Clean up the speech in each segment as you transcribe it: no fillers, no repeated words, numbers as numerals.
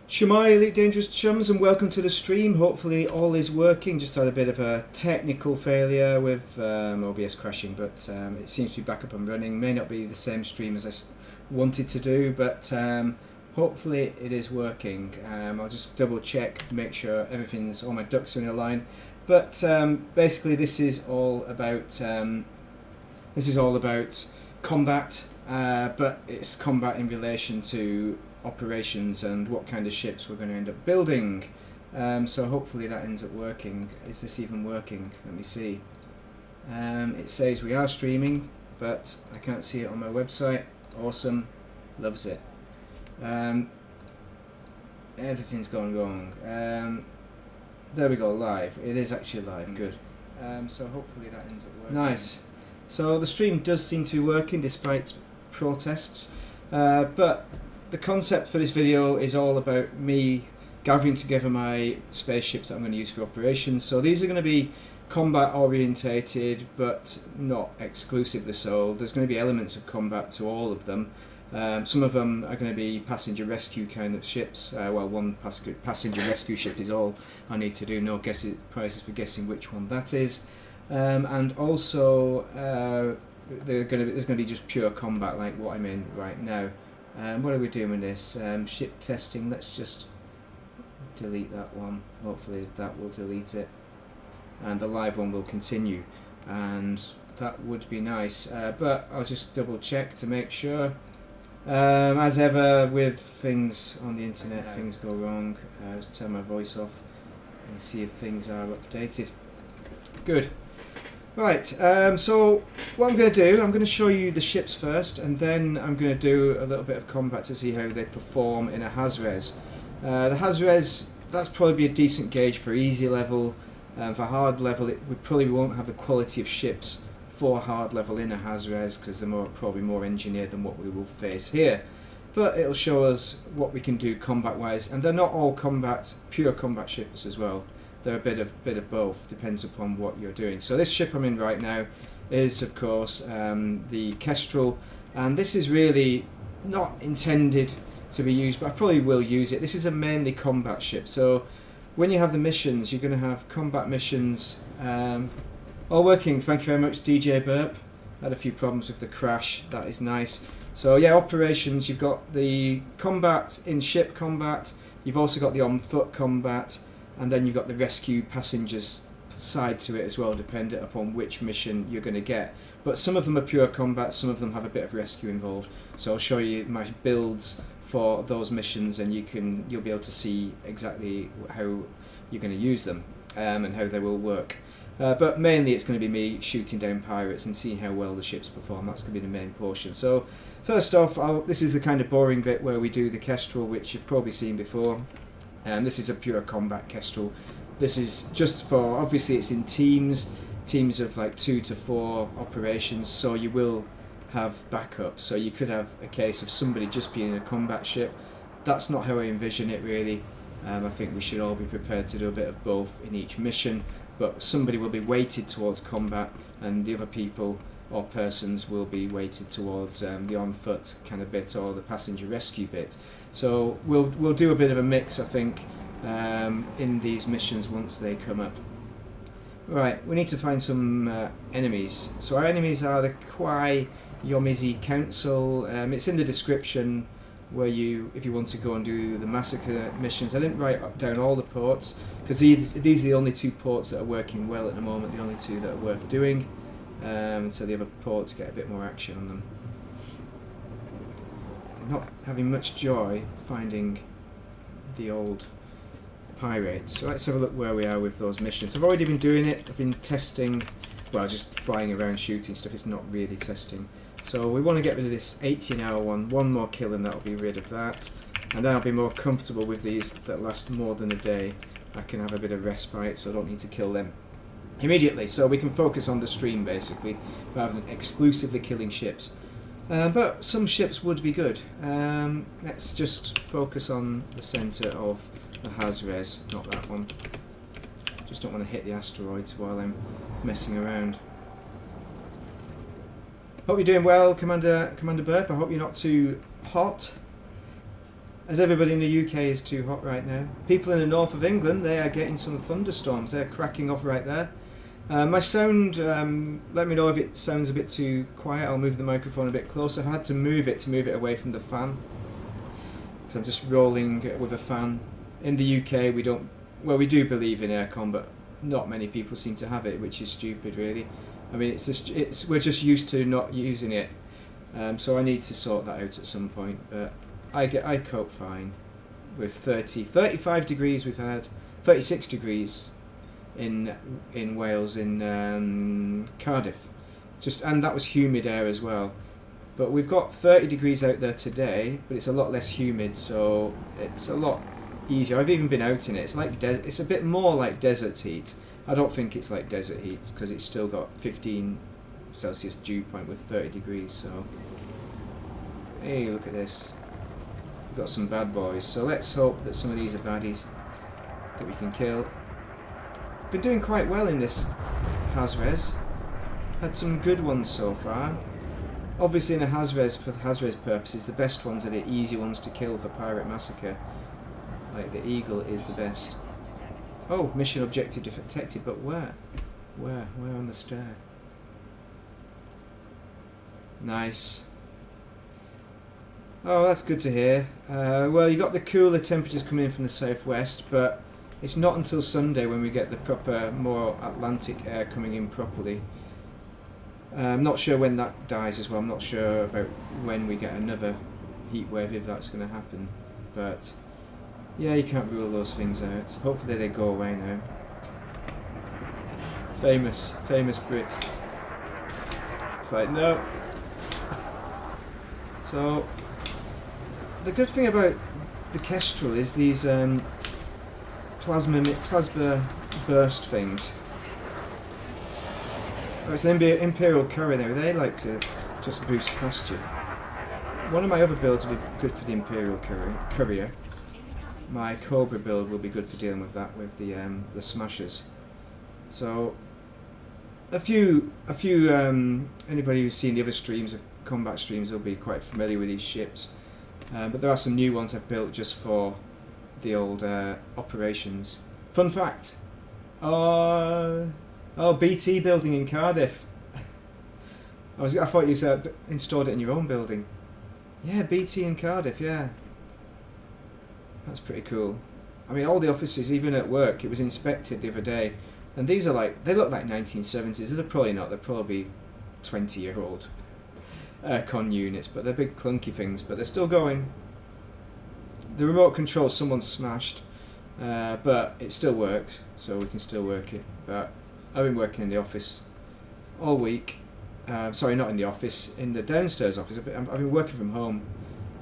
Shemai, Elite Dangerous Chums, and welcome to the stream. Hopefully all is working. Just had a bit of a technical failure with OBS crashing, but it seems to be back up and running. May not be the same stream as I wanted to do, but hopefully it is working. I'll just double check, make sure all my ducks are in a line. But basically this is all about combat, but it's combat in relation to operations and what kind of ships we're going to end up building. So hopefully that ends up working. Is this even working? Let me see. It says we are streaming, but I can't see it on my website. Awesome. Loves it. Everything's gone wrong. There we go, live. It is actually live. Good. So hopefully that ends up working. Nice. So the stream does seem to be working despite protests, but the concept for this video is all about me gathering together my spaceships that I'm going to use for operations. So these are going to be combat orientated, but not exclusively so. There's going to be elements of combat to all of them. Some of them are going to be passenger rescue kind of ships. Well, one passenger rescue ship is all I need to do. No prizes for guessing which one that is. And also there's going to be just pure combat like what I'm in right now. What are we doing with this? Ship testing. Let's just delete that one. Hopefully that will delete it. And the live one will continue. And that would be nice. But I'll just double check to make sure. As ever with things on the internet, things go wrong. Just turn my voice off and see if things are updated. Good. Right, so what I'm going to do, I'm going to show you the ships first, and then I'm going to do a little bit of combat to see how they perform in a Haz-Res. The Haz-Res, that's probably a decent gauge for easy level. For hard level, we probably won't have the quality of ships for hard level in a Haz-Res, because they're probably more engineered than what we will face here. But it'll show us what we can do combat-wise, and they're not all pure combat ships as well. They're a bit of both, depends upon what you're doing. So this ship I'm in right now is, of course, the Kestrel, and this is really not intended to be used, but I probably will use it. This is a mainly combat ship, so when you have the missions, you're going to have combat missions. All working, thank you very much, DJ Burp. Had a few problems with the crash, that is nice. So yeah, operations, you've got the combat in ship combat, you've also got the on foot combat, and then you've got the rescue passengers side to it as well, dependent upon which mission you're going to get. But some of them are pure combat, some of them have a bit of rescue involved. So I'll show you my builds for those missions, and you'll be able to see exactly how you're going to use them and how they will work. But mainly it's going to be me shooting down pirates and seeing how well the ships perform. That's going to be the main portion. So first off, this is the kind of boring bit where we do the Kestrel, which you've probably seen before. This is a pure combat Kestrel. This is just for, obviously it's in teams of like 2 to 4 operations, so you will have backup. So you could have a case of somebody just being in a combat ship. That's not how I envision it really. I think we should all be prepared to do a bit of both in each mission, but somebody will be weighted towards combat and the other people or persons will be weighted towards the on-foot kind of bit or the passenger rescue bit. So we'll do a bit of a mix, I think, in these missions once they come up. Right, we need to find some enemies. So our enemies are the Qi Yomissi Council. It's in the description where if you want to go and do the Massacre missions. I didn't write down all the ports because these are the only 2 ports that are working well at the moment, the only 2 that are worth doing. So the other ports get a bit more action on them. I'm not having much joy finding the old pirates. So let's have a look where we are with those missions. I've already been doing it. I've been testing, well, just flying around shooting stuff. It's not really testing. So we want to get rid of this 18-hour one more kill and that'll be rid of that. And then I'll be more comfortable with these that last more than a day. I can have a bit of respite, so I don't need to kill them immediately. So we can focus on the stream basically, rather than exclusively killing ships. But some ships would be good. Let's just focus on the centre of the Haz-Res, not that one. Just don't want to hit the asteroids while I'm messing around. Hope you're doing well, Commander Burp. I hope you're not too hot. as everybody in the UK is too hot right now. People in the north of England, they are getting some thunderstorms. They're cracking off right there. My sound, let me know if it sounds a bit too quiet. I'll move the microphone a bit closer. I had to move it away from the fan, because I'm just rolling with a fan. In the UK, we don't, well, we do believe in aircon, but not many people seem to have it, which is stupid, really. I mean, we're just used to not using it, so I need to sort that out at some point. But I cope fine with 35 degrees. We've had 36 degrees in Wales, in Cardiff, and that was humid air as well. But we've got 30 degrees out there today, but it's a lot less humid, so it's a lot easier. I've even been out in it. It's like it's a bit more like desert heat. I don't think it's like desert heat because it's still got 15 Celsius dew point with 30 degrees. So hey, look at this. We've got some bad boys. So let's hope that some of these are baddies that we can kill. Been doing quite well in this Hazres. Had some good ones so far. Obviously in a Hazres, for the Hazres purposes, the best ones are the easy ones to kill for Pirate Massacre. Like the Eagle is the best. Oh, mission objective detected, but where? Where on the stair? Nice. Oh, that's good to hear. Well, you got the cooler temperatures coming in from the southwest, but it's not until Sunday when we get the proper, more Atlantic air coming in properly. I'm not sure when that dies as well. I'm not sure about when we get another heat wave, if that's going to happen. But yeah, you can't rule those things out. Hopefully they go away now. Famous Brit. It's like, no. So, the good thing about the Kestrel is these plasma burst things. Oh, it's an Imperial Courier now. They like to just boost past you. One of my other builds will be good for the Imperial Courier. My Cobra build will be good for dealing with that, with the smashers. So, a few anybody who's seen the other streams of combat streams will be quite familiar with these ships. But there are some new ones I've built just for the old operations. Fun fact. Oh, BT building in Cardiff. I thought you said installed it in your own building. Yeah, BT in Cardiff, yeah. That's pretty cool. I mean, all the offices, even at work, it was inspected the other day. And these are like, they look like 1970s. They're probably not. They're probably 20-year-old aircon units. But they're big clunky things. But they're still going. The remote control, someone smashed. But it still works. So we can still work it. But I've been working in the office all week. Sorry, not in the office. In the downstairs office. I've been working from home.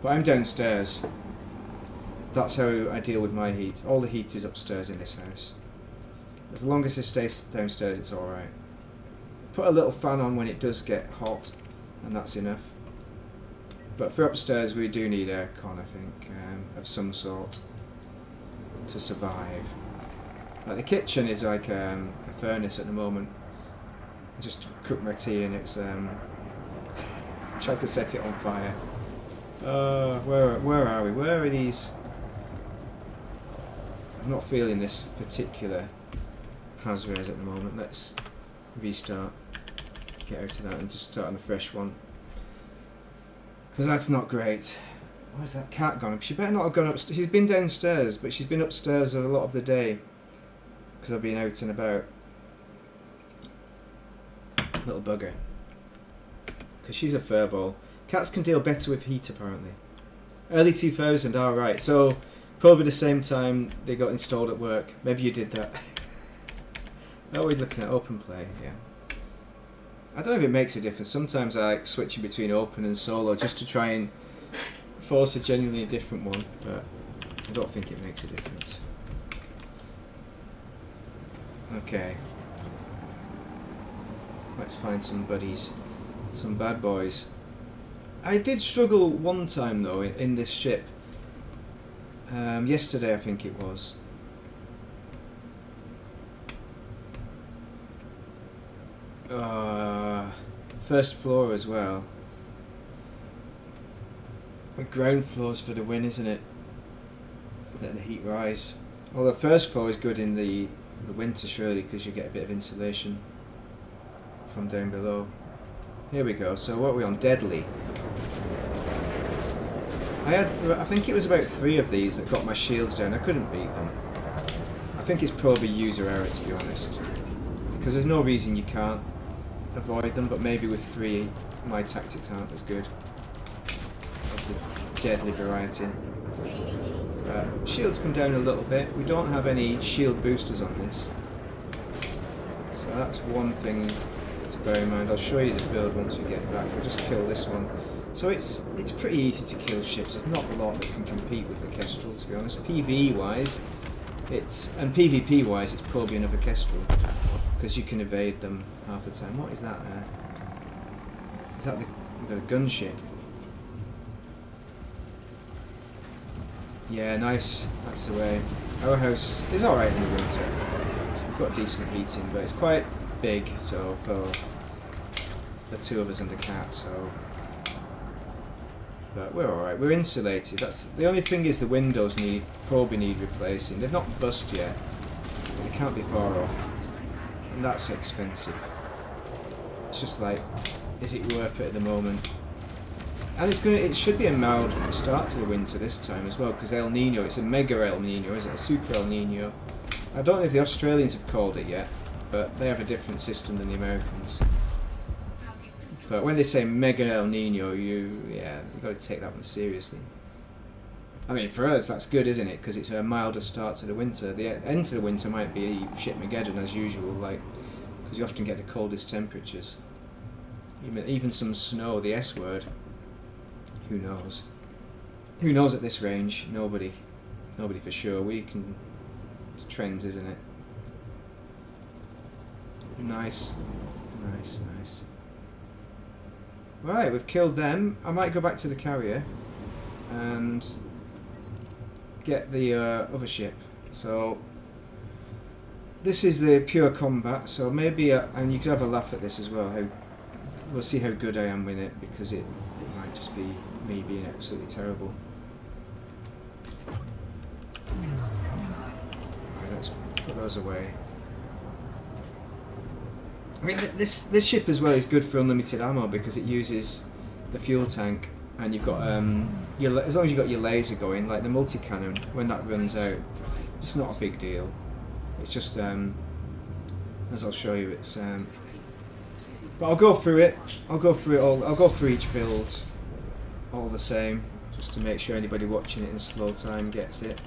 But I'm downstairs. That's how I deal with my heat. All the heat is upstairs in this house. As long as it stays downstairs, it's alright. Put a little fan on when it does get hot, and that's enough. But for upstairs, we do need aircon, I think, of some sort to survive. Like the kitchen is like a furnace at the moment. I just cooked my tea and it's tried to set it on fire. Where are we? Where are these? I'm not feeling this particular Hazres at the moment. Let's restart, get out of that and just start on a fresh one. Because that's not great. Where's that cat gone? She better not have gone upstairs. She's been downstairs, but she's been upstairs a lot of the day. Because I've been out and about. Little bugger. Because she's a furball. Cats can deal better with heat, apparently. Early 2000, alright. So, probably the same time they got installed at work. Maybe you did that. Oh, we're looking at open play, yeah. I don't know if it makes a difference. Sometimes I like switching between open and solo just to try and force a genuinely different one, but I don't think it makes a difference. Okay. Let's find some buddies. Some bad boys. I did struggle one time though in this ship. Yesterday I think it was. First floor as well. The ground floor's for the win, isn't it? let the heat rise. Well, the first floor is good in the winter surely, because you get a bit of insulation from down below. Here we go. So what are we on? Deadly. I think it was about 3 of these that got my shields down. I couldn't beat them. I think it's probably user error, to be honest, because there's no reason you can't avoid them, but maybe with 3 my tactics aren't as good of the deadly variety. Shields come down a little bit. We don't have any shield boosters on this, so that's one thing to bear in mind. I'll show you the build once we get back. We'll just kill this one. So it's pretty easy to kill ships. There's not a lot that can compete with the Kestrel, to be honest. PvE wise, and PvP wise, it's probably another Kestrel, because you can evade them half the time. What is that there? Is that we've got a gunship? Yeah, nice. That's the way. Our house is alright in the winter. We've got decent heating, but it's quite big, so for the 2 of us and the cat, so. But we're alright. We're insulated. That's the only thing, is the windows probably need replacing. They've not bust yet. They can't be far off, and that's expensive. It's just like, is it worth it at the moment? And it should be a mild start to the winter this time as well, because El Nino, it's a mega El Nino, is it? A super El Nino. I don't know if the Australians have called it yet, but they have a different system than the Americans. But when they say mega El Nino, you've got to take that one seriously. I mean, for us, that's good, isn't it? Because it's a milder start to the winter. The end to the winter might be shitmageddon as usual, like, because you often get the coldest temperatures. Even some snow, the S word. Who knows? Who knows at this range? Nobody. Nobody for sure. It's trends, isn't it? Nice. Nice, nice. Right, we've killed them. I might go back to the carrier and get the other ship. So this is the pure combat, so maybe, and you could have a laugh at this as well, we'll see how good I am with it, because it might just be me being absolutely terrible. Right, let's put those away. I mean, this ship as well is good for unlimited ammo, because it uses the fuel tank, and you've got as long as you've got your laser going, like the multi-cannon, when that runs out, it's not a big deal. It's just as I'll show you, it's but I'll go through it. I'll go through it all. I'll go through each build all the same, just to make sure anybody watching it in slow time gets it.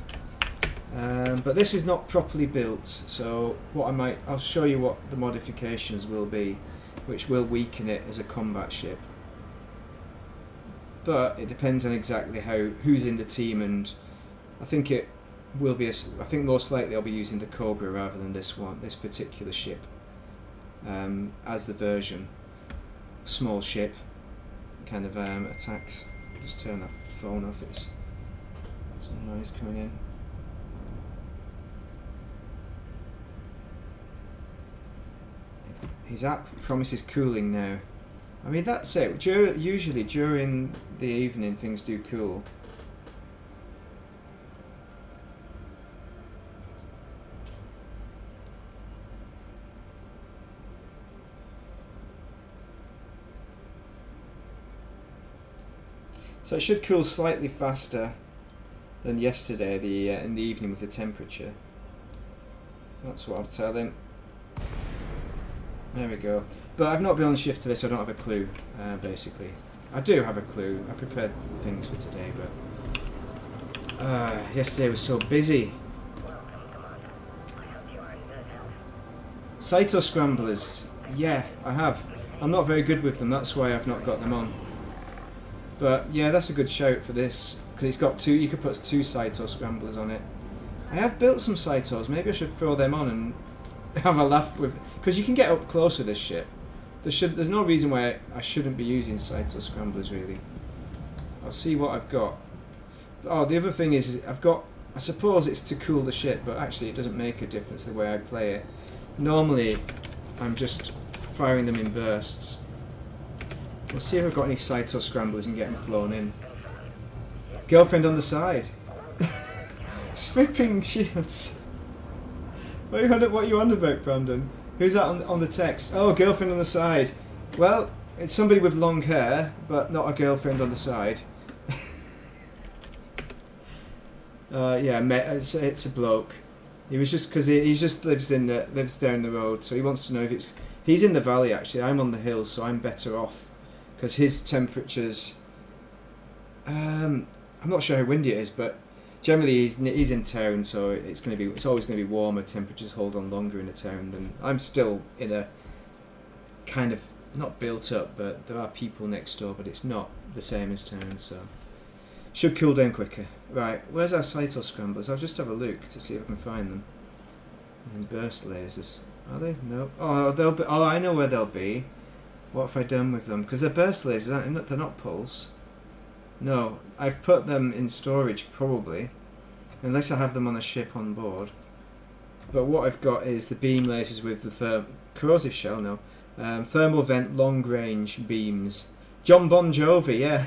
But this is not properly built, so I'll show you what the modifications will be, which will weaken it as a combat ship. But it depends on exactly who's in the team, and I think it will be. I think most likely I'll be using the Cobra rather than this particular ship, as the version. Small ship, kind of attacks. Just turn that phone off. It's some noise coming in. His app promises cooling now. I mean, that's it. Usually during the evening things do cool. So it should cool slightly faster than yesterday in the evening with the temperature. That's what I'll tell him. There we go. But I've not been on the shift today, so I don't have a clue, basically. I do have a clue. I prepared things for today, but yesterday was so busy. Saito Scramblers. Yeah, I have. I'm not very good with them, that's why I've not got them on. But yeah, that's a good shout for this, because it's got two. You could put 2 Saito Scramblers on it. I have built some Saitos. Maybe I should throw them on and have a laugh with, because you can get up close with this ship. There's no reason why I shouldn't be using Saito Scramblers, really. I'll see what I've got. Oh, the other thing is I suppose it's to cool the ship, but actually it doesn't make a difference the way I play it. Normally I'm just firing them in bursts. We'll see if I've got any Saito Scramblers and get them flown in. Girlfriend on the side. Stripping shields. What are you on about, Brandon? Who's that on the text? Oh, girlfriend on the side. Well, it's somebody with long hair, but not a girlfriend on the side. Yeah, it's a bloke. He was just because he just lives down the road, so he wants to know if it's. He's in the valley actually. I'm on the hill, so I'm better off because his temperatures. I'm not sure how windy it is, but generally he's in town, so it's always going to be warmer. Temperatures hold on longer in a town than I'm still in a kind of not built up, but there are people next door, but it's not the same as town, so should cool down quicker. Right, where's our cyto scramblers? I'll just have a look to see if I can find them. And burst lasers, are they? No. Oh, they'll be. Oh, I know where they'll be. What have I done with them? Because they're burst lasers, they're not pulse. No, I've put them in storage probably, unless I have them on a ship on board. But what I've got is the beam lasers with the corrosive shell now. Thermal vent long range beams. John Bon Jovi, yeah.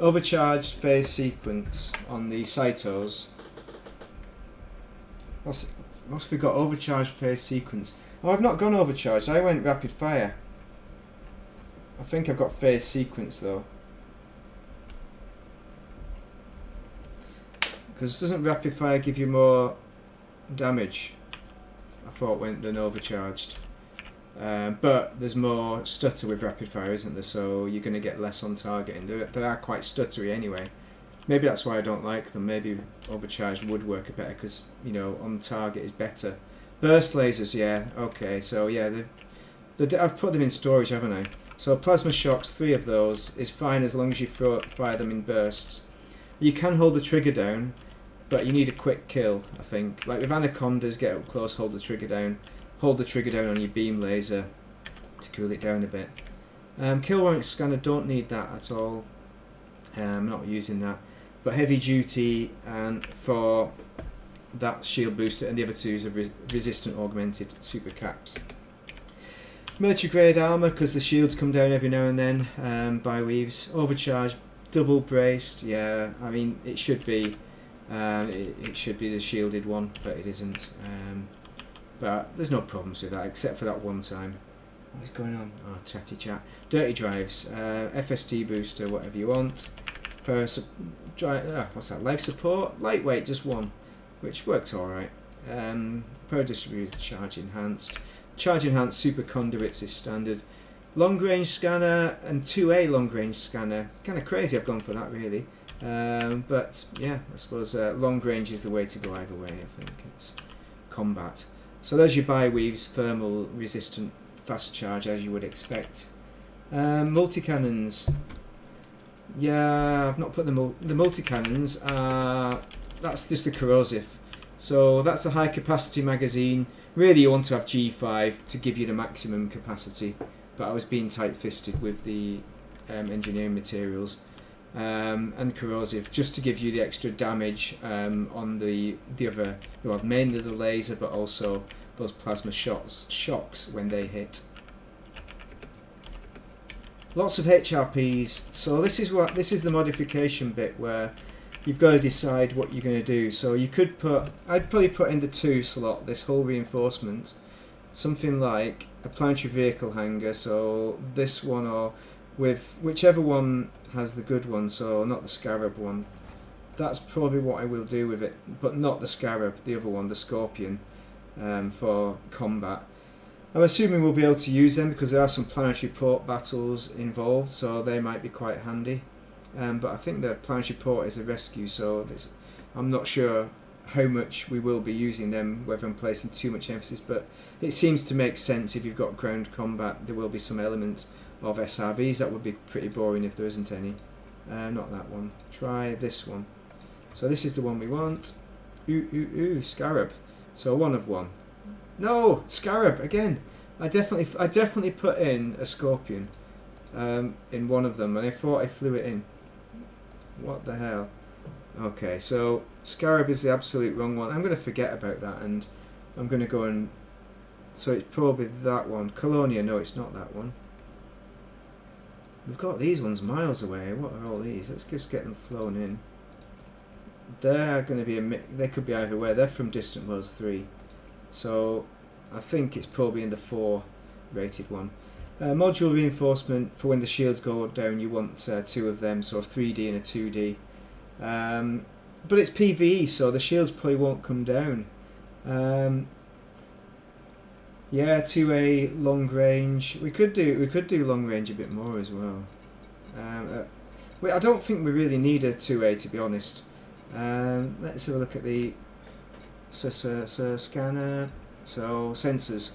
Overcharged phase sequence on the cytos. What's we got? Overcharged phase sequence. Oh, I've not gone overcharged. I went rapid fire. I think I've got phase sequence though. Because doesn't rapid fire give you more damage? I thought went than overcharged. But there's more stutter with rapid fire, isn't there? So you're going to get less on targeting. They are quite stuttery anyway. Maybe that's why I don't like them. Maybe overcharged would work better because, you know, on target is better. Burst lasers, yeah, okay. So yeah, I've put them in storage, haven't I? So plasma shocks, 3 of those is fine as long as you fire them in bursts. You can hold the trigger down, but you need a quick kill, I think. Like with anacondas, get up close, hold the trigger down. Hold the trigger down on your beam laser to cool it down a bit. Kill warrant scanner, don't need that at all. I'm not using that. But heavy duty and for that shield booster, and the other 2 is a resistant augmented super caps. Military grade armour because the shields come down every now and then by weaves. Overcharged, double braced. Yeah, I mean it should be. It should be the shielded one, but it isn't. But there's no problems with that, except for that one time. What is going on? Oh, chatty chat. Dirty drives. FSD booster, whatever you want. What's that? Life support? Lightweight, just 1, which works alright. Power distributor, charge enhanced. Charge enhanced super conduits is standard. Long range scanner and 2A long range scanner. Kind of crazy I've gone for that, really. But yeah, I suppose long range is the way to go either way, I think. It's combat. So there's your bi-weaves, thermal resistant fast charge as you would expect. Multi-cannons. Yeah, I've not put the multi-cannons. That's just the corrosive. So that's a high capacity magazine. Really you want to have G5 to give you the maximum capacity. But I was being tight-fisted with the engineering materials. And corrosive, just to give you the extra damage on the other, well, mainly the laser, but also those plasma shocks when they hit. Lots of HRPs. So this is the modification bit where you've got to decide what you're going to do. So you could I'd probably put in the 2 slot this whole reinforcement, something like a planetary vehicle hangar. So this one or with whichever one has the good one, so not the Scarab one. That's probably what I will do with it, but not the Scarab, the other one, the Scorpion, for combat. I'm assuming we'll be able to use them because there are some planetary port battles involved, so they might be quite handy. But I think the planetary port is a rescue, so I'm not sure how much we will be using them, whether I'm placing too much emphasis, but it seems to make sense. If you've got ground combat, there will be some element of SRVs. That would be pretty boring if there isn't any. Not that one. Try this one. So this is the one we want. Scarab. So 1 of 1. No, Scarab again. I definitely put in a Scorpion in one of them, and I thought I flew it in. What the hell? Okay, so Scarab is the absolute wrong one. I'm going to forget about that, and I'm going to go and. So it's probably that one. Colonia. No, it's not that one. We've got these ones miles away. What are all these? Let's just get them flown in. they're going to be they could be either way. They're from Distant Worlds 3, so I think it's probably in the 4 rated one. Module reinforcement for when the shields go down. You want 2 of them, so a 3D and a 2D. But it's PvE, so the shields probably won't come down. Yeah, 2A long range. We could do long range a bit more as well. I don't think we really need a 2A, to be honest. Let's have a look at the scanner. So sensors.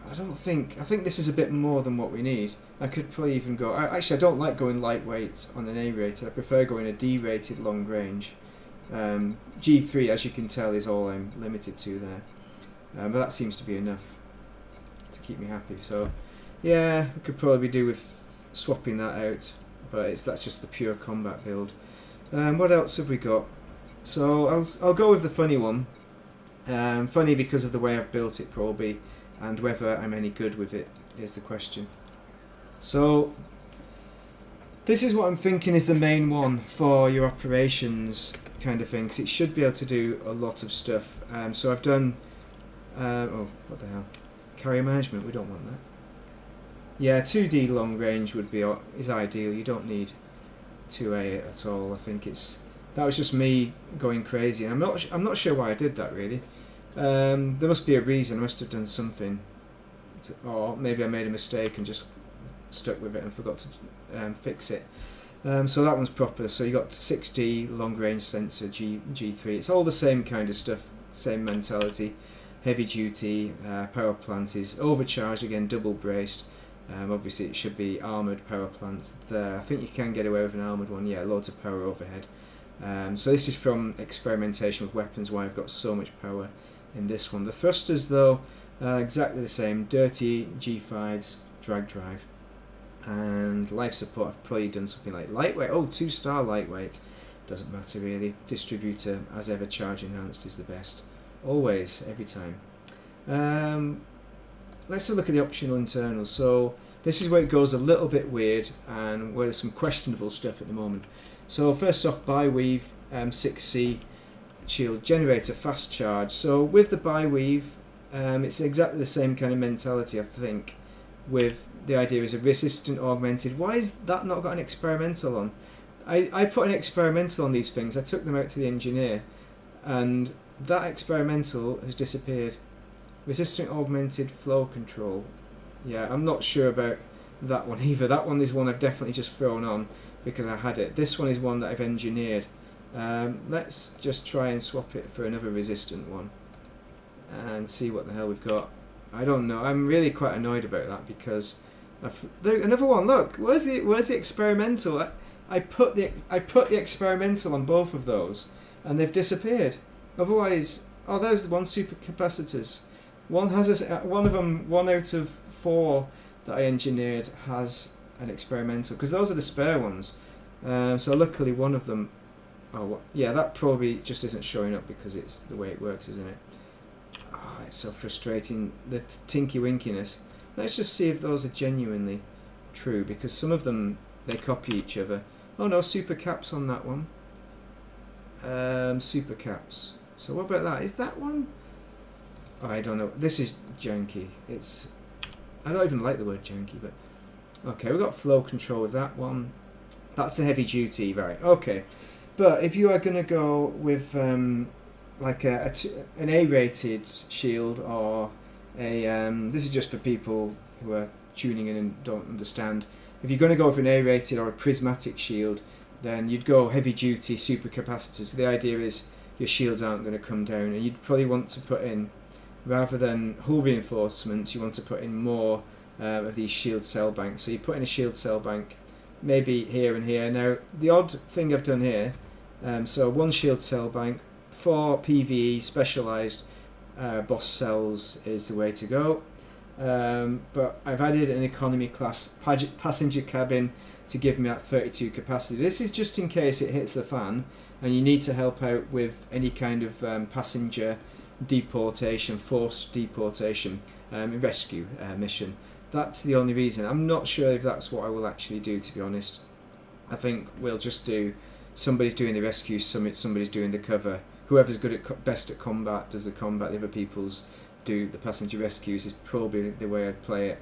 I think this is a bit more than what we need. I could probably even go. Actually, I don't like going lightweight on an A rated. I prefer going a D rated long range. G3, as you can tell, is all I'm limited to there. But that seems to be enough to keep me happy. So yeah, I could probably do with swapping that out, but that's just the pure combat build. What else have we got? So I'll go with the funny one. Funny because of the way I've built it, probably, and whether I'm any good with it is the question. So this is what I'm thinking is the main one for your operations kind of thing, because it should be able to do a lot of stuff. So I've done oh, what the hell, carrier management. We don't want that. Yeah, 2D long range is ideal. You don't need 2A at all. I think that was just me going crazy, and I'm not sure why I did that really. There must be a reason. I must have done something, or maybe I made a mistake and just stuck with it and forgot to fix it. So that one's proper. So you got 6D long range sensor G3. It's all the same kind of stuff, same mentality. Heavy duty power plant is overcharged again, double braced. Obviously it should be armoured power plant there. I think you can get away with an armoured one. Yeah, loads of power overhead. So this is from experimentation with weapons, why I've got so much power in this one. The thrusters though, exactly the same. Dirty G5s, drag drive. And life support, I've probably done something like lightweight. Oh, 2-star lightweight. Doesn't matter really. Distributor, as ever, charge enhanced is the best. Always, every time. Let's have a look at the optional internals. So this is where it goes a little bit weird and where there's some questionable stuff at the moment. So first off, bi-weave 6C shield generator fast charge. So with the bi-weave, it's exactly the same kind of mentality, I think, with the idea is a resistant augmented. Why is that not got an experimental on? I put an experimental on these things. I took them out to the engineer and that experimental has disappeared. Resistant augmented flow control. Yeah, I'm not sure about that one either. That one is one I've definitely just thrown on because I had it. This one is one that I've engineered. Let's just try and swap it for another resistant one and see what the hell we've got. I don't know. I'm really quite annoyed about that because another one. Look, where's the experimental? I put the experimental on both of those and they've disappeared. Otherwise, oh, there's the one supercapacitors. One has one of them. 1 out of 4 that I engineered has an experimental because those are the spare ones. So luckily one of them. Oh yeah, that probably just isn't showing up because it's the way it works, isn't it? Oh, it's so frustrating. The tinky winkiness. Let's just see if those are genuinely true because some of them they copy each other. Oh no, super caps on that one. Super caps. So what about that? Is that one? Oh, I don't know. This is janky. I don't even like the word janky, but okay, we've got flow control with that one. That's a heavy duty, right? Okay, but if you are going to go with like an A-rated shield or a this is just for people who are tuning in and don't understand. If you're going to go with an A-rated or a prismatic shield, then you'd go heavy duty supercapacitors. The idea is your shields aren't going to come down, and you'd probably want to put in, rather than hull reinforcements, you want to put in more of these shield cell banks. So you put in a shield cell bank, maybe here and here. Now the odd thing I've done here, so 1 shield cell bank, 4 PvE specialised boss cells is the way to go. But I've added an economy class passenger cabin to give me that 32 capacity. This is just in case it hits the fan and you need to help out with any kind of passenger deportation, forced deportation, rescue mission. That's the only reason. I'm not sure if that's what I will actually do, to be honest. I think we'll just do somebody's doing the rescue, somebody's doing the cover. Whoever's good at best at combat does the combat. The other people's do the passenger rescues. Is probably the way I'd play it.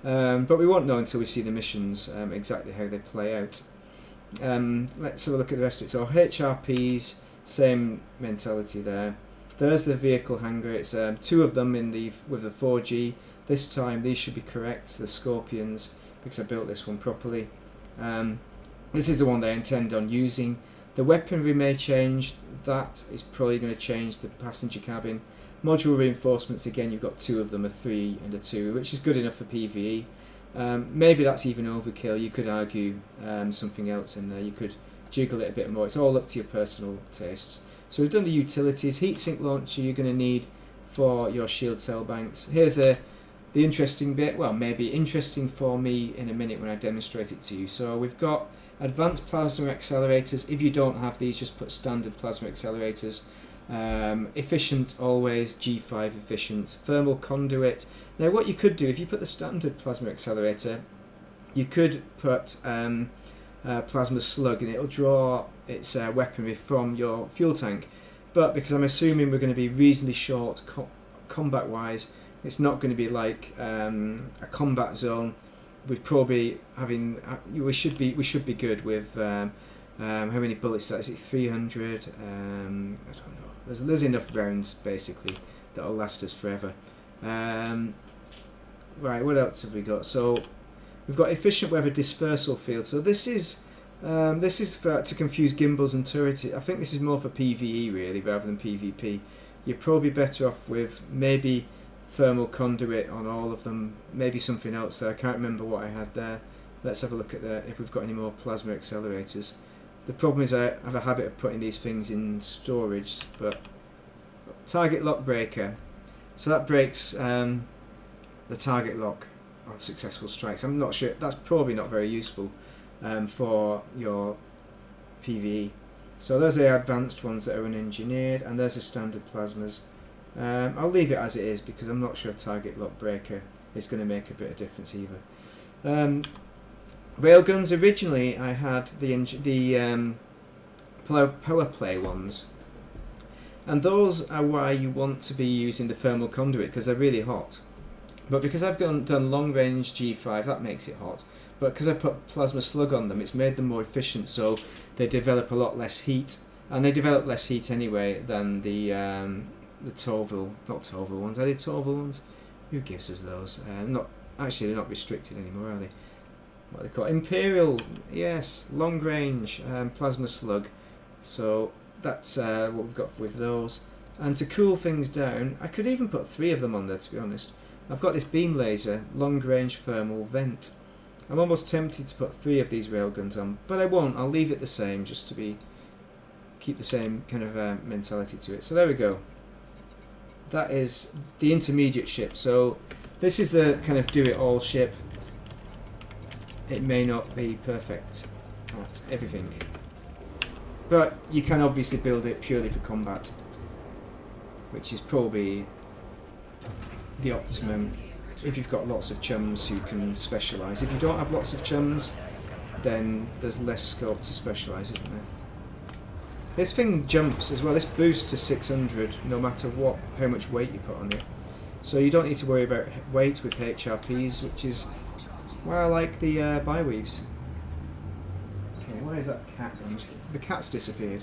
But we won't know until we see the missions exactly how they play out. Let's have a look at the rest of it. So HRPs, same mentality there. There's the vehicle hangar. It's 2 of them with the 4G. This time these should be correct. The Scorpions, because I built this one properly. This is the one they intend on using. The weaponry may change. That is probably going to change the passenger cabin. Module reinforcements, again, you've got 2 of them, a 3 and a 2, which is good enough for PvE. Maybe that's even overkill. You could argue something else in there. You could jiggle it a bit more. It's all up to your personal tastes. So we've done the utilities. Heatsink launcher you're going to need for your shield cell banks. Here's the interesting bit. Well, maybe interesting for me in a minute when I demonstrate it to you. So we've got advanced plasma accelerators. If you don't have these, just put standard plasma accelerators. Efficient, always G5 efficient. Thermal conduit. Now what you could do, if you put the standard plasma accelerator, you could put plasma slug and it'll draw its weaponry from your fuel tank. But because I'm assuming we're going to be reasonably short combat wise, it's not going to be like a combat zone. We'd probably we should be good with how many bullets is it? 300? I don't know. There's enough rounds basically that'll last us forever. Right, what else have we got? So we've got efficient weather dispersal field. So this is to confuse gimbals and turrets. I think this is more for PvE really rather than PvP. You're probably better off with maybe thermal conduit on all of them, maybe something else there. I can't remember what I had there. Let's have a look at if we've got any more plasma accelerators. The problem is I have a habit of putting these things in storage, but target lock breaker. So that breaks the target lock on successful strikes. I'm not sure, that's probably not very useful for your PvE. So there's the advanced ones that are unengineered, and there's the standard plasmas. I'll leave it as it is because I'm not sure target lock breaker is going to make a bit of difference either. Railguns, originally I had the power play ones, and those are why you want to be using the thermal conduit because they're really hot. But because I've done long range G5, that makes it hot. But because I put plasma slug on them, it's made them more efficient, so they develop a lot less heat, and they develop less heat anyway than the Torval, not Torval ones. Are they Torval ones? Who gives us those? Not actually, they're not restricted anymore, are they? What are they called? Imperial, yes, long range plasma slug. So that's what we've got with those. And to cool things down, I could even put 3 of them on there, to be honest. I've got this beam laser, long range thermal vent. I'm almost tempted to put 3 of these railguns on, but I won't. I'll leave it the same just to keep the same kind of mentality to it. So there we go. That is the intermediate ship. So this is the kind of do-it-all ship. It may not be perfect at everything, but you can obviously build it purely for combat, which is probably the optimum if you've got lots of chums who can specialise. If you don't have lots of chums, then there's less scope to specialise, isn't there? This thing jumps as well. This boosts to 600 no matter how much weight you put on it. So you don't need to worry about weight with HRPs, which is why I like the biweaves. Okay, where is that cat gone? The cat's disappeared.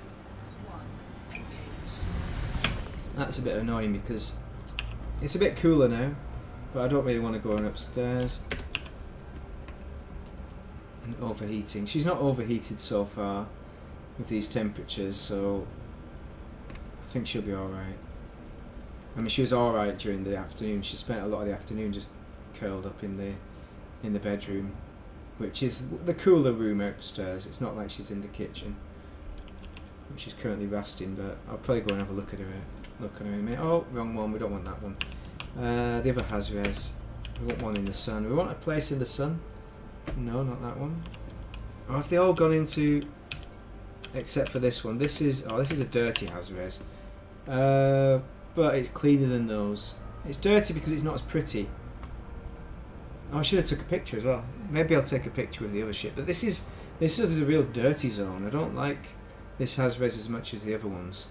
That's a bit annoying because it's a bit cooler now, but I don't really want to go on upstairs. And overheating. She's not overheated so far with these temperatures, so I think she'll be alright. I mean, she was alright during the afternoon. She spent a lot of the afternoon just curled up in the bedroom, which is the cooler room upstairs. It's not like she's in the kitchen, which is currently resting, but I'll probably go and have a look at her in a minute. Oh, wrong one, we don't want that one. The other has res. We want one in the sun. We want a place in the sun. No, not that one. Oh, have they all gone into, except for this one. This is a dirty Hazres. But it's cleaner than those. It's dirty because it's not as pretty. Oh, I should have took a picture as well. Maybe I'll take a picture with the other ship. But this is a real dirty zone. I don't like this has res as much as the other ones.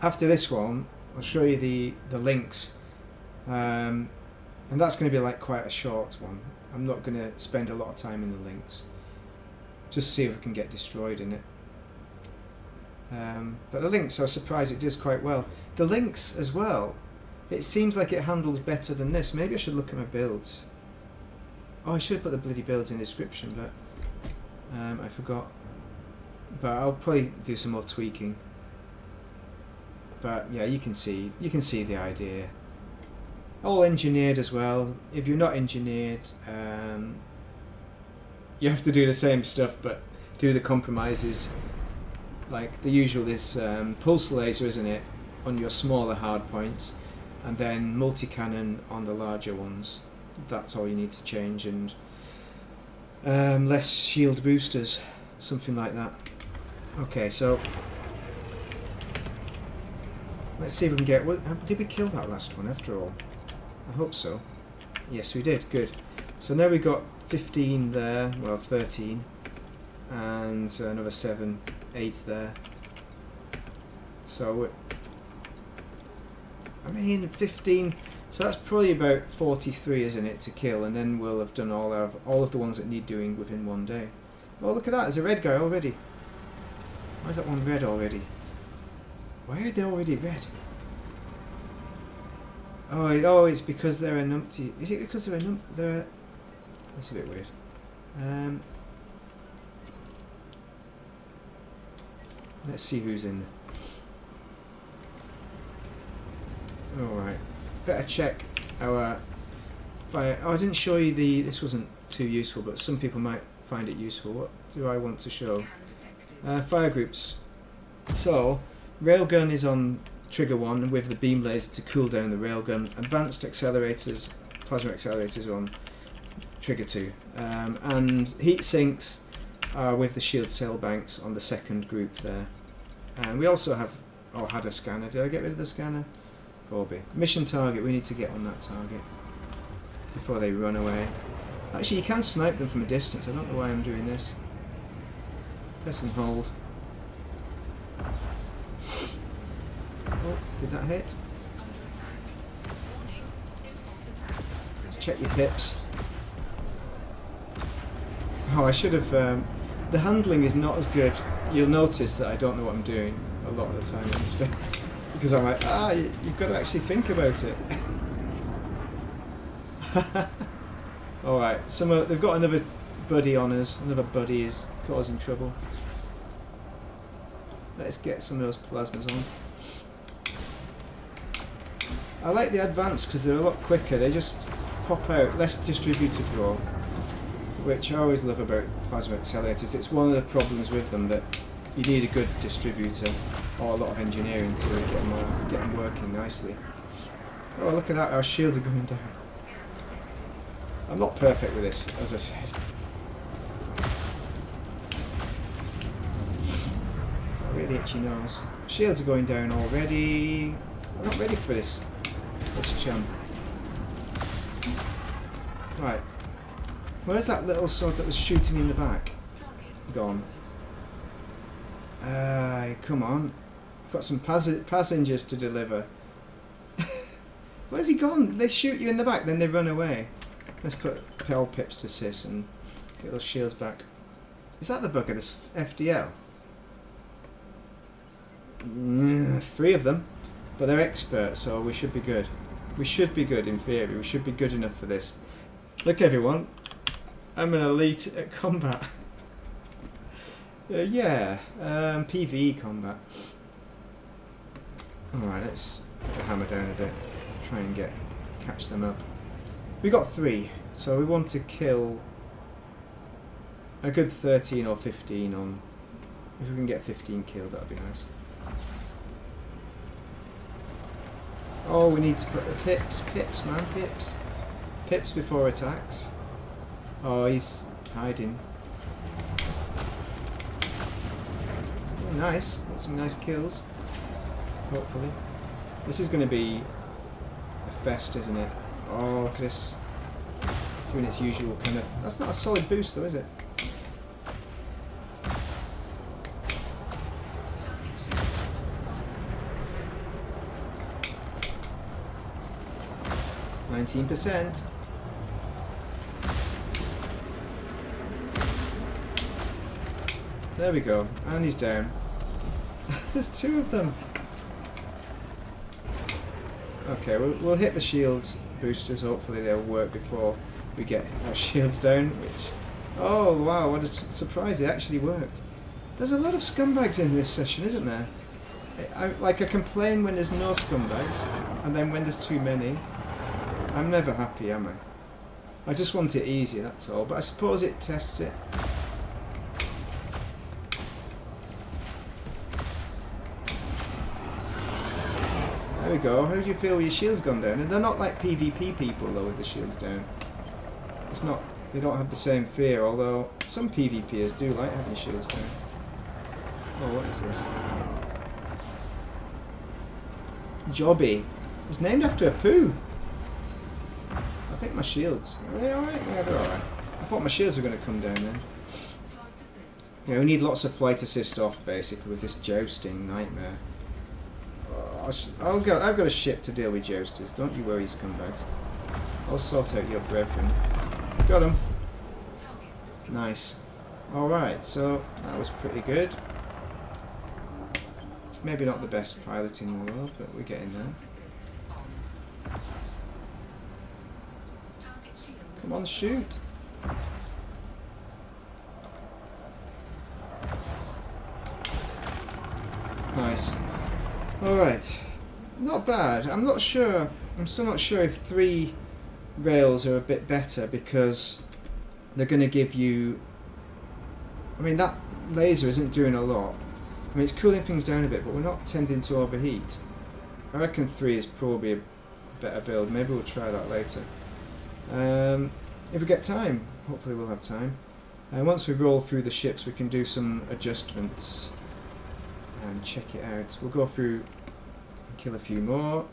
After this one, I'll show you the Lynx, and that's going to be like quite a short one. I'm not going to spend a lot of time in the Lynx. Just see if I can get destroyed in it. But the Lynx, I was surprised it does quite well. The Lynx as well, it seems like it handles better than this. Maybe I should look at my builds. Oh, I should have put the bloody builds in the description, but I forgot. But I'll probably do some more tweaking. But yeah, you can see the idea. All engineered as well. If you're not engineered, you have to do the same stuff, but do the compromises. Like the usual is pulse laser, isn't it, on your smaller hard points, and then multi-cannon on the larger ones. That's all you need to change, and less shield boosters, something like that. Okay, so let's see if we can get... Did we kill that last one after all? I hope so. Yes, we did. Good. So now we've got 15 there, well 13, and another 7, 8 there. So, I mean 15, so that's probably about 43, isn't it, to kill, and then we'll have done all of the ones that need doing within one day. Oh, look at that, there's a red guy already. Why is that one red already? Why are they already red? Oh, it's because they're a numpty. Is it because they're a numpty? That's a bit weird. Let's see who's in there. Alright. Better check our fire. Oh, I didn't show you the... This wasn't too useful, but some people might find it useful. What do I want to show? Fire groups. So, railgun is on trigger 1 with the beam laser to cool down the railgun. Advanced accelerators, plasma accelerators on trigger 2. And heat sinks are with the shield cell banks on the second group there. And we also have... Oh, had a scanner. Did I get rid of the scanner? Probably. Mission target. We need to get on that target before they run away. Actually, you can snipe them from a distance. I don't know why I'm doing this. Press and hold. Oh, did that hit? Check your pips. Oh, I should have... the handling is not as good. You'll notice that I don't know what I'm doing a lot of the time in this bit. Because I'm like, you've got to actually think about it. Alright, they've got another buddy on us. Another buddy is causing trouble. Let's get some of those plasmas on. I like the advanced because they're a lot quicker. They just pop out. Less distributor draw, which I always love about plasma accelerators. It's one of the problems with them that you need a good distributor or a lot of engineering to get them working nicely. Oh, look at that, our shields are going down. I'm not perfect with this, as I said. Really itchy nose. Shields are going down already. I'm not ready for this chum. Right. Where's that little sword that was shooting me in the back? Gone. Come on. I've got some passengers to deliver. Where's he gone? They shoot you in the back, then they run away. Let's put Pell Pips to Sis and get those shields back. Is that the bugger, this FDL? 3 of them. But they're experts, so we should be good. We should be good in theory. We should be good enough for this. Look, everyone. I'm an elite at combat. Yeah, PvE combat. Alright, let's put the hammer down a bit. Try and catch them up. We got 3, so we want to kill a good 13 or 15 on... If we can get 15 killed, that would be nice. Oh, we need to put the pips, man, pips. Pips before attacks. Oh, he's hiding. Oh, nice. Got some nice kills. Hopefully. This is going to be a fest, isn't it? Oh, look at this. Doing its usual kind of... That's not a solid boost though, is it? 19%. There we go, and he's down. There's two of them. Okay, we'll hit the shields boosters. Hopefully they'll work before we get our shields down. Which, oh wow, what a surprise! They actually worked. There's a lot of scumbags in this session, isn't there? I complain when there's no scumbags, and then when there's too many, I'm never happy, am I? I just want it easy, that's all. But I suppose it tests it. There we go. How do you feel with your shields gone down? And they're not like PvP people though with the shields down. It's not. They don't have the same fear. Although some PvPers do like having shields down. Oh, what is this? Jobby. It's named after a poo. I think my shields. Are they alright? Yeah, they're alright. I thought my shields were going to come down then. Yeah, we need lots of flight assist off basically with this jousting nightmare. I've got a ship to deal with jousters. Don't you worry, scumbags. I'll sort out your brethren. Got him. Nice. Alright, so that was pretty good. Maybe not the best pilot in the world, but we're getting there. Come on, shoot. Nice. Alright. Not bad. I'm not sure. I'm still not sure if 3 rails are a bit better because they're going to give you... I mean, that laser isn't doing a lot. I mean, it's cooling things down a bit, but we're not tending to overheat. I reckon 3 is probably a better build. Maybe we'll try that later. If we get time. Hopefully we'll have time. Once we roll through the ships, we can do some adjustments and check it out. We'll go through and kill a few more.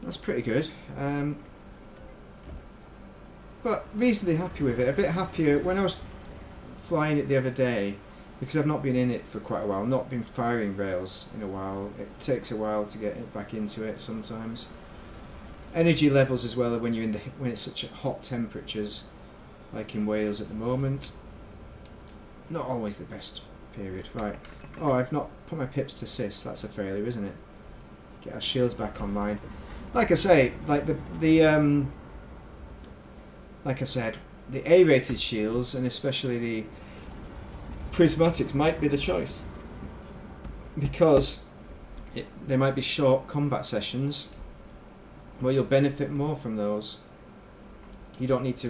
That's pretty good. But reasonably happy with it. A bit happier when I was flying it the other day, because I've not been in it for quite a while, not been firing rails in a while. It takes a while to get it back into it sometimes. Energy levels as well when you're in when it's such hot temperatures, like in Wales at the moment. Not always the best period. Right. Oh, I've not put my pips to sis. That's a failure, isn't it? Get our shields back online. Like I say, like like I said, the A-rated shields and especially the prismatics might be the choice because there might be short combat sessions where you'll benefit more from those. You don't need to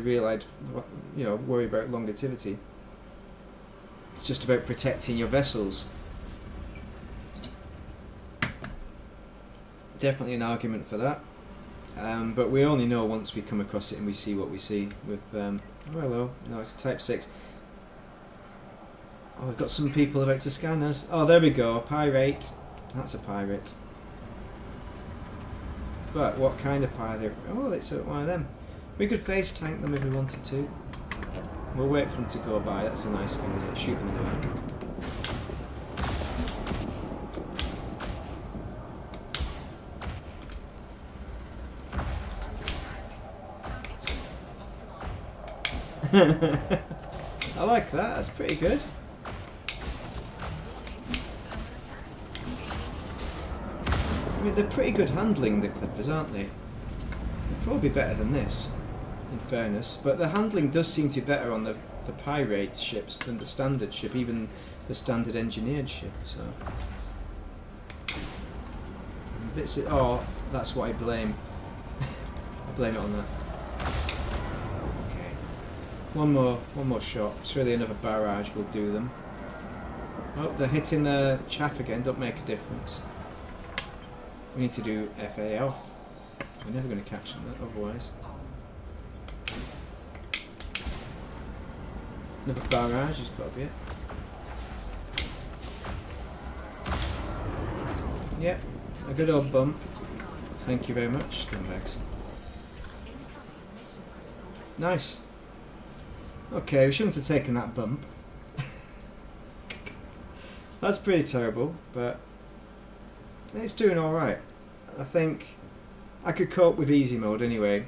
worry about longevity. It's just about protecting your vessels. Definitely an argument for that. But we only know once we come across it and we see what we see with... oh, hello. No, it's a Type 6. Oh, we've got some people about to scan us. Oh, there we go. A pirate. That's a pirate. But what kind of pirate? Oh, it's one of them. We could face tank them if we wanted to. We'll wait for them to go by. That's a nice thing, isn't it? Shoot them in the back. I like that. That's pretty good. I mean, they're pretty good handling, the clippers, aren't they? They're probably better than this, in fairness. But the handling does seem to be better on the pirate ships than the standard ship, even the standard engineered ship. So, oh, that's what I blame. I blame it on that. Okay, one more shot. Surely another barrage will do them. Oh, they're hitting the chaff again. Don't make a difference. We need to do FA off. We're never going to catch them otherwise. Another barrage has got to be it. Yep, a good old bump. Thank you very much, scumbags. Nice. Okay, we shouldn't have taken that bump. That's pretty terrible, but it's doing alright. I think I could cope with easy mode anyway.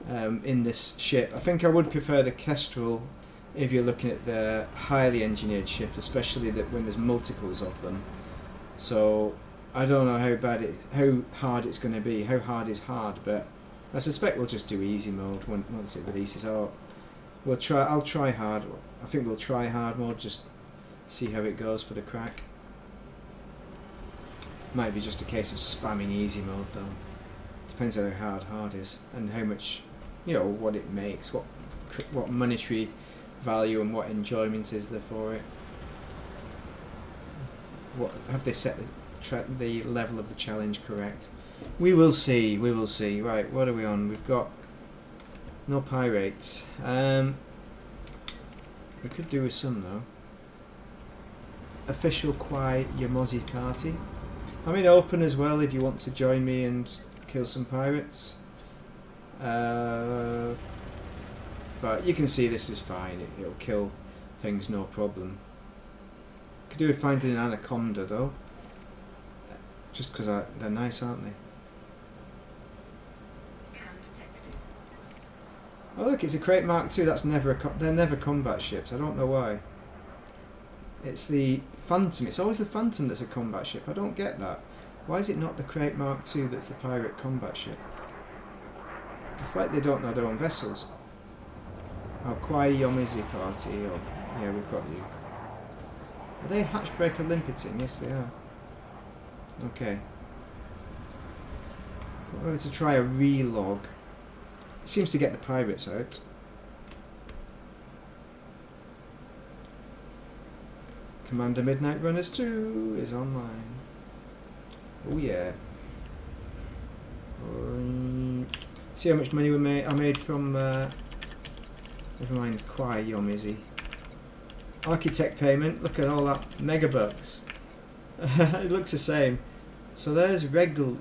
In this ship, I think I would prefer the Kestrel if you're looking at the highly engineered ship, especially that when there's multiples of them. So I don't know how hard it's going to be. How hard is hard, but I suspect we'll just do easy mode once it releases out. I'll try hard. I think we'll try hard mode, just see how it goes for the crack. Might be just a case of spamming easy mode though. Depends on how hard is and how much, you know, what it makes, what monetary value and what enjoyment is there for it. What have they set the level of the challenge correct? We will see. We will see. Right, what are we on? We've got no pirates. We could do with some though. Official Qi Yomissi party. I'm in open as well if you want to join me and kill some pirates. But you can see this is fine. It'll kill things no problem. Could do with finding an anaconda though. Just because they're nice, aren't they? Oh look, it's a Crate Mark II. That's they're never combat ships. I don't know why. It's the Phantom. It's always the Phantom that's a combat ship. I don't get that. Why is it not the Crate Mark II that's the pirate combat ship? It's like they don't know their own vessels. Oh, Qi Yomissi party. Oh, yeah, we've got you. Are they Hatchbreaker Limpiting? Yes, they are. Okay. I'm going to try a relog. It seems to get the pirates out. Commander Midnight Runners 2 is online. Oh yeah. See how much money I made from never mind, Qi Yomissi. Architect payment, look at all that megabucks. It looks the same. So there's Rego,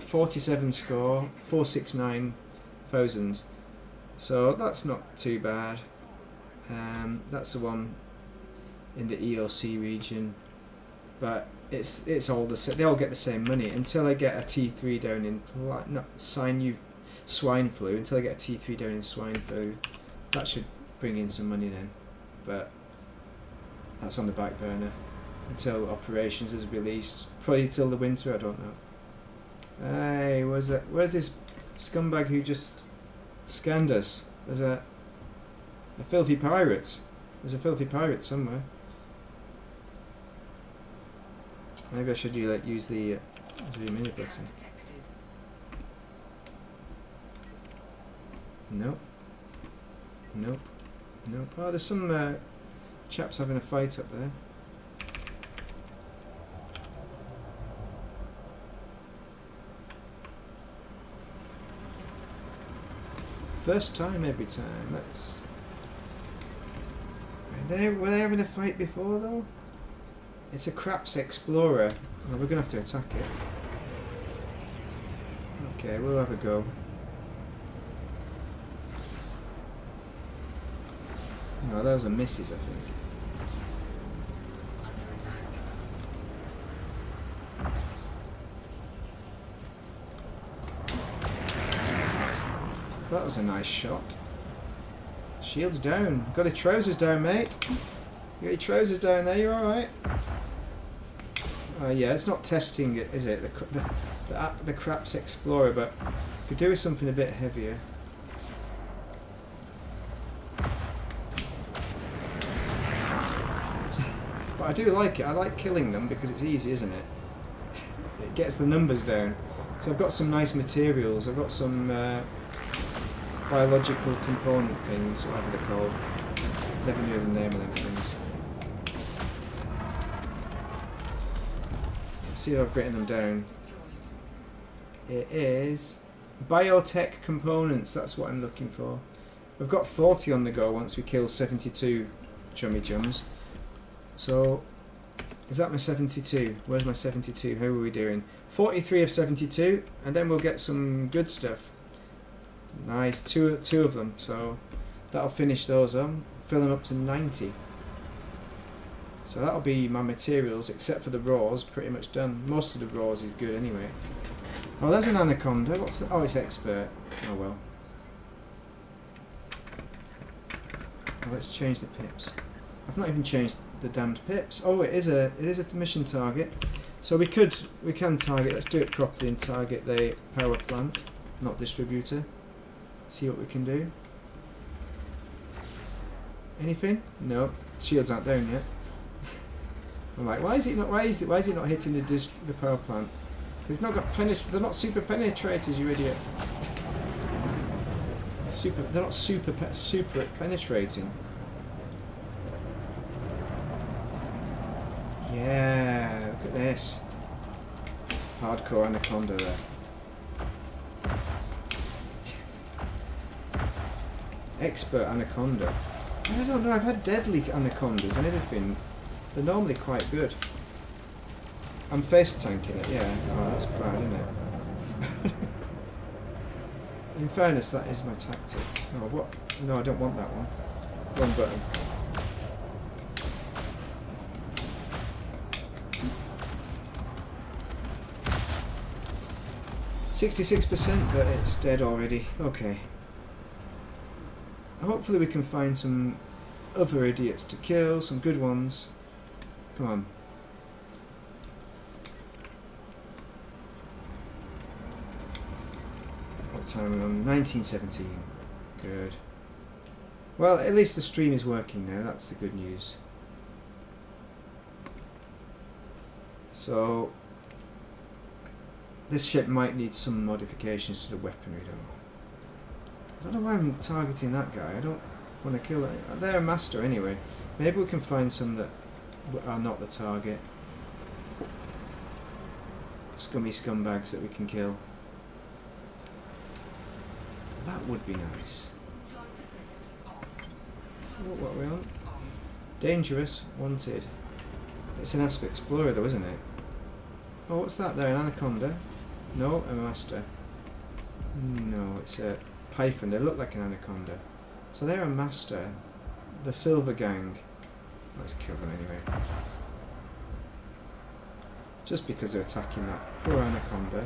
47 score, 469,000. So that's not too bad. That's the one in the EOC region, but it's all the same. They all get the same money until I get a T3 down in swine flu. Until I get a T3 down in swine flu, that should bring in some money then. But that's on the back burner until operations is released. Probably till the winter. I don't know. Hey, where's this scumbag who just scanned us? There's a filthy pirate. There's a filthy pirate somewhere. Maybe I should use the zoom in button. Nope. Nope. Nope. Oh, there's some chaps having a fight up there. First time every time. Let's. Were they having a fight before though? It's a Craps Explorer. Well, we're gonna have to attack it. Okay, we'll have a go. No, those are misses, I think. That was a nice shot. Shields down. Got your trousers down, mate. You got your trousers down there, you're alright. Yeah, it's not testing it, is it? The Craps Explorer, but could do with something a bit heavier. But I do like it. I like killing them because it's easy, isn't it? It gets the numbers down. So I've got some nice materials. I've got some biological component things, whatever they're called. Never knew the name of them things. Let's see if I've written them down. It is biotech components. That's what I'm looking for. We've got 40 on the go once we kill 72 chummy chums. So, is that my 72? Where's my 72? How are we doing? 43 of 72, and then we'll get some good stuff. Nice, two of them. So that'll finish those up. Fill them up to 90. So that'll be my materials, except for the raws, pretty much done. Most of the raws is good anyway. Oh, there's an anaconda. What's that? Oh, it's expert. Oh well. Well, let's change the pips. I've not even changed the damned pips. Oh, it is a mission target. So we can target. Let's do it properly and target the power plant, not distributor. See what we can do. Anything? No. Shields aren't down yet. I'm like, why is it not hitting the power plant? It's not got they're not super penetrators, you idiot. They're not super penetrating. Yeah, look at this. Hardcore anaconda there. Expert anaconda. I don't know, I've had deadly anacondas and everything. They're normally quite good. I'm face tanking it, yeah. Oh, that's bad, isn't it? In fairness, that is my tactic. Oh, what? No, I don't want that one. Wrong button. %, but it's dead already. Okay. Hopefully we can find some other idiots to kill, some good ones. Come on. What time are we on? 1917. Good. Well, at least the stream is working now. That's the good news. So, this ship might need some modifications to the weaponry though. I don't know why I'm targeting that guy. I don't want to kill it. They're a master anyway. Maybe we can find some that are not the target. Scummy scumbags that we can kill. That would be nice. What are we on? Dangerous, wanted. It's an Asp Explorer though, isn't it? Oh, what's that there? An anaconda? No, a master. No, it's a python. They look like an anaconda. So they're a master. The Silver Gang. Let's kill them anyway. Just because they're attacking that poor anaconda.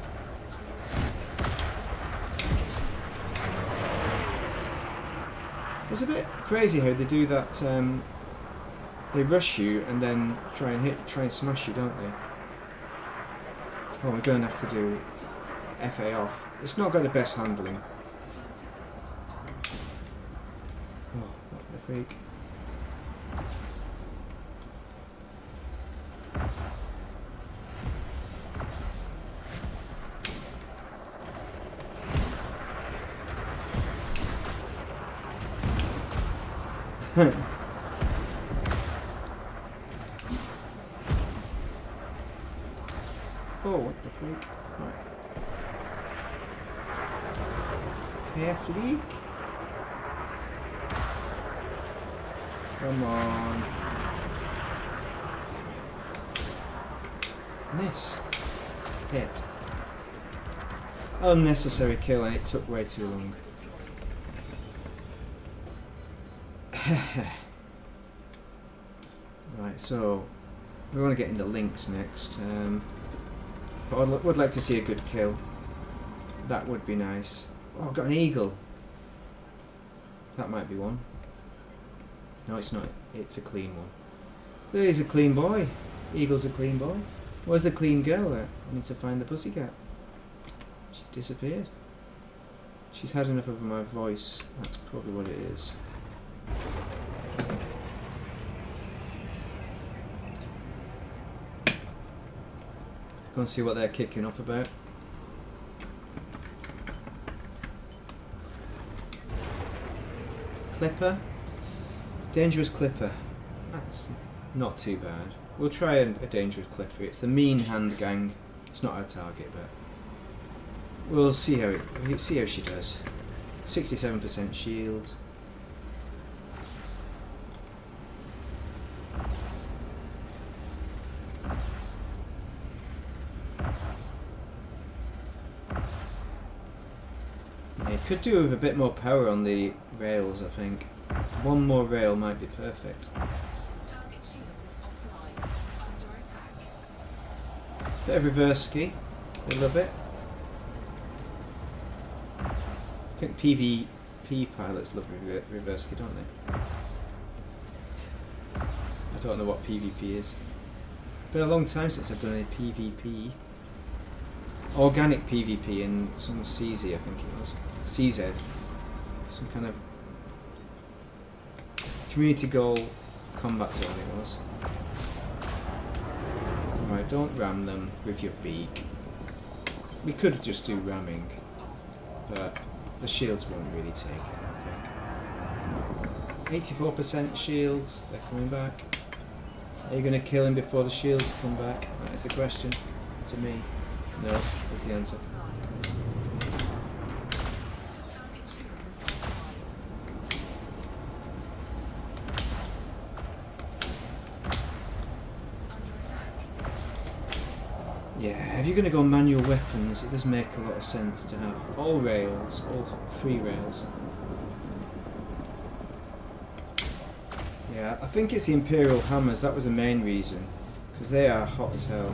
It's a bit crazy how they do that. They rush you and then try and smash you, don't they? Oh, we're going to have to do FA off. It's not got the best handling. Oh, what the freak. Oh, what the freak? Right. Hair freak? Come on. Miss. Hit. Unnecessary kill, and it took way too long. Right, so we want to get into Lynx next, but I would like to see a good kill. That would be nice. Oh, I've got an eagle. That might be one. No, it's not. It's a clean one. There's a clean boy. Eagle's a clean boy. Where's the clean girl at? I need to find the pussycat. She disappeared. She's had enough of my voice. That's probably what it is. Go and see what they're kicking off about. Clipper. Dangerous Clipper. That's not too bad. We'll try a dangerous Clipper. It's the mean hand gang. It's not our target, but we'll see how she does. 67% shield. Could do with a bit more power on the rails, I think. One more rail might be perfect. Bit of reverse ski. They love it. I think PvP pilots love reverse ski, don't they? I don't know what PvP is. Been a long time since I've done any PvP. Organic PvP in some CZ, I think it was. CZ. Some kind of community goal combat zone it was. Right, don't ram them with your beak. We could just do ramming, but the shields won't really take it, I think. 84% shields, they're coming back. Are you going to kill him before the shields come back? That is the question to me. No, is the answer. Yeah, if you're going to go manual weapons, it does make a lot of sense to have all rails, all 3 rails. Yeah, I think it's the Imperial Hammers, that was the main reason, because they are hot as hell.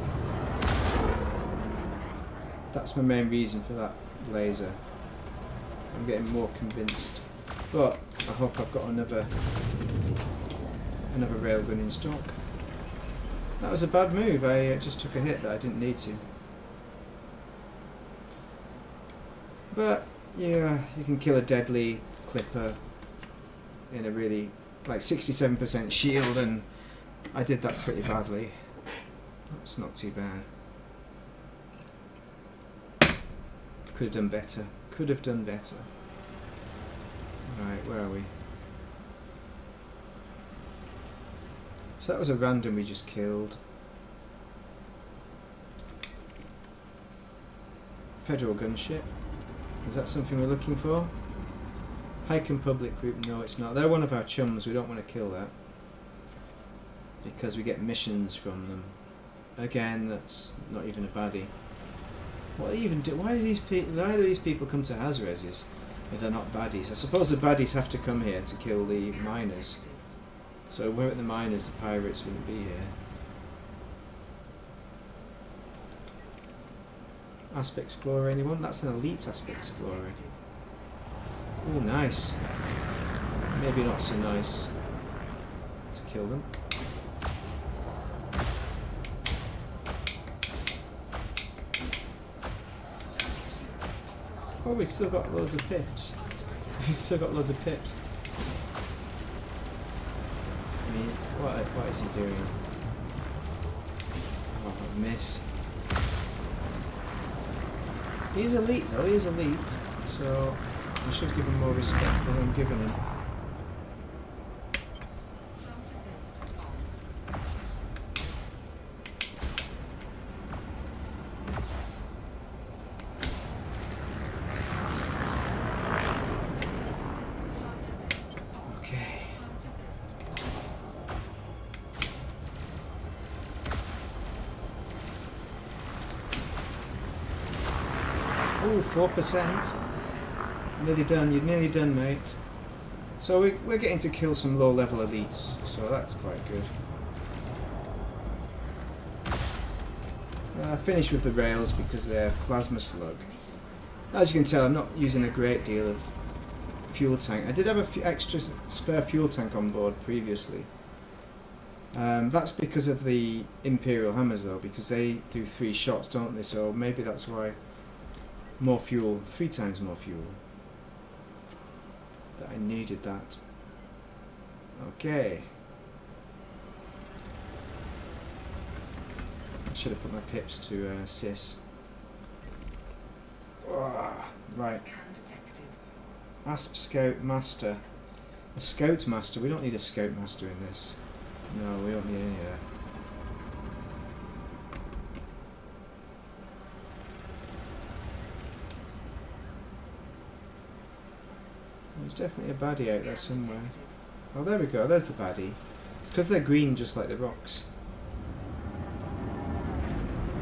That's my main reason for that laser. I'm getting more convinced. But I hope I've got another railgun in stock. That was a bad move, I just took a hit that I didn't need to. But yeah, you can kill a deadly clipper in a really, like 67% shield, and I did that pretty badly. That's not too bad. Could have done better. Could have done better. Right, where are we? So that was a random we just killed. Federal gunship. Is that something we're looking for? Pike and Public Group, no it's not. They're one of our chums, we don't want to kill that. Because we get missions from them. Again, that's not even a baddie. What do they even do? Why do these people come to Hazreses if they're not baddies? I suppose the baddies have to come here to kill the miners. So if we're at the miners, the pirates wouldn't be here. Asp Explorer, anyone? That's an elite Asp Explorer. Oh, nice. Maybe not so nice to kill them. Oh, we've still got loads of pips. We've still got loads of pips. I mean, what is he doing? Oh, miss. He's elite though, he is elite, so I should give him more respect than I'm giving him. Ooh, 4%. Nearly done, you're nearly done, mate. So we're getting to kill some low-level elites, so that's quite good. Finish with the rails because they're plasma slug. As you can tell, I'm not using a great deal of fuel tank. I did have a extra spare fuel tank on board previously. That's because of the Imperial Hammers though, because they do 3 shots, don't they? So maybe that's why. More fuel, 3 times more fuel. That I needed that. Okay. I should have put my pips to sis. Right. Asp Scout Master. A Scout Master. We don't need a Scout Master in this. No, we don't need any of that. There's definitely a baddie out there somewhere. Oh, there we go. There's the baddie. It's because they're green just like the rocks.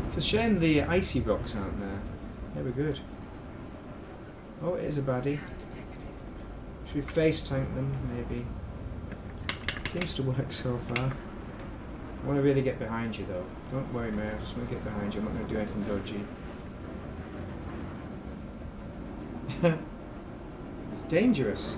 It's a shame the icy rocks aren't there. They were good. Oh, it is a baddie. Should we face tank them, maybe? Seems to work so far. I want to really get behind you though. Don't worry, mate. I just want to get behind you. I'm not going to do anything dodgy. It's dangerous.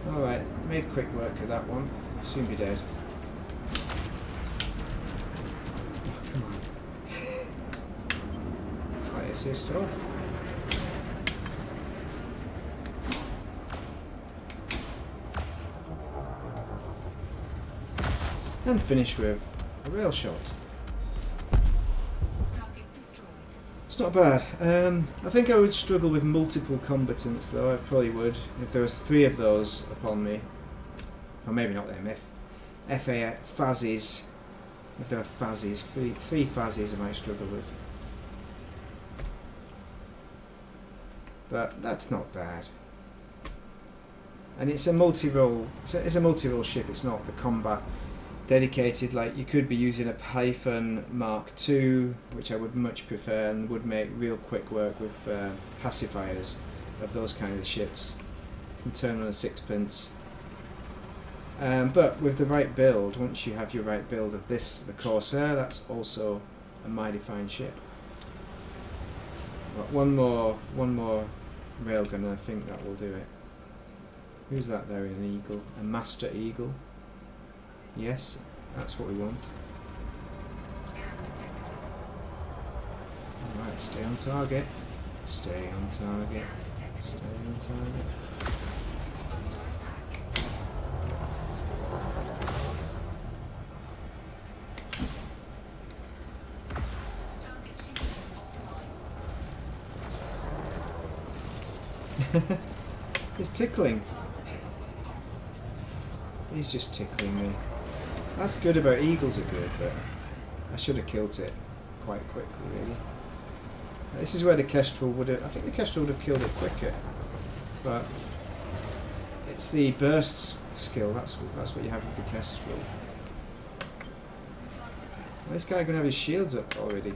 Alright, made quick work of that one. Soon be dead. Oh, come on. Flight assist off. And finish with a rail shot. It's not bad. I think I would struggle with multiple combatants though. I probably would if there was 3 of those upon me. Or maybe not them. FA Fazzies. If there are Fazzies, 3 Fazzies I might struggle with. But that's not bad. And it's a multi-role. It's a multi-role ship. It's not the combat dedicated, like you could be using a Python Mark II, which I would much prefer and would make real quick work with pacifiers of those kind of ships. Can turn on a sixpence. But with the right build, once you have your right build of this, the Corsair, that's also a mighty fine ship. But one more railgun, I think that will do it. Who's that there in an eagle? A Master Eagle. Yes, that's what we want. Alright, stay on target. Stay on target. Stay on target. He's tickling. He's just tickling me. That's good about eagles are good, but I should have killed it quite quickly, really. This is where the Kestrel would have... I think the Kestrel would have killed it quicker. But it's the burst skill, that's what you have with the Kestrel. This guy going to have his shields up already.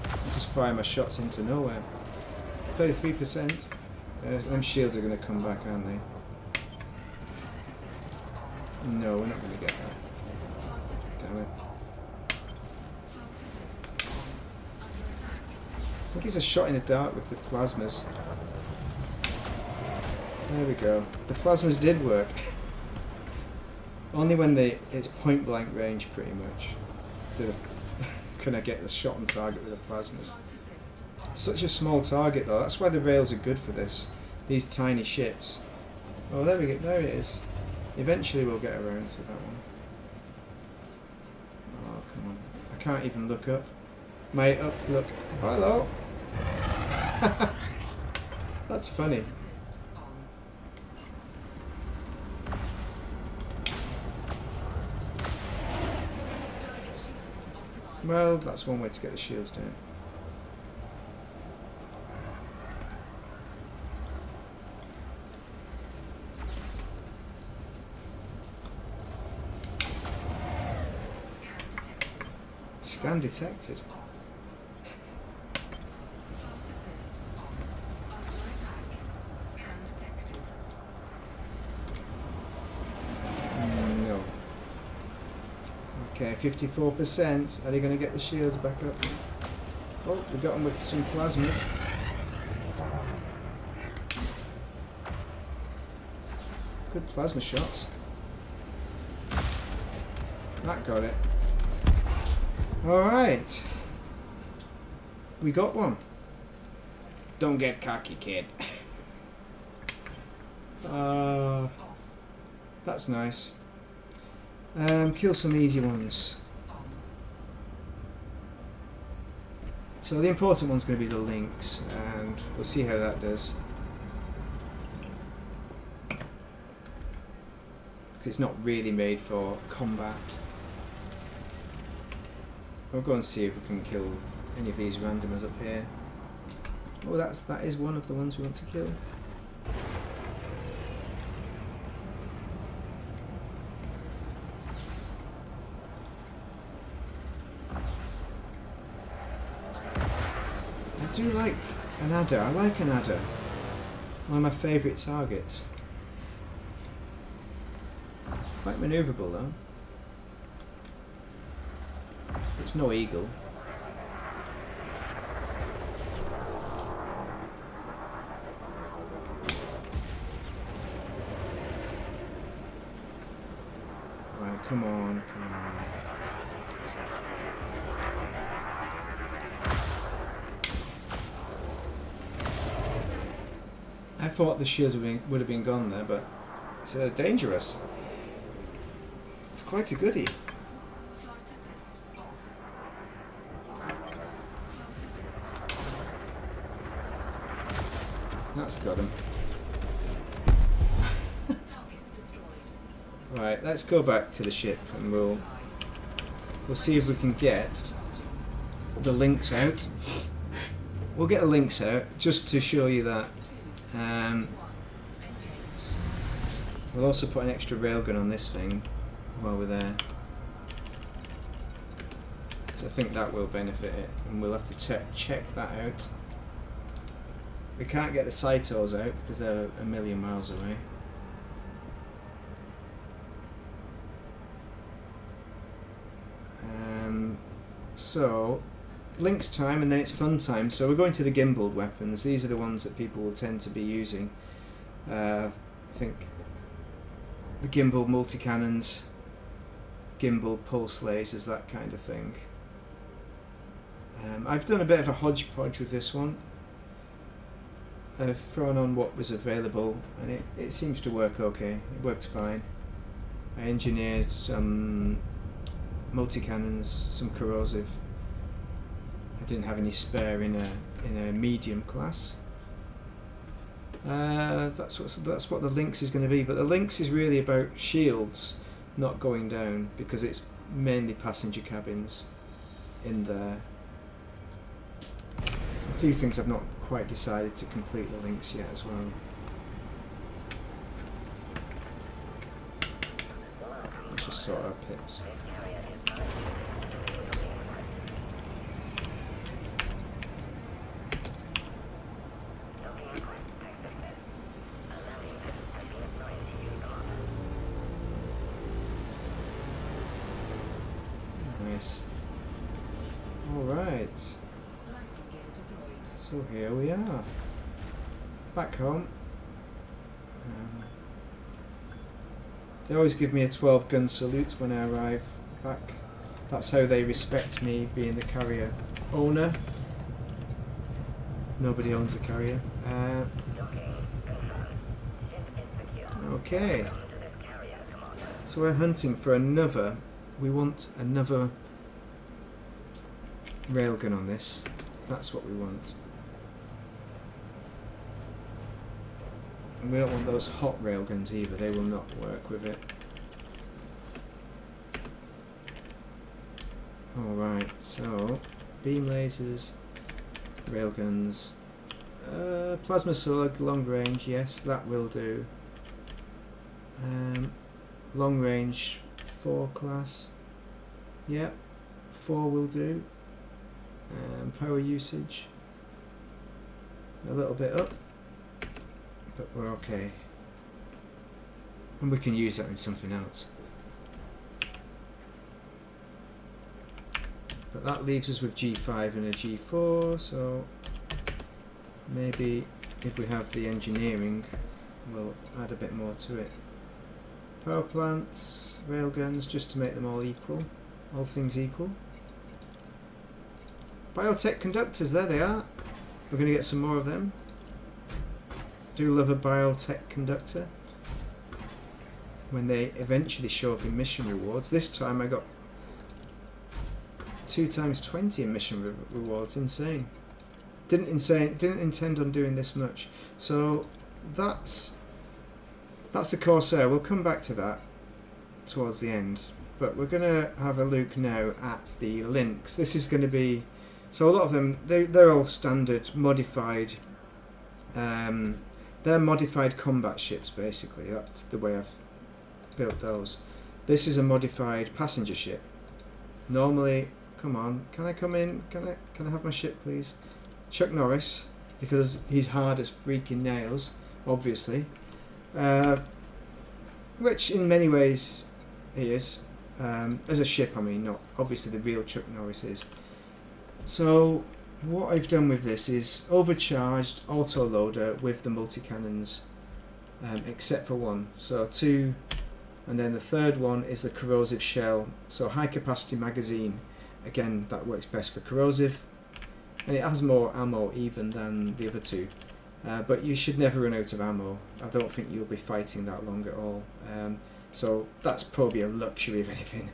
I just fire my shots into nowhere. 33%. Them shields are going to come back, aren't they? No, we're not going to get that. Damn it. I think he's a shot in the dark with the plasmas. There we go. The plasmas did work. Only when it's point blank range, pretty much. Can I get the shot on target with the plasmas? Such a small target though, that's why the rails are good for this. These tiny ships. Oh, there we go, there it is. Eventually we'll get around to that one. Oh, come on. I can't even look up. My up look. Oh, hello! That's funny. Well, that's one way to get the shields down. Scan detected. No. Okay, 54%. Are they going to get the shields back up? Oh, we got them with some plasmas. Good plasma shots. That got it. Alright. We got one. Don't get cocky, kid. That's nice. Kill some easy ones. So the important one's going to be the Lynx, and we'll see how that does. Because it's not really made for combat. We'll go and see if we can kill any of these randomers up here. Oh, that is one of the ones we want to kill. do like an adder. I like an adder. One of my favourite targets. Quite manoeuvrable though. It's no eagle. Right, come on, come on. I thought the shields would have been gone there, but it's dangerous. It's quite a goodie. That's got him. Right, let's go back to the ship and we'll see if we can get the Lynx out. We'll get the Lynx out just to show you that. We'll also put an extra railgun on this thing while we're there. So I think that will benefit it, and we'll have to check that out. We can't get the Cytos out because they're a million miles away. So, Lynx time, and then it's fun time. So we're going to the gimbaled weapons. These are the ones that people will tend to be using. I think the gimbal multi-cannons, gimbal pulse lasers, that kind of thing. I've done a bit of a hodgepodge with this one. I've thrown on what was available, and it seems to work okay. It works fine. I engineered some multi-cannons, some corrosive. I didn't have any spare in a medium class. That's what the Lynx is going to be, but the Lynx is really about shields not going down because it's mainly passenger cabins in there. A few things I've not quite decided to complete the Lynx yet as well. Let's just sort our pips. Nice. Alright. So here we are. Back home. They always give me a 12 gun salute when I arrive back. That's how they respect me being the carrier owner. Nobody owns the carrier. Okay. So we're hunting for another. We want another railgun on this. That's what we want. And we don't want those hot railguns either. They will not work with it. Alright, so beam lasers, railguns, plasma slug, long range, yes, that will do. Long range 4 class, yep, 4 will do. Power usage a little bit up, but we're okay, and we can use that in something else. But that leaves us with G5 and a G4, so maybe if we have the engineering we'll add a bit more to it. Power plants, railguns, just to make them all equal, all things equal. Biotech conductors, there they are. We're going to get some more of them. Do love a biotech conductor when they eventually show up in mission rewards. This time I got 2 times 20 in mission rewards. Insane. Didn't intend on doing this much. So that's the Corsair. We'll come back to that towards the end. But we're going to have a look now at the Lynx. This is going to be... So a lot of them, they're all standard, modified. They're modified combat ships, basically. That's the way I've built those. This is a modified passenger ship. Normally, come on, can I come in? Can I have my ship, please? Chuck Norris, because he's hard as freaking nails, obviously. Which in many ways he is. As a ship, I mean, not obviously the real Chuck Norris is. So what I've done with this is overcharged auto-loader with the multi-cannons, except for one. So 2, and then the third one is the corrosive shell. So high capacity magazine, again that works best for corrosive, and it has more ammo even than the other 2. But you should never run out of ammo. I don't think you'll be fighting that long at all. So that's probably a luxury if anything.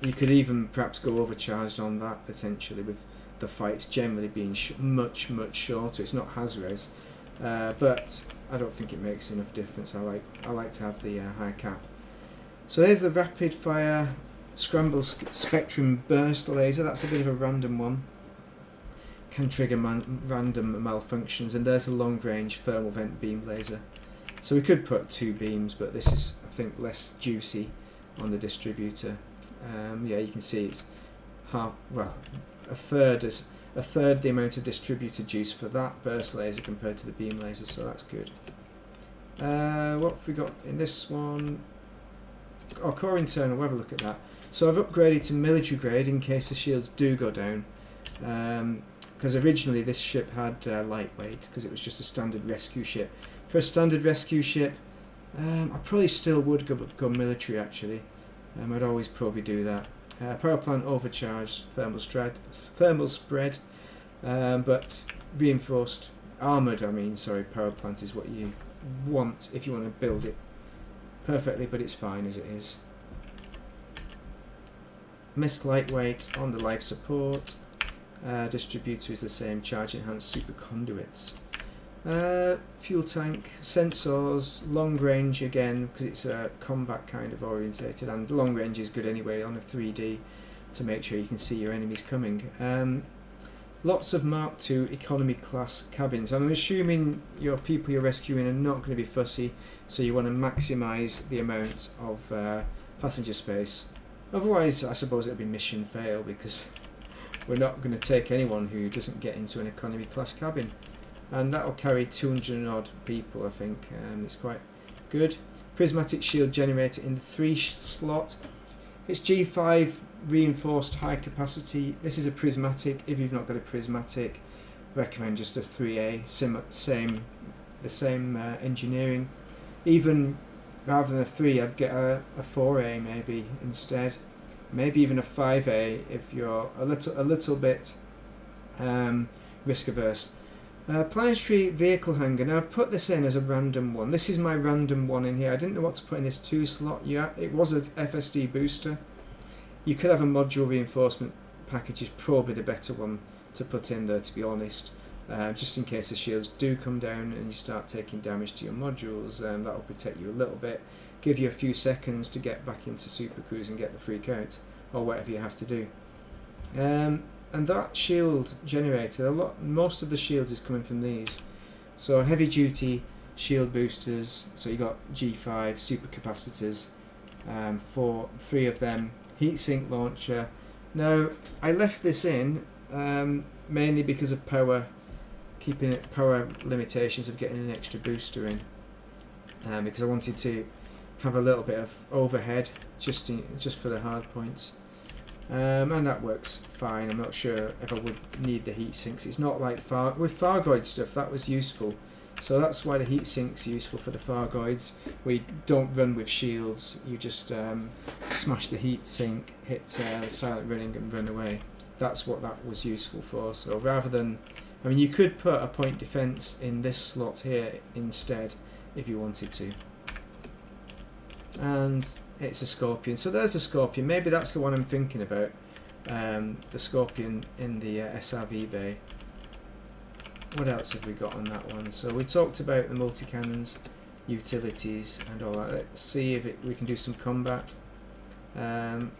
You could even perhaps go overcharged on that potentially, with the fights generally being much shorter. It's not Haz-res, but I don't think it makes enough difference. I like to have the high cap. So there's the rapid fire scramble spectrum burst laser. That's a bit of a random one. Can trigger random malfunctions, and there's a long range thermal vent beam laser. So we could put 2 beams, but this is, I think, less juicy on the distributor. Yeah, you can see it's a third the amount of distributor juice for that burst laser compared to the beam laser, so that's good. What have we got in this one? Oh, core internal, we'll have a look at that. So I've upgraded to military grade in case the shields do go down. Because originally this ship had lightweight, because it was just a standard rescue ship. For a standard rescue ship, I probably still would go military actually. I'd always probably do that. Power plant overcharged, thermal spread, but reinforced, armoured power plant is what you want if you want to build it perfectly, but it's fine as it is. MISC lightweight on the life support. Distributor is the same, charge enhanced super conduits. Fuel tank, sensors, long range again because it's combat kind of orientated, and long range is good anyway on a 3D to make sure you can see your enemies coming. Lots of Mark II economy class cabins. I'm assuming your people you're rescuing are not going to be fussy, so you want to maximise the amount of passenger space. Otherwise I suppose it'll be mission fail, because we're not going to take anyone who doesn't get into an economy class cabin. And that'll carry 200 and odd people, I think. It's quite good. Prismatic shield generator in the 3 slot. It's G5 reinforced high capacity. This is a prismatic. If you've not got a prismatic, recommend just a 3A. The same engineering. Even rather than a 3, I'd get a 4A maybe instead. Maybe even a 5A if you're a little bit risk averse. Planetary vehicle hangar. Now I've put this in as a random one. This is my random one in here. I didn't know what to put in this 2 slot. It was an FSD booster. You could have a module reinforcement package, is probably the better one to put in there, to be honest. Just in case the shields do come down and you start taking damage to your modules, that'll protect you a little bit. Give you a few seconds to get back into Super Cruise and get the freak out, or whatever you have to do. And that shield generator, most of the shields is coming from these. So heavy duty shield boosters, so you got G5 super capacitors, 3 of them, heatsink launcher. Now I left this in mainly because of power limitations of getting an extra booster in, because I wanted to have a little bit of overhead just for the hard points. And that works fine. I'm not sure if I would need the heat sinks. It's not like with Fargoid stuff that was useful, so that's why the heat sink's useful for the Fargoids. We don't run with shields. You just smash the heat sink, hit silent running, and run away. That's what that was useful for. So rather than, you could put a point defense in this slot here instead if you wanted to. And it's a Scorpion. So there's a Scorpion. Maybe that's the one I'm thinking about. The Scorpion in the SRV bay. What else have we got on that one? So we talked about the multi-cannons, utilities and all that. Let's see if we can do some combat. Let's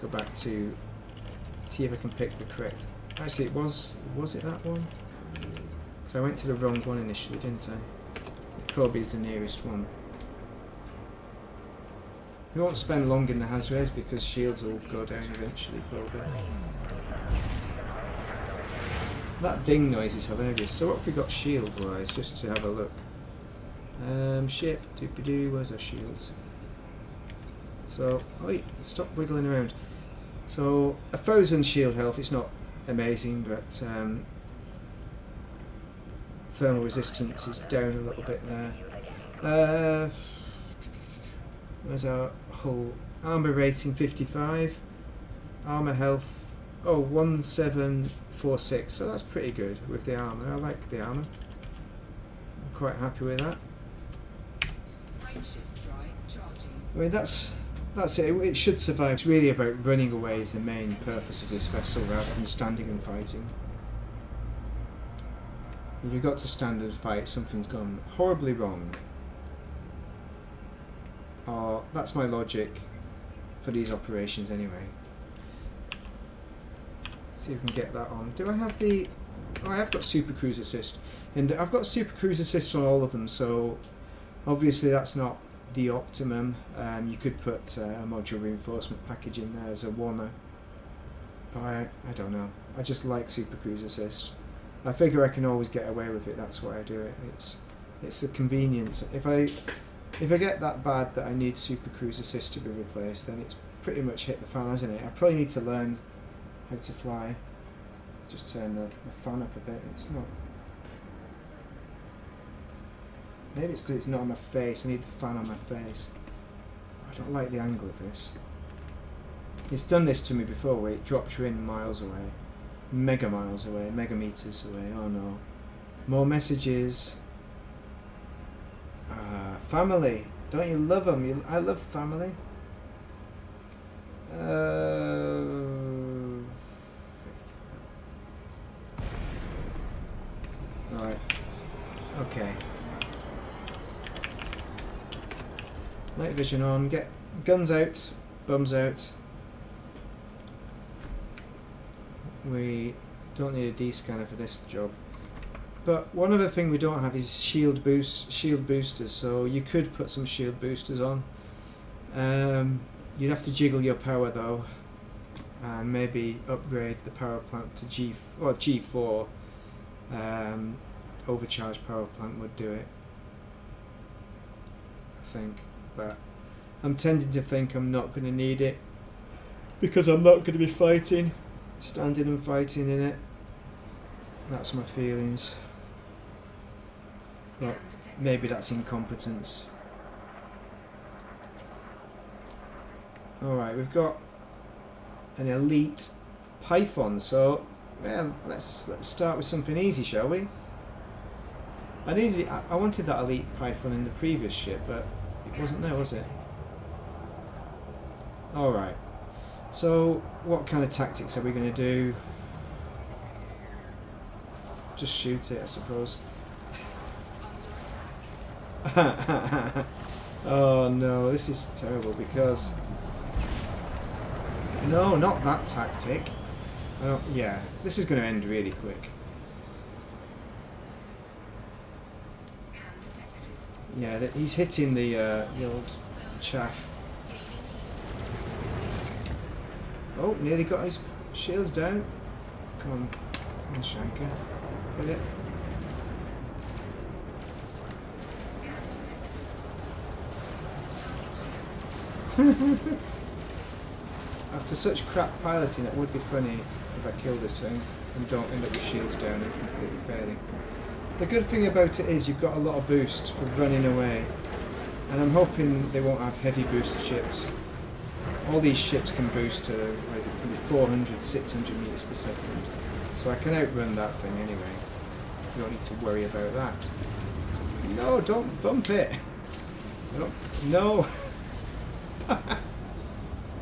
go back to see if I can pick the correct. Actually, was it that one? So I went to the wrong one initially, didn't I? Probably is the nearest one. We won't spend long in the Hazres because shields will go down eventually, probably. That ding noise is hilarious. So what have we got shield-wise, just to have a look? Ship, doopy-doo, where's our shields? So, oi, stop wiggling around. So, 1,000 shield health, it's not amazing, but thermal resistance is down a little bit there. Where's our hull? Armour rating 55. Armour health, 1746, so that's pretty good with the armour. I like the armour. I'm quite happy with that. I mean, that's it. It should survive. It's really about running away is the main purpose of this vessel rather than standing and fighting. If you've got to stand and fight, something's gone horribly wrong. Oh, that's my logic for these operations anyway. See if we can get that on. Do I have the... Oh, I have got Super Cruise Assist. And I've got Super Cruise Assist on all of them, so obviously that's not the optimum. You could put a module reinforcement package in there as a wanna. But I don't know. I just like Super Cruise Assist. I figure I can always get away with it, that's why I do it. It's a convenience. If I get that bad that I need Super Cruise Assist to be replaced, then it's pretty much hit the fan, hasn't it? I probably need to learn how to fly. Just turn the fan up a bit. It's not. Maybe it's because it's not on my face. I need the fan on my face. I don't like the angle of this. It's done this to me before where it drops you in miles away. Mega miles away. Mega meters away. Oh no. More messages. Family. Don't you love them? I love family. Right. Okay. Night vision on. Get guns out. Bums out. We don't need a D-scanner for this job. But one other thing we don't have is shield boosters. So you could put some shield boosters on. You'd have to jiggle your power though, and maybe upgrade the power plant to G4. Overcharged power plant would do it, I think. But I'm tending to think I'm not going to need it because I'm not going to be standing and fighting in it. That's my feelings. But maybe that's incompetence. Alright, we've got an elite Python, so well, let's start with something easy, shall we? I wanted that elite Python in the previous ship, but it wasn't there, was it? Alright, so what kind of tactics are we going to do? Just shoot it, I suppose. Oh no, this is terrible because... No, not that tactic. Yeah, this is going to end really quick. Yeah, he's hitting the old chaff. Oh, nearly got his shields down. Come on Shanker. Hit it. After such crap piloting, it would be funny if I kill this thing and don't end up with shields down and completely failing. The good thing about it is you've got a lot of boost for running away, and I'm hoping they won't have heavy boost ships. All these ships can boost to, what is it, can be 400, 600 meters per second. So I can outrun that thing anyway. You don't need to worry about that. No, don't bump it. No.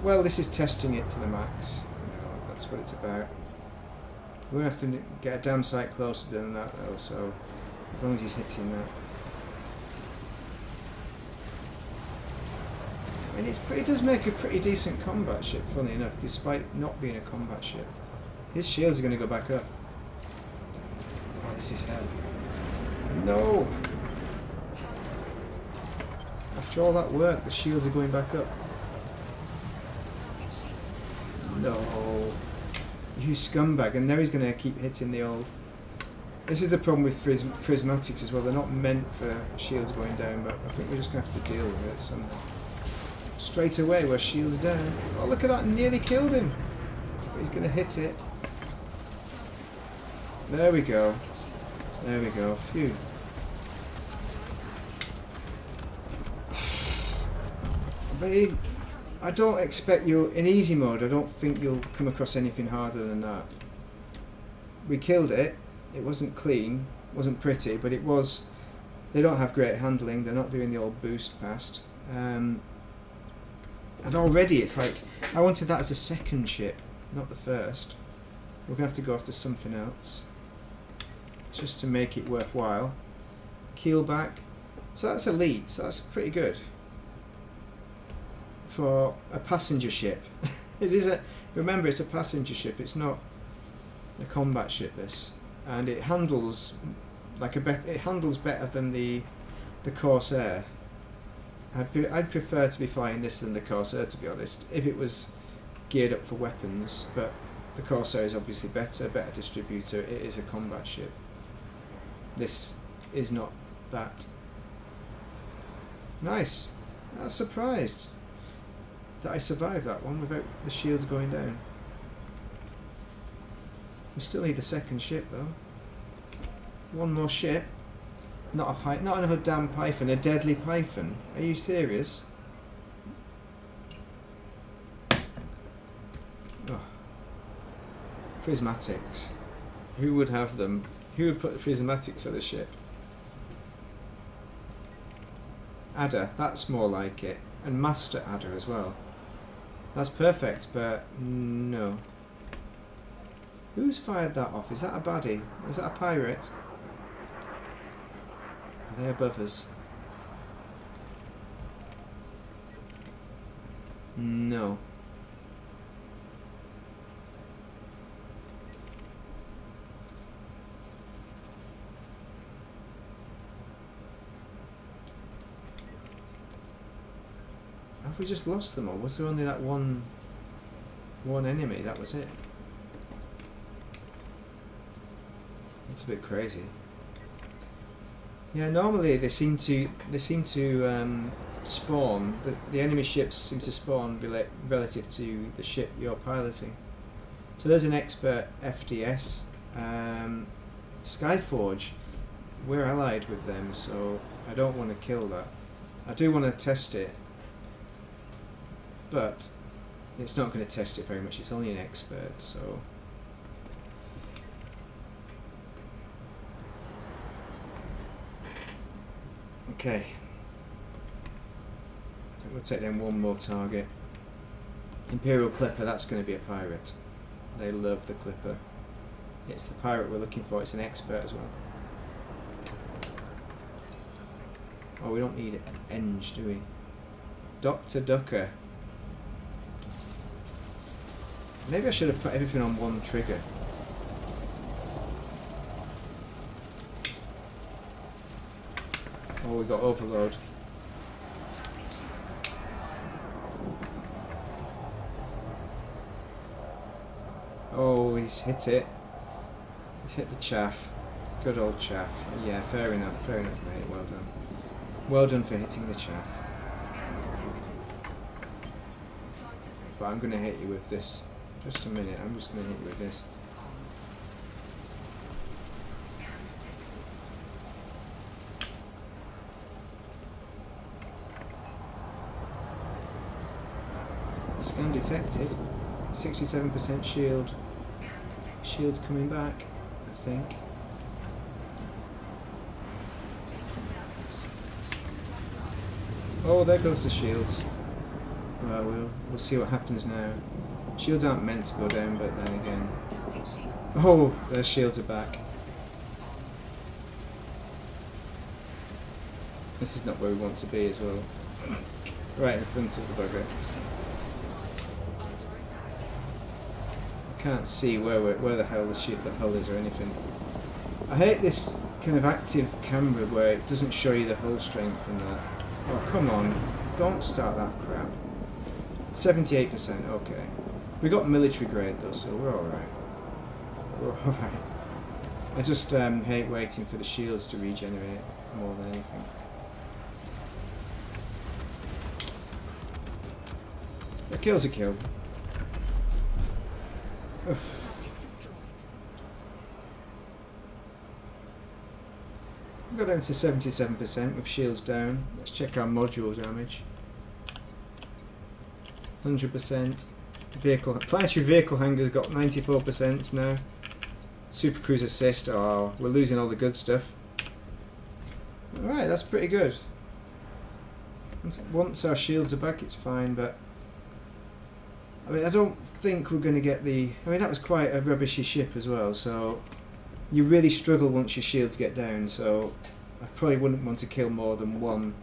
Well, this is testing it to the max. That's what it's about. We're going to have to get a damn sight closer than that though, so as long as he's hitting that. I mean, it does make a pretty decent combat ship, funny enough, despite not being a combat ship. His shields are going to go back up. Oh, this is hell. No! After all that work, the shields are going back up. No. You scumbag. And now he's going to keep hitting the old... This is the problem with prismatics as well. They're not meant for shields going down, but I think we're just going to have to deal with it somehow. Straight away, we're shields down. Oh, look at that. Nearly killed him. He's going to hit it. There we go. There we go. Phew. But I don't expect you... In easy mode, I don't think you'll come across anything harder than that. We killed it. It wasn't clean. Wasn't pretty, but it was... They don't have great handling. They're not doing the old boost past. And already it's like... I wanted that as a second ship, not the first. We're going to have to go after something else. Just to make it worthwhile. Keel back. So that's elite. So that's pretty good. For a passenger ship. It is a... Remember, it's a passenger ship. It's not a combat ship, this. And it handles like it handles better than the Corsair. I'd prefer to be flying this than the Corsair, to be honest, if it was geared up for weapons, but the Corsair is obviously better distributor. It is a combat ship. This is not that. Nice. I was surprised that I survived that one without the shields going down. We still need a second ship though. One more ship. Not another damn python, a deadly python. Are you serious? Oh. Prismatics. Who would have them? Who would put prismatics on a ship? Adder, that's more like it. And Master Adder as well. That's perfect, but no. Who's fired that off? Is that a baddie? Is that a pirate? Are they above us? No. Have we just lost them all? Was there only that one enemy? That was it. It's a bit crazy. Yeah, normally they seem to spawn. The enemy ships seem to spawn relative to the ship you're piloting. So there's an expert FDS. Skyforge. We're allied with them, so I don't want to kill that. I do want to test it, but it's not going to test it very much. It's only an expert, so. Okay. I think we'll take down one more target. Imperial Clipper, that's going to be a pirate. They love the Clipper. It's the pirate we're looking for, it's an expert as well. Oh, we don't need it. Eng, do we? Dr. Ducker. Maybe I should have put everything on one trigger. Oh, we got overload. Oh, he's hit it. He's hit the chaff. Good old chaff. Yeah, fair enough, mate. Well done. Well done for hitting the chaff. But I'm going to hit you with this. Just a minute, I'm just going to hit you with this. Scan detected. 67% shield. Shield's coming back, I think. Oh, there goes the shields. Well, we'll see what happens now. Shields aren't meant to go down, but then again. Oh, their shields are back. This is not where we want to be as well. Right in front of the bugger. I can't see where the hell the hull is or anything. I hate this kind of active camera where it doesn't show you the hull strength and that. Oh, come on. Don't start that crap. 78%, okay. We got military grade though, so we're alright. We're alright. I just hate waiting for the shields to regenerate more than anything. A kill's a kill. Oof. We got down to 77% with shields down. Let's check our module damage. 100%. Planetary vehicle hangar's got 94% now. Super cruise assist. Oh, we're losing all the good stuff. Alright, that's pretty good. Once our shields are back, it's fine, but I mean, I don't think we're going to get the... I mean, that was quite a rubbishy ship as well, so you really struggle once your shields get down, so I probably wouldn't want to kill more than one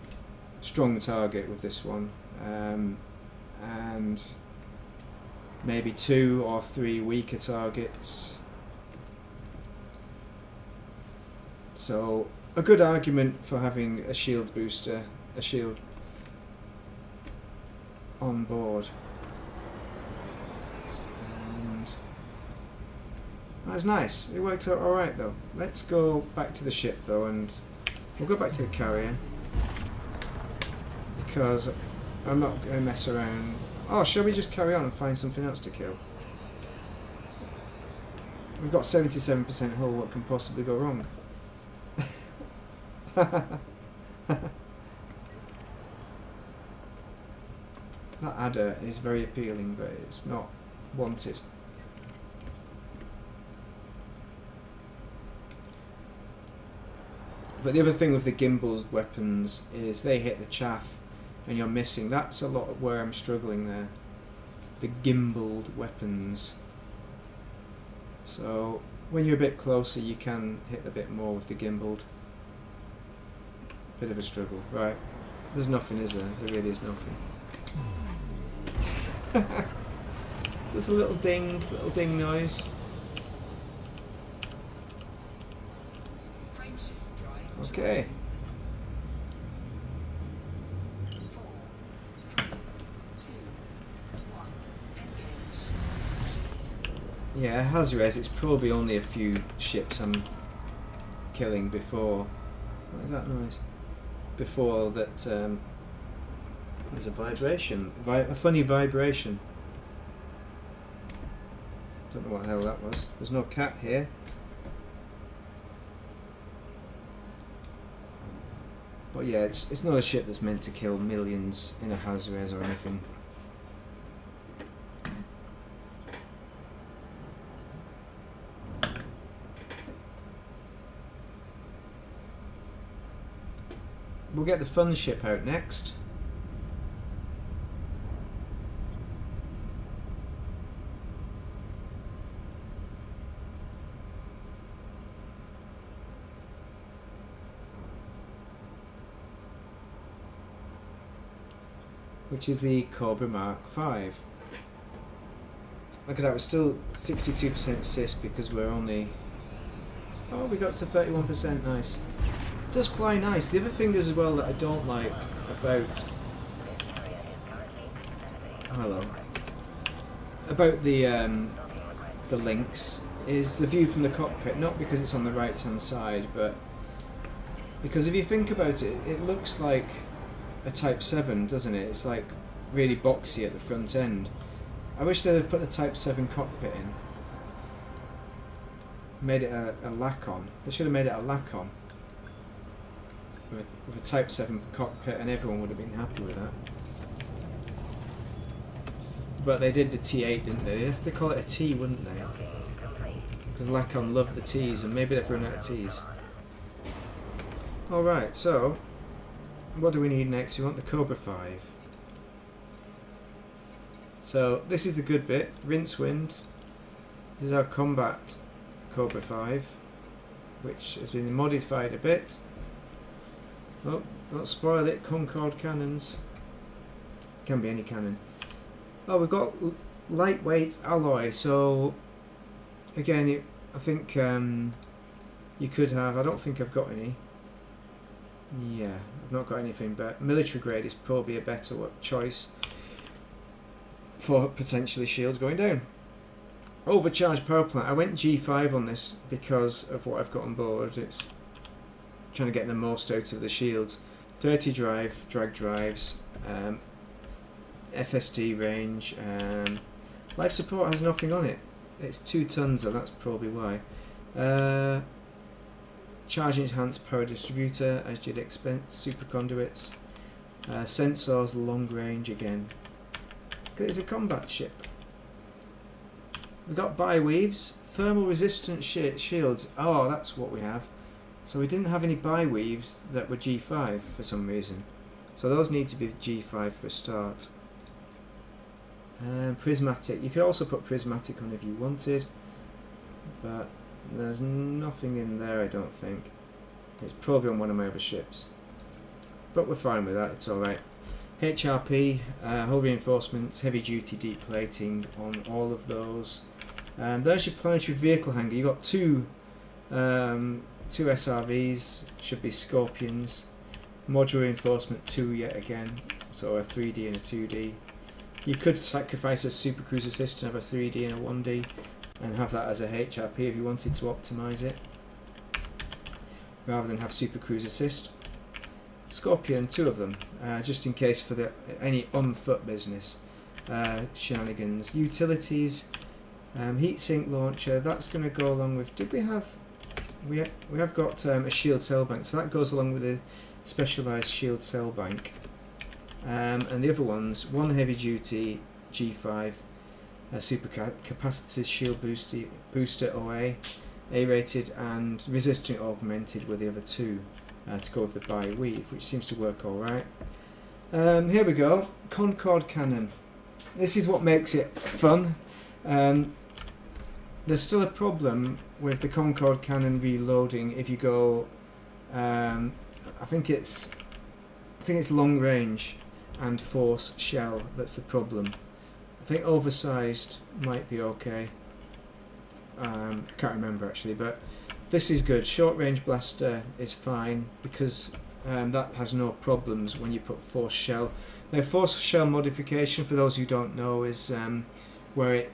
strong target with this one. And maybe 2 or 3 weaker targets. So a good argument for having a shield booster, a shield on board. And that's nice. It worked out alright though. Let's go back to the ship though, and we'll go back to the carrier because I'm not going to mess around. Oh, shall we just carry on and find something else to kill? We've got 77% hull, what can possibly go wrong? That adder is very appealing, but it's not wanted. But the other thing with the gimbal weapons is they hit the chaff and you're missing. That's a lot of where I'm struggling there. The gimbaled weapons. So when you're a bit closer you can hit a bit more with the gimbaled. Bit of a struggle. Right. There's nothing, is there? There really is nothing. There's a little ding noise. Okay. Yeah, Hazres, it's probably only a few ships I'm killing before. What is that noise? Before that, there's a vibration. A funny vibration. Don't know what the hell that was. There's no cat here. But yeah, it's not a ship that's meant to kill millions in a Hazres or anything. We'll get the fun ship out next. Which is the Cobra Mark V. Look at that, we're still 62% cis because we're only... Oh, we got to 31%, nice. It does fly nice. The other thing is as well that I don't like about... Hello. About the Lynx is the view from the cockpit, not because it's on the right hand side, but because if you think about it, it looks like a Type 7, doesn't it? It's like really boxy at the front end. I wish they'd have put the Type 7 cockpit in. Made it a Lacon. They should have made it a Lacon. With a Type 7 cockpit, and everyone would have been happy with that. But they did the T8, didn't they? They'd have to call it a T, wouldn't they? Because Lacon loved the Ts, and maybe they've run out of Ts. Alright, so what do we need next? We want the Cobra V. So this is the good bit. Rincewind. This is our combat Cobra V, which has been modified a bit. Oh, don't spoil it. Concorde cannons. Can be any cannon. Oh, we've got lightweight alloy. So again, I think you could have. I don't think I've got any. Yeah, I've not got anything, but military grade is probably a better choice. for potentially shields going down. Overcharged power plant. I went G5 on this because of what I've got on board. It's trying to get the most out of the shields. Dirty drive, drag drives, FSD range. Life support has nothing on it. It's 2 tons, though, that's probably why. Charge enhanced power distributor, as you'd expect. Super conduits. Sensors, long range again. It's a combat ship. We've got bi-weaves, thermal resistant shields. Oh, that's what we have. So we didn't have any bi-weaves that were G5 for some reason. So those need to be G5 for a start. Prismatic. You could also put prismatic on if you wanted, but there's nothing in there, I don't think. It's probably on one of my other ships. But we're fine with that, it's alright. HRP, hull reinforcements, heavy duty deep plating on all of those. There's your planetary vehicle hangar. You've got two SRVs, should be Scorpions. Module reinforcement 2 yet again, so a 3D and a 2D. You could sacrifice a super cruise assist and have a 3D and a 1D and have that as a HRP if you wanted to optimise it, rather than have super cruise assist. Scorpion, 2 of them, just in case for any on-foot business shenanigans. Utilities, heat sink launcher, that's going to go along with, did we have, we have got a shield cell bank, so that goes along with a specialised shield cell bank. And the other ones, 1 heavy duty G5, super capacitive shield booster OA, A-rated and resistant augmented with the other 2. To go with the bi-weave, which seems to work alright. Here we go, Concorde cannon. This is what makes it fun. There's still a problem with the Concorde cannon reloading if you go, I think it's long range and force shell that's the problem. I think oversized might be okay. I can't remember actually, but this is good. Short range blaster is fine because that has no problems when you put force shell. Now force shell modification, for those who don't know, is where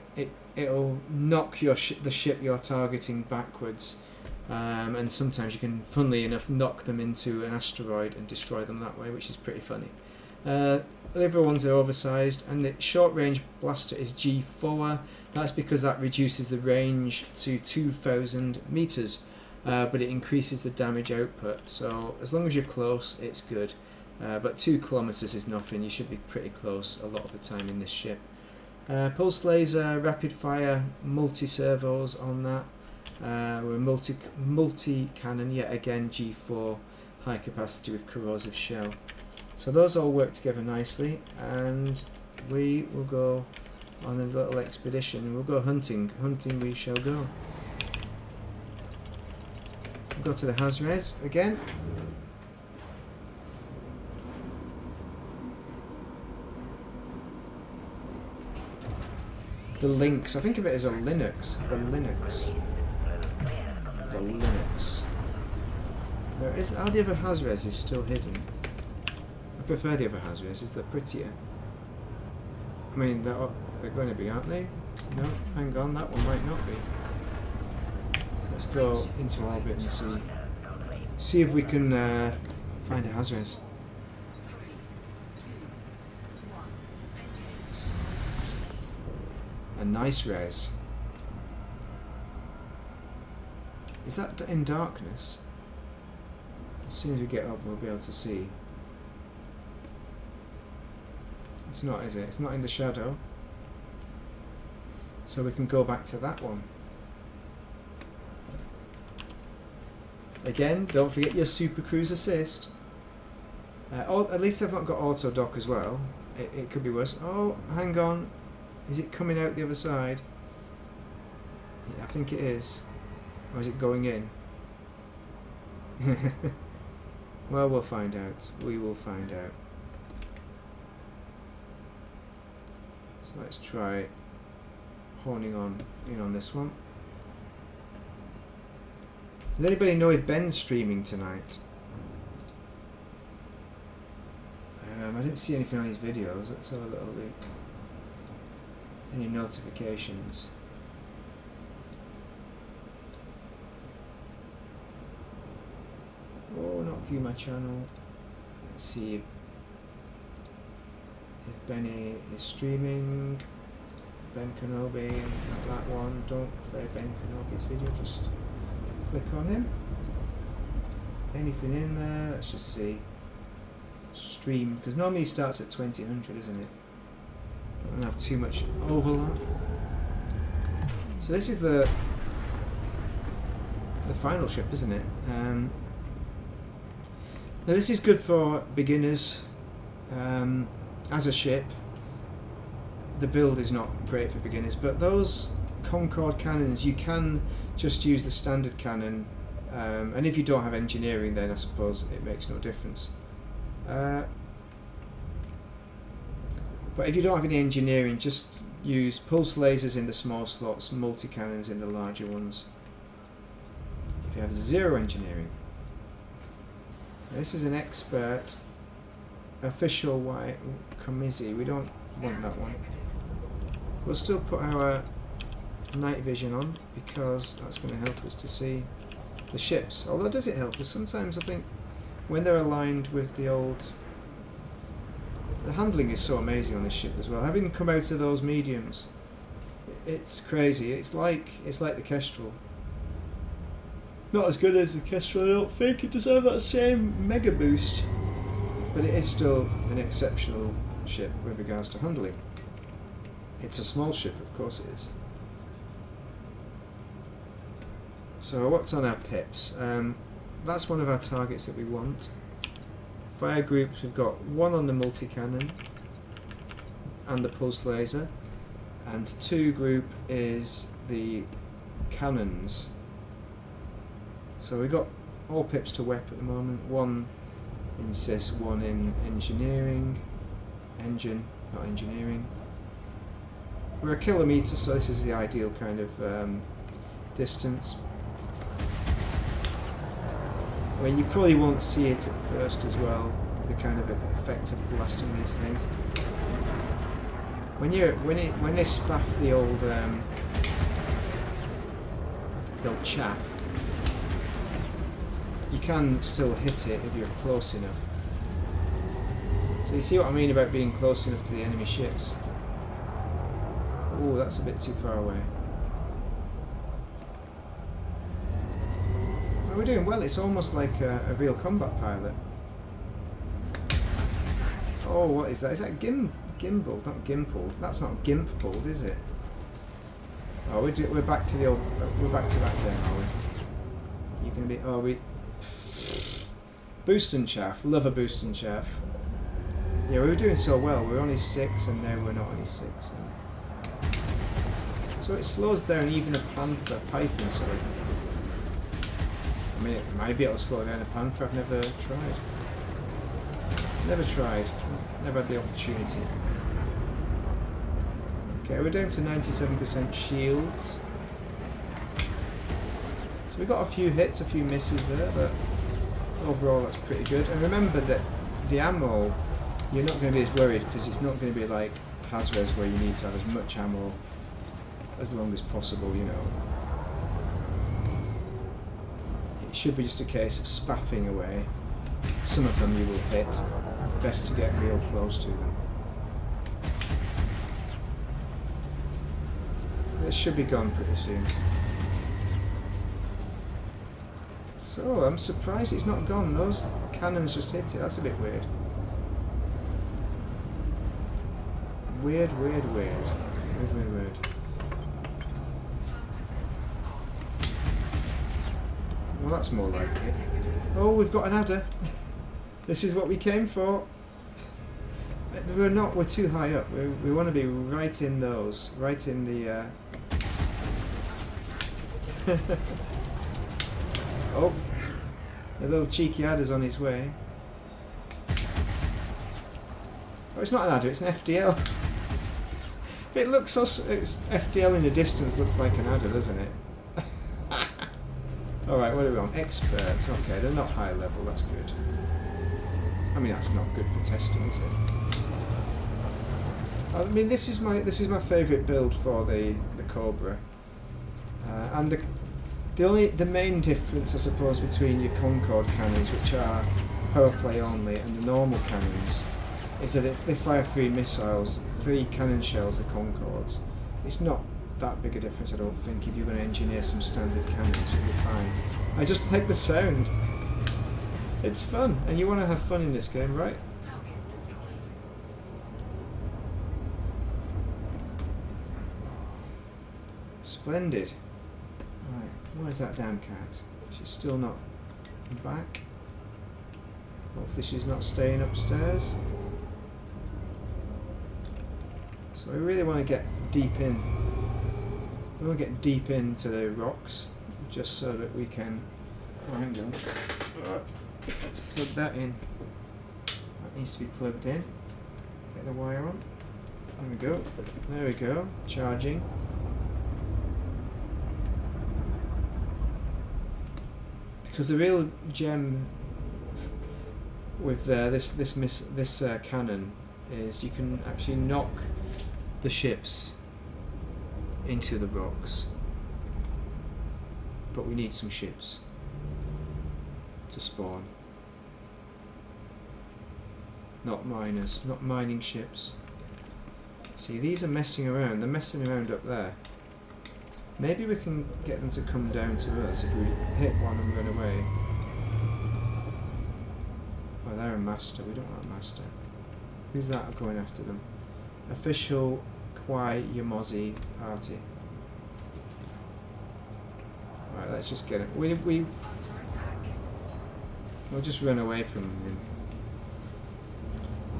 it'll knock the ship you're targeting backwards, and sometimes you can, funnily enough, knock them into an asteroid and destroy them that way, which is pretty funny. The other ones are oversized, and the short range blaster is G4. That's because that reduces the range to 2,000 meters, but it increases the damage output. So as long as you're close, it's good. But 2 kilometers is nothing. You should be pretty close a lot of the time in this ship. Pulse laser, rapid fire, multi servos on that. We're multi cannon yet again. G4, high capacity with corrosive shell. So those all work together nicely, and we will go on a little expedition and we'll go hunting. Hunting we shall go. We'll go to the Hazres again. The Lynx, I think of it as a Linux. The Linux. The Linux. Are the other Hazres is still hidden? I prefer the other Hazres, they're prettier. I mean, they're going to be, aren't they? No, hang on, that one might not be. Let's go into orbit and see if we can find a Hazres. A nice res. Is that in darkness? As soon as we get up, we'll be able to see. It's not, is it? It's not in the shadow. So we can go back to that one. Again, don't forget your super cruise assist. At least I've not got auto dock as well. It could be worse. Oh, hang on. Is it coming out the other side? Yeah, I think it is. Or is it going in? Well, we'll find out. We will find out. So let's try honing in on this one. Does anybody know if Ben's streaming tonight? I didn't see anything on his videos. Let's have a little look. any notifications. Oh, not view my channel. Let's see if Benny is streaming. Ben Kenobi, not that one. Don't play Ben Kenobi's video, just click on him. Anything in there? Let's just see. Stream, because normally it starts at 2000, isn't it? Don't have too much overlap. So this is the final ship, isn't it? Now this is good for beginners. As a ship, the build is not great for beginners, but those Concorde cannons, you can just use the standard cannon, and if you don't have engineering, then I suppose it makes no difference. But if you don't have any engineering, just use pulse lasers in the small slots, multi-cannons in the larger ones. If you have 0 engineering. This is an expert official Qi Yomissi. We don't want that one. We'll still put our night vision on because that's going to help us to see the ships. Although, does it help us? Sometimes I think when they're aligned with the old... The handling is so amazing on this ship as well. Having come out of those mediums, it's crazy. It's like the Kestrel. Not as good as the Kestrel, I don't think. It doesn't have that same mega boost. But it is still an exceptional ship with regards to handling. It's a small ship, of course it is. So what's on our pips? That's one of our targets that we want. Fire groups, we've got 1 on the multi-cannon and the pulse laser, and 2 group is the cannons. So we've got all pips to WEP at the moment. 1 in sys, 1 in engineering, not engineering. We're a kilometre, so this is the ideal kind of distance. I mean, you probably won't see it at first as well, the kind of effect of blasting these things. When they spaff the old chaff, you can still hit it if you're close enough. So you see what I mean about being close enough to the enemy ships. Oh, that's a bit too far away. Well, we're doing well. It's almost like a real combat pilot. Oh, what is that? Is that gimbal? Not gimpled. That's not gimp pulled, is it? Oh, we're back to the old. We're back to that then, are we? You're gonna be. Oh, we. Boost and chaff. Love a boost and chaff. Yeah, we were doing so well. We were only 6, and now we're not only 6. So it slows down even a Python, sorry. I mean, it might be able to slow down a Panther. I've never tried. Never had the opportunity. Okay, we're down to 97% shields. So we got a few hits, a few misses there, but overall that's pretty good. And remember that the ammo, you're not going to be as worried because it's not going to be like Hazres where you need to have as much ammo as long as possible, you know. It should be just a case of spaffing away. Some of them you will hit. Best to get real close to them. This should be gone pretty soon. So I'm surprised it's not gone. Those cannons just hit it. That's a bit weird. Weird. Well, that's more like it. Oh, we've got an adder. This is what we came for. We're too high up. We want to be right in those. Right in the... Oh, a little cheeky adder's on his way. Oh, it's not an adder, it's an FDL. It looks so... It's FDL in the distance looks like an adder, doesn't it? Alright, what are we on? Experts. Okay, they're not high level, that's good. I mean, that's not good for testing, is it? I mean, this is my favourite build for the Cobra, and the main difference, I suppose, between your Concorde cannons, which are power play only, and the normal cannons, is that they fire 3 missiles, 3 cannon shells, the Concords. It's not that big a difference, I don't think. If you're going to engineer some standard cannons, you'll be fine. I just like the sound. It's fun, and you want to have fun in this game, right? Splendid. Right, where's that damn cat? She's still not back. Hopefully she's not staying upstairs. So we really want to get deep in. We want to get deep into the rocks, just so that we can... Oh, hang on. Let's plug that in. That needs to be plugged in. Get the wire on. There we go. There we go. Charging. Because the real gem with this cannon is you can actually knock the ships into the rocks, but we need some ships to spawn. Not miners, not mining ships. See, these are messing around. They're messing around up there. Maybe we can get them to come down to us if we hit one and run away. Oh, they're a master. We don't want a master. Who's that going after them? Official Qi Yomissi party. Right, let's just get it. We'll just run away from him.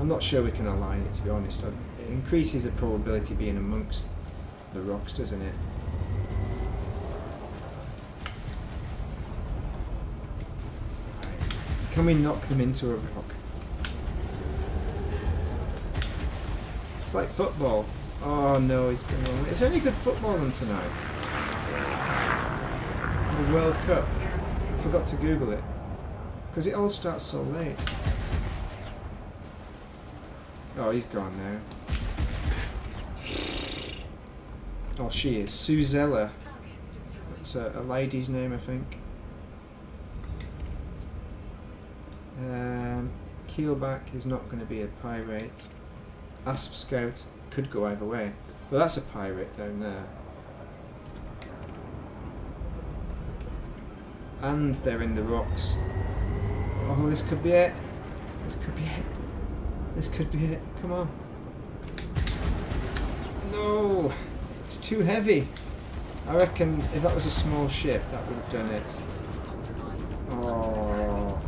I'm not sure we can align it, to be honest. It increases the probability of being amongst the rocks, doesn't it? Can we knock them into a rock? It's like football. Oh no, he's going on. Is there any good football on tonight? The World Cup. I forgot to Google it. Because it all starts so late. Oh, he's gone now. Oh, she is. Suzella. It's a lady's name, I think. Keelback is not going to be a pirate. Asp Scout could go either way. Well, that's a pirate down there. And they're in the rocks. Oh, this could be it. This could be it. This could be it. Come on. No! It's too heavy. I reckon if that was a small ship, that would have done it. Oh.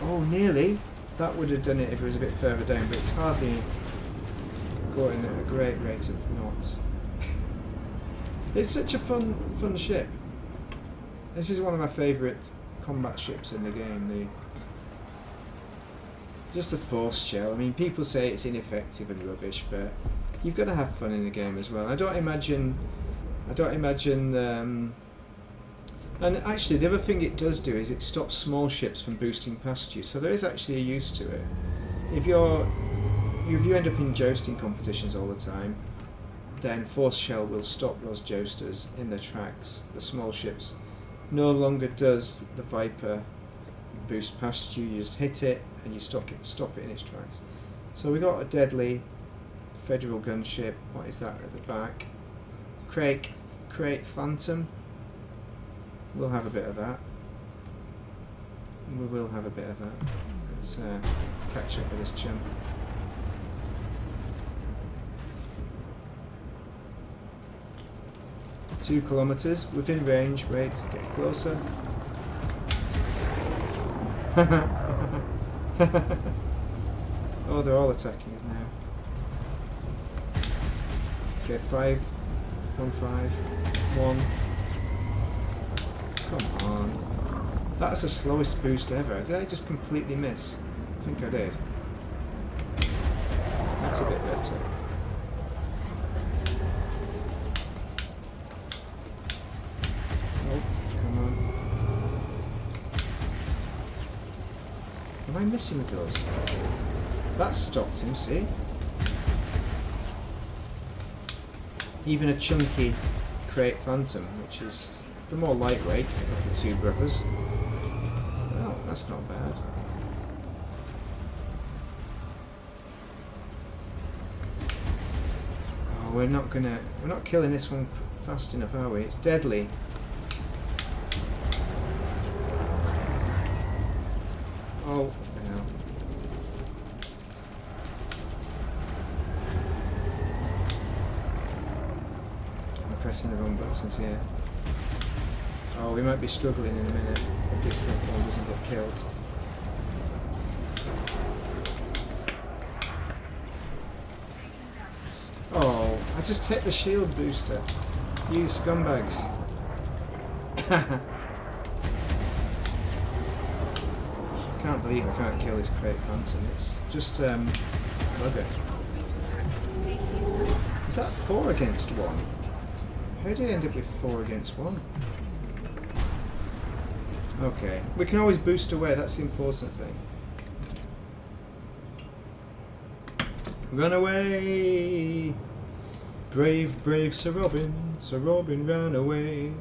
Oh, nearly. That would have done it if it was a bit further down, but it's hardly going at a great rate of knots. It's such a fun ship. This is one of my favourite combat ships in the game. Just the force shell. I mean, people say it's ineffective and rubbish, but you've got to have fun in the game as well. I don't imagine. And actually, the other thing it does do is it stops small ships from boosting past you. So there is actually a use to it. If you end up in jousting competitions all the time, then force shell will stop those jousters in their tracks. The small ships. No longer does the Viper boost past you. You just hit it and you stop it in its tracks. So we got a deadly Federal gunship. What is that at the back? Crate Phantom. We'll have a bit of that. We will have a bit of that. Let's catch up with this chum. Two kilometers within range. Wait, get closer. Oh, they're all attacking us now. Okay, 5, 1, 5, 1. Come on. That's the slowest boost ever. Did I just completely miss? I think I did. That's a bit better. Nope, come on. Am I missing with those? That stopped him, see? Even a chunky Crate Phantom, which is the more lightweight of the two brothers. Well, that's not bad. Oh, we're not killing this one fast enough, are we? It's deadly. Oh, no. I'm pressing the wrong buttons here. Oh, we might be struggling in a minute if this one doesn't get killed. Oh, I just hit the shield booster. You scumbags. Can't believe I can't kill this Crate Phantom. It's just bugger. Is that 4 against 1? How did I end up with 4 against 1? Okay, we can always boost away, that's the important thing. Run away! Brave, brave Sir Robin ran away.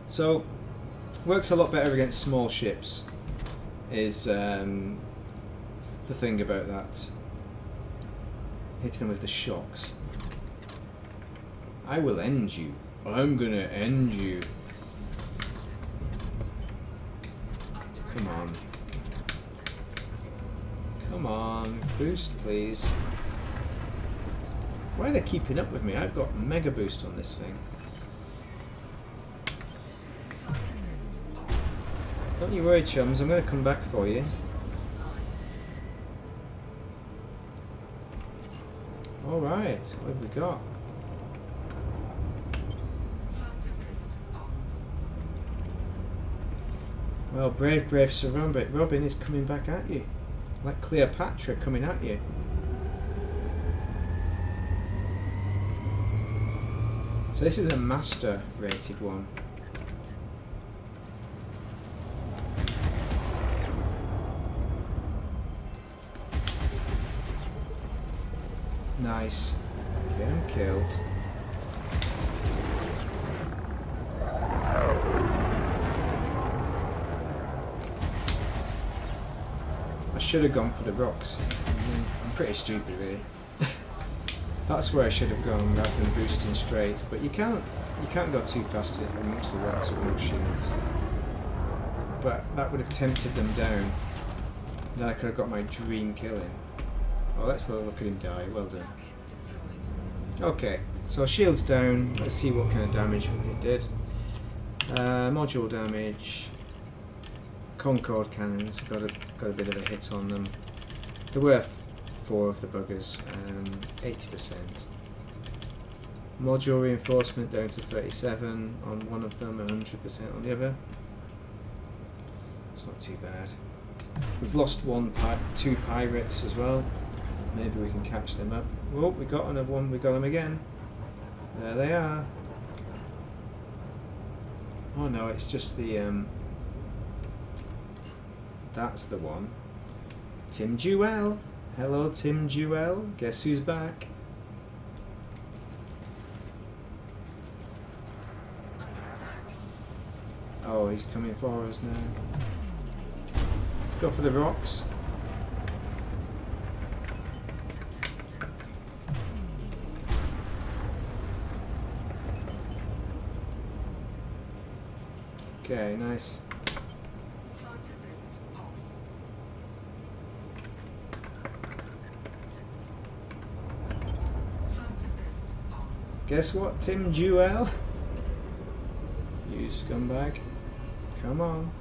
So, works a lot better against small ships, is the thing about that. Hitting them with the shocks. I will end you. I'm gonna end you. Come on. Come on. Boost, please. Why are they keeping up with me? I've got mega boost on this thing. Don't you worry, chums. I'm going to come back for you. Alright. What have we got? Well, brave, brave Sir Robin is coming back at you. Like Cleopatra coming at you. So this is a master rated one. Nice. Get him killed. I should have gone for the rocks. I'm pretty stupid, really. That's where I should have gone rather than boosting straight. But you can't go too fast amongst the rocks with no shields. But that would have tempted them down. Then I could have got my dream killing. Oh, let's look at him die. Well done. Okay, so shields down. Let's see what kind of damage it did. Module damage. Concorde cannons. Got a bit of a hit on them. They're worth 4 of the buggers. 80%. Module reinforcement down to 37 on one of them, 100% on the other. It's not too bad. We've lost 2 pirates as well. Maybe we can catch them up. Oh, we got another one. We got them again. There they are. Oh no, it's just the that's the one. Tim Jewell. Hello, Tim Jewell. Guess who's back? Oh, he's coming for us now. Let's go for the rocks. Okay, nice. Guess what, Tim Jewell? You scumbag. Come on.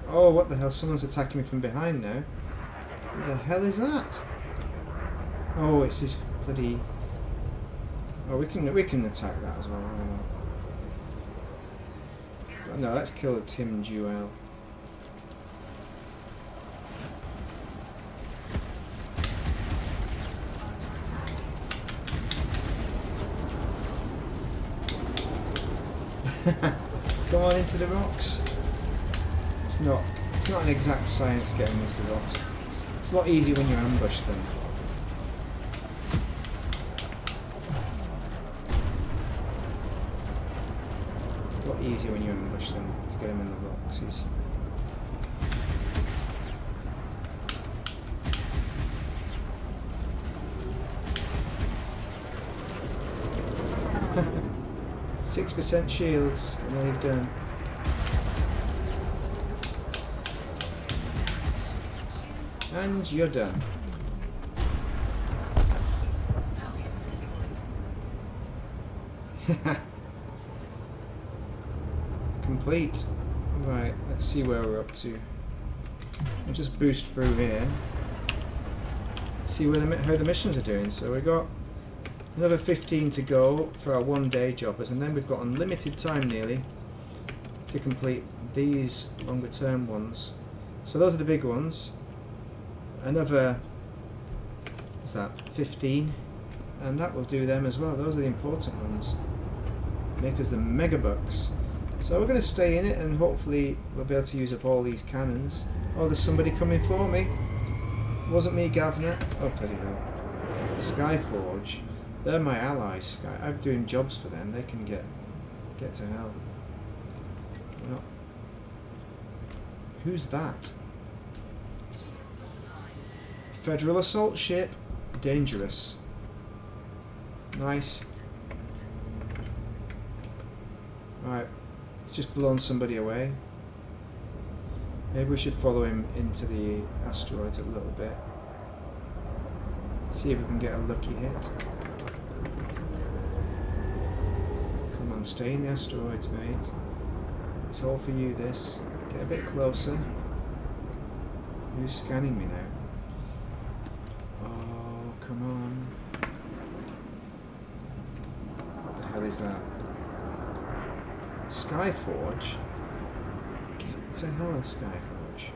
Oh, what the hell? Someone's attacking me from behind now. What the hell is that? Oh, it's his bloody... Oh, we can attack that as well. But no, let's kill Tim Jewell. Go Come on into the rocks. It's not an exact science getting into the rocks. It's a lot easier when you ambush them. A lot easier when you ambush them to get them in the rocks. %6 shields, and then you've done. And you're done. Complete. Right, let's see where we're up to. I'll just boost through here. See where how the missions are doing. So we've got another 15 to go for our one-day jobbers, and then we've got unlimited time nearly to complete these longer-term ones. So those are the big ones. Another, what's that, 15, and that will do them as well. Those are the important ones. Make us the mega bucks. So we're going to stay in it, and hopefully we'll be able to use up all these cannons. Oh, there's somebody coming for me. It wasn't me, Governor. Oh, bloody hell. Skyforge. They're my allies. I'm doing jobs for them. They can get to hell. Well, who's that? Federal assault ship. Dangerous. Nice. Right. It's just blown somebody away. Maybe we should follow him into the asteroids a little bit. See if we can get a lucky hit. Come on, stay in the asteroids, mate. It's all for you, this. Get a bit closer. Who's scanning me now? Oh, come on. What the hell is that? Skyforge? Get to hell, a Skyforge.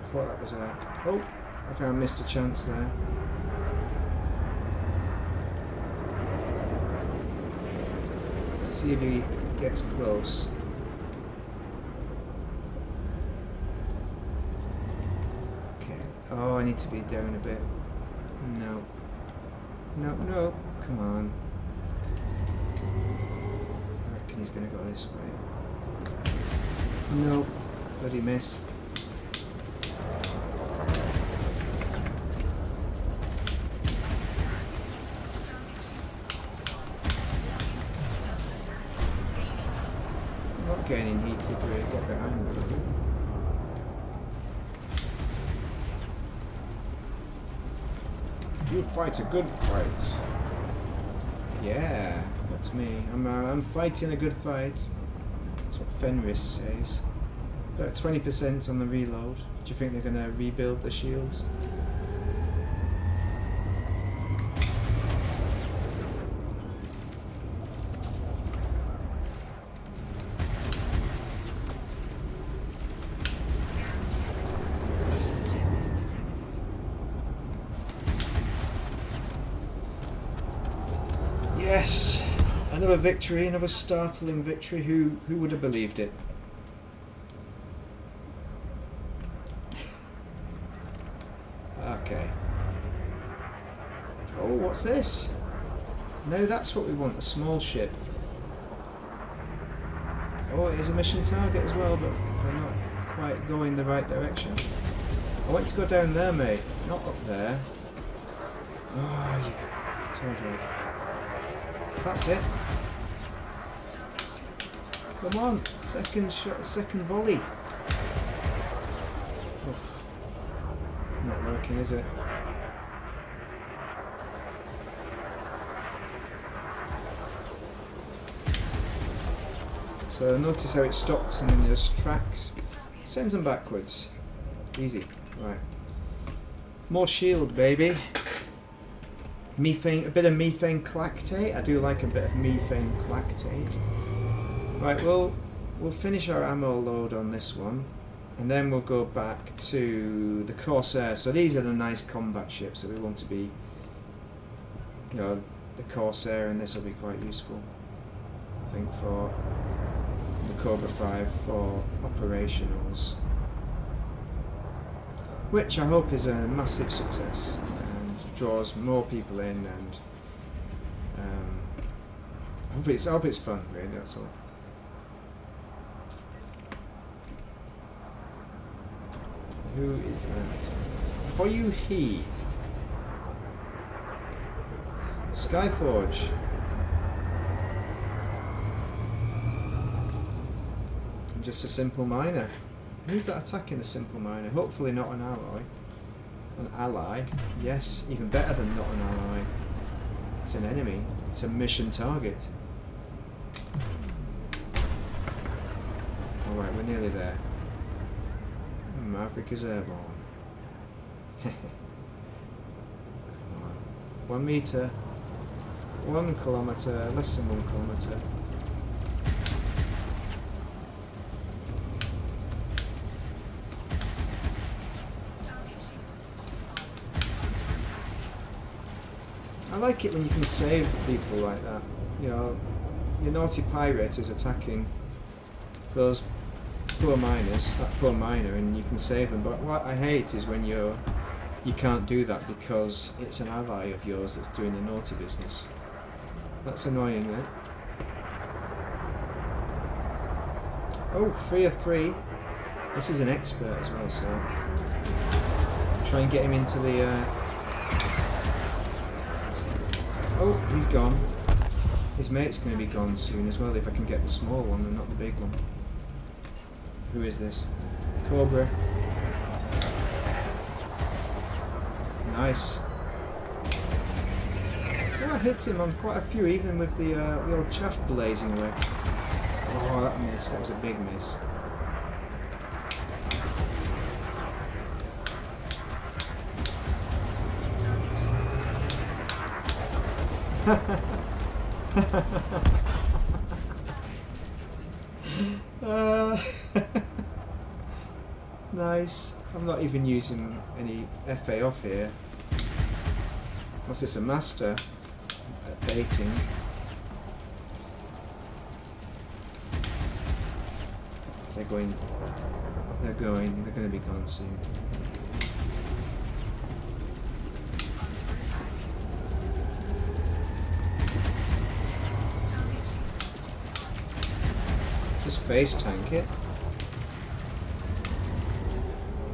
I thought that was a... Oh, I found missed a chance there. See if he gets close. Okay. Oh, I need to be down a bit. No. No, no. Come on. I reckon he's going to go this way. No. Bloody miss. Not getting heated, really. Get behind me. You fight a good fight. Yeah, that's me. I'm fighting a good fight. That's what Fenris says. Got 20% on the reload. Do you think they're going to rebuild the shields? Yes! Another victory, another startling victory. Who would have believed it? Okay. Oh, what's this? No, that's what we want, a small ship. Oh, it is a mission target as well, but they're not quite going the right direction. I want to go down there, mate, not up there. Oh, you told you. That's it. Come on, second shot, second volley. Oof. Not working, is it? So notice how it stopped him in those tracks. Sends them backwards. Easy. Right. More shield, baby. Methane, a bit of methane lactate. I do like a bit of methane lactate. Right, we'll finish our ammo load on this one, and then we'll go back to the Corsair. So these are the nice combat ships that we want to be, you know, the Corsair, and this will be quite useful, I think, for the Cobra V for operationals, which I hope is a massive success and draws more people in, and I hope it's fun, really, that's all. Who is that? For you, he. Skyforge. I'm just a simple miner. Who's that attacking the simple miner? Hopefully not an ally. An ally? Yes, even better than not an ally. It's an enemy. It's a mission target. Alright, we're nearly there. Maverick is airborne. 1 meter. 1 kilometer. Less than 1 kilometer. I like it when you can save people like that. You know, your naughty pirate is attacking those poor miners, that poor miner, and you can save them. But what I hate is when you can't do that because it's an ally of yours that's doing the naughty business. That's annoying, isn't it? Oh, 3 of 3. This is an expert as well, so try and get him into the. Oh, he's gone. His mate's going to be gone soon as well if I can get the small one and not the big one. Who is this? Cobra. Nice. Oh, I hit him on quite a few, even with the old chaff blazing away. Oh, that missed. That was a big miss. Nice. I'm not even using any FA off here. What's this, a master at baiting? They're going to be gone soon. Just face tank it.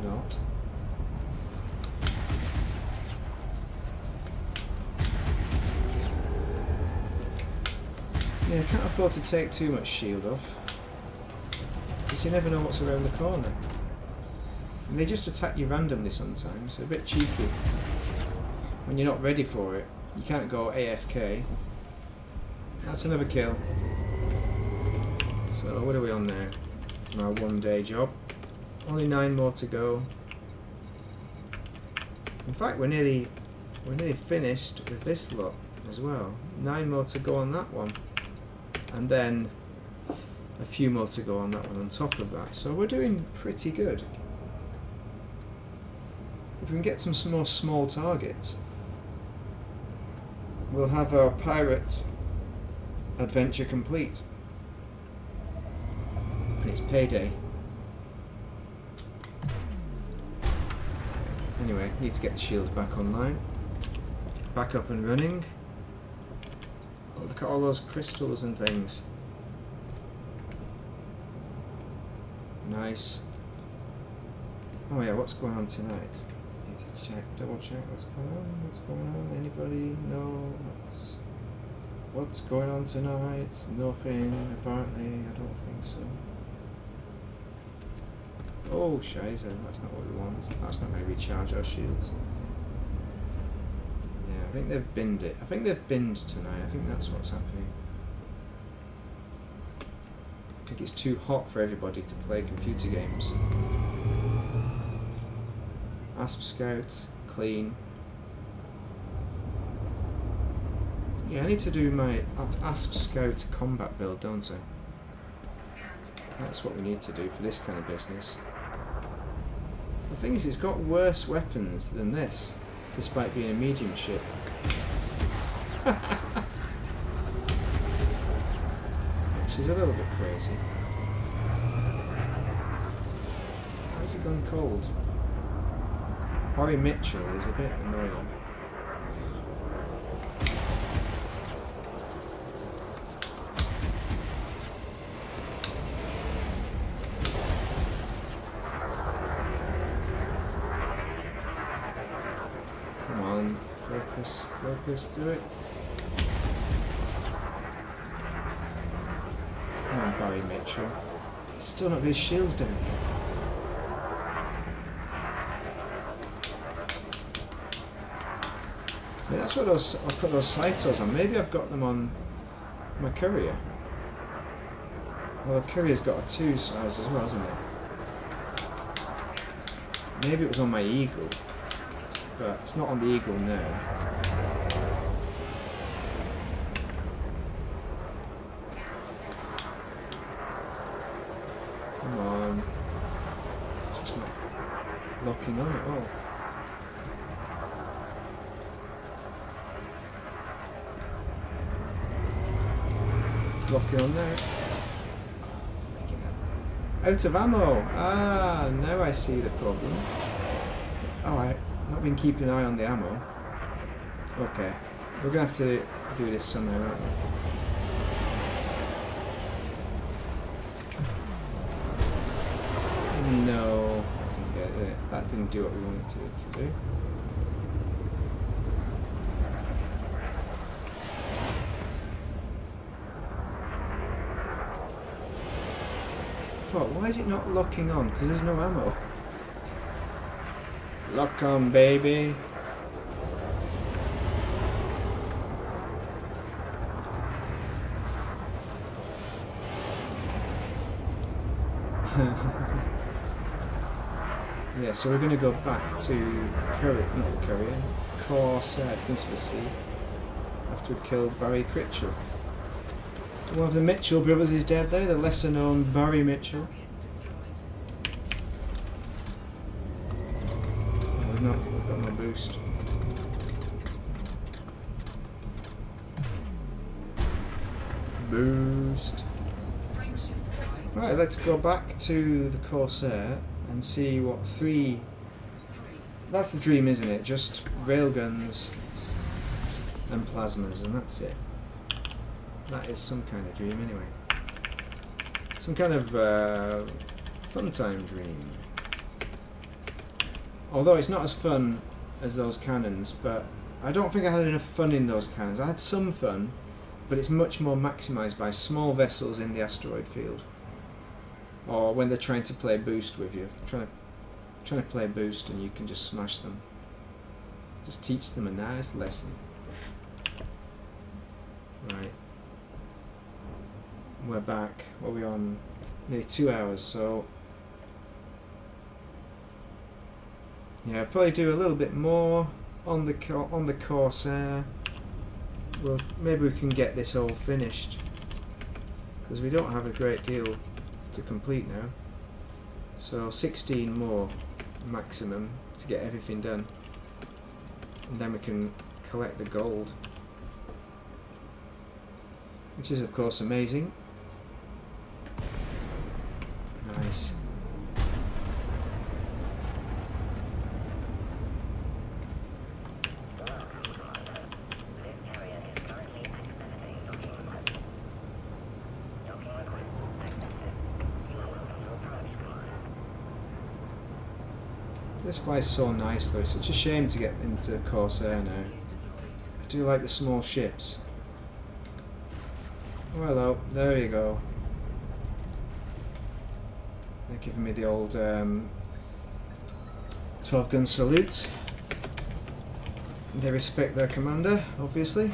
Not. Yeah, I can't afford to take too much shield off, because you never know what's around the corner. And they just attack you randomly sometimes, so a bit cheeky. When you're not ready for it, you can't go AFK. That's another kill. So what are we on now? My 1 day job. Only 9 more to go. In fact, we're nearly finished with this lot as well. 9 more to go on that one, and then a few more to go on that one on top of that. So we're doing pretty good. If we can get some more small targets, we'll have our pirate adventure complete. And it's payday. Anyway, need to get the shields back online. Back up and running. Oh, look at all those crystals and things. Nice. Oh yeah, what's going on tonight? Need to check, double check what's going on. What's going on? Anybody? No. What's going on tonight? Nothing, apparently. I don't think so. Oh, Shiza, that's not what we want. That's not going to recharge our shields. Yeah, I think they've binned it. I think they've binned tonight. I think that's what's happening. I think it's too hot for everybody to play computer games. Asp Scout, clean. Yeah, I need to do my Asp Scout combat build, don't I? That's what we need to do for this kind of business. The thing is, it's got worse weapons than this, despite being a medium ship. Which is a little bit crazy. Why's it gone cold? Barry Mitchell is a bit annoying. Come on, focus, focus, do it. Come on, Barry Mitchell. He's still not got his shields down. Yeah, that's what I'll put those Cytos on. Maybe I've got them on my courier. Well, the courier's got a 2 size as well, hasn't it? Maybe it was on my Eagle, but it's not on the Eagle now. Come on. It's just not locking on at all. Locking on there. Out of ammo! Ah, now I see the problem. Oh, I've not been keeping an eye on the ammo. Okay. We're going to have to do this somehow, aren't we? No, I didn't get it. That didn't do what we wanted it to do. Why is it not locking on? Because there's no ammo. Lock on, baby. Yeah, so we're going to go back to Corsair, Prince of the Sea, after we've killed Barry Mitchell. One of the Mitchell brothers is dead there, the lesser known Barry Mitchell. Oh, we've got no boost. Boost. Right, let's go back to the Corsair and see what 3... That's the dream, isn't it? Just railguns and plasmas, and that's it. That is some kind of dream anyway. Some kind of fun time dream. Although it's not as fun as those cannons, but I don't think I had enough fun in those cannons. I had some fun, but it's much more maximised by small vessels in the asteroid field. Or when they're trying to play boost with you. Trying to play boost and you can just smash them. Just teach them a nice lesson. Right. We're back. What are we on? Nearly 2 hours, so yeah, I'll probably do a little bit more on the Corsair. Well, maybe we can get this all finished because we don't have a great deal to complete now. So 16 more maximum to get everything done, and then we can collect the gold, which is of course amazing. Nice. This flies so nice though, it's such a shame to get into Corsair now. I do like the small ships. Oh hello, there you go. They're giving me the old 12-gun salute. They respect their commander, obviously.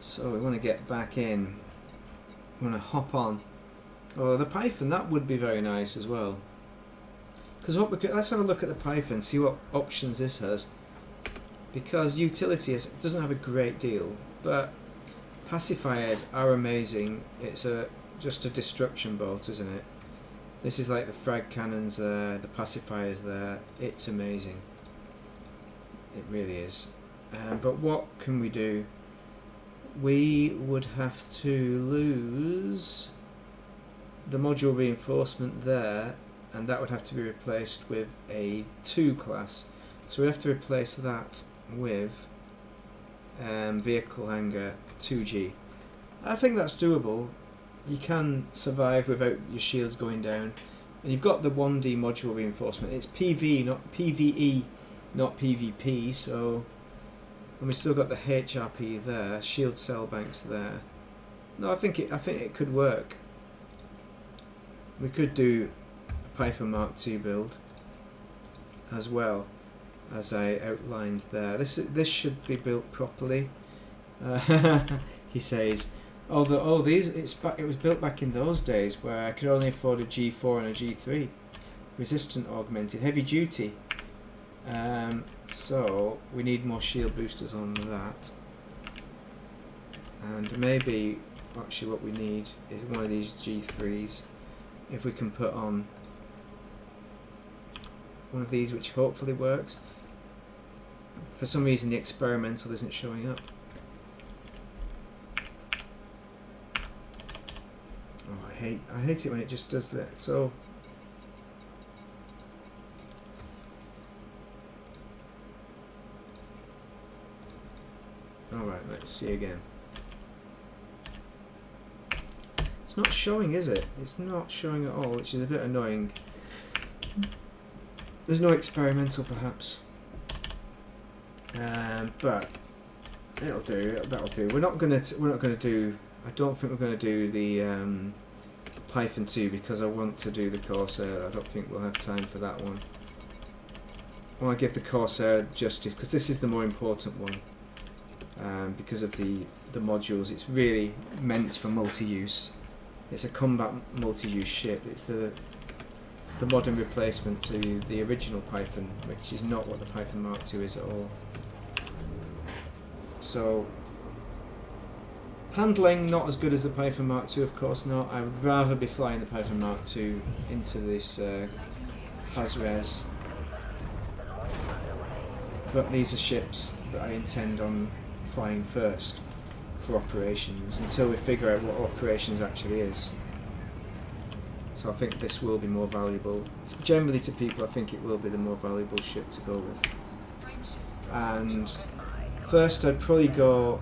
So we want to get back in. We want to hop on. Oh, the Python, that would be very nice as well. Because what we could, let's have a look at the Python, see what options this has. Because utility doesn't have a great deal, but pacifiers are amazing. It's just a destruction boat, isn't it? This is like the frag cannons there, the pacifiers there. It's amazing. It really is. But what can we do we would have to lose the module reinforcement there, and that would have to be replaced with a 2 class. So we have to replace that with vehicle hangar 2G. I think that's doable. You can survive without your shields going down. And you've got the 1D module reinforcement. It's PV, not PVE, not PvP, so... And we've still got the HRP there, shield cell banks there. No, I think it could work. We could do a Python Mark II build as well, as I outlined there. This should be built properly. He says, it was built back in those days where I could only afford a G4 and a G3, resistant augmented, heavy duty. So we need more shield boosters on that, and maybe actually what we need is one of these G3s. If we can put on one of these, which hopefully works. For some reason the experimental isn't showing up. Oh, I hate it when it just does that. So alright, let's see again. It's not showing, is it? It's not showing at all, which is a bit annoying. There's no experimental, perhaps. But it'll do. That'll do. We're not gonna do. I don't think we're gonna do the Python 2 because I want to do the Corsair. I don't think we'll have time for that one. I want to give the Corsair justice because this is the more important one. Because of the modules, it's really meant for multi-use. It's a combat multi-use ship. It's the modern replacement to the original Python, which is not what the Python Mark II is at all. So handling not as good as the Python Mark II, of course not. I would rather be flying the Python Mark II into this Haz-Res. But these are ships that I intend on flying first for operations until we figure out what operations actually is. So I think this will be more valuable. Generally to people I think it will be the more valuable ship to go with. And first I'd probably go,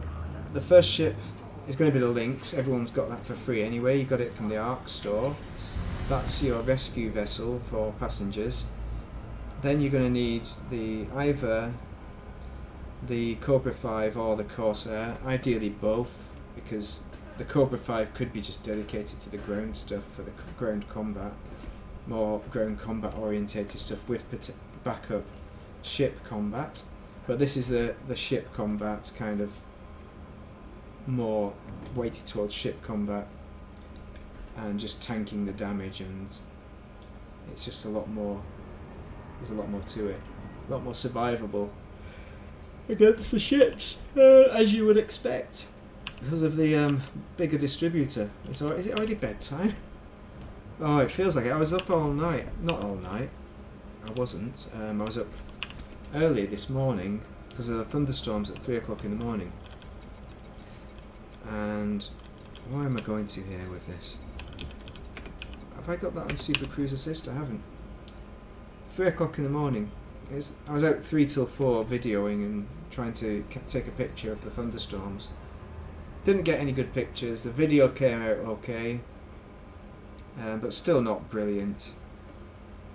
the first ship is going to be the Lynx. Everyone's got that for free anyway, you got it from the ARC store. That's your rescue vessel for passengers. Then you're going to need either the Cobra V or the Corsair, ideally both, because the Cobra V could be just dedicated to the ground stuff for the ground combat, more ground combat orientated stuff with backup ship combat, but this is the ship combat, kind of more weighted towards ship combat and just tanking the damage, and it's just a lot more, there's a lot more to it, a lot more survivable against the ships, as you would expect, because of the bigger distributor. Is it already bedtime? Oh, it feels like it. I was up all night. Not all night. I wasn't. I was up early this morning because of the thunderstorms at 3 o'clock in the morning. And why am I going to here with this? Have I got that on Super Cruise Assist? I haven't. 3 o'clock in the morning. I was out 3 till 4 videoing and trying to take a picture of the thunderstorms. Didn't get any good pictures. The video came out okay, but still not brilliant.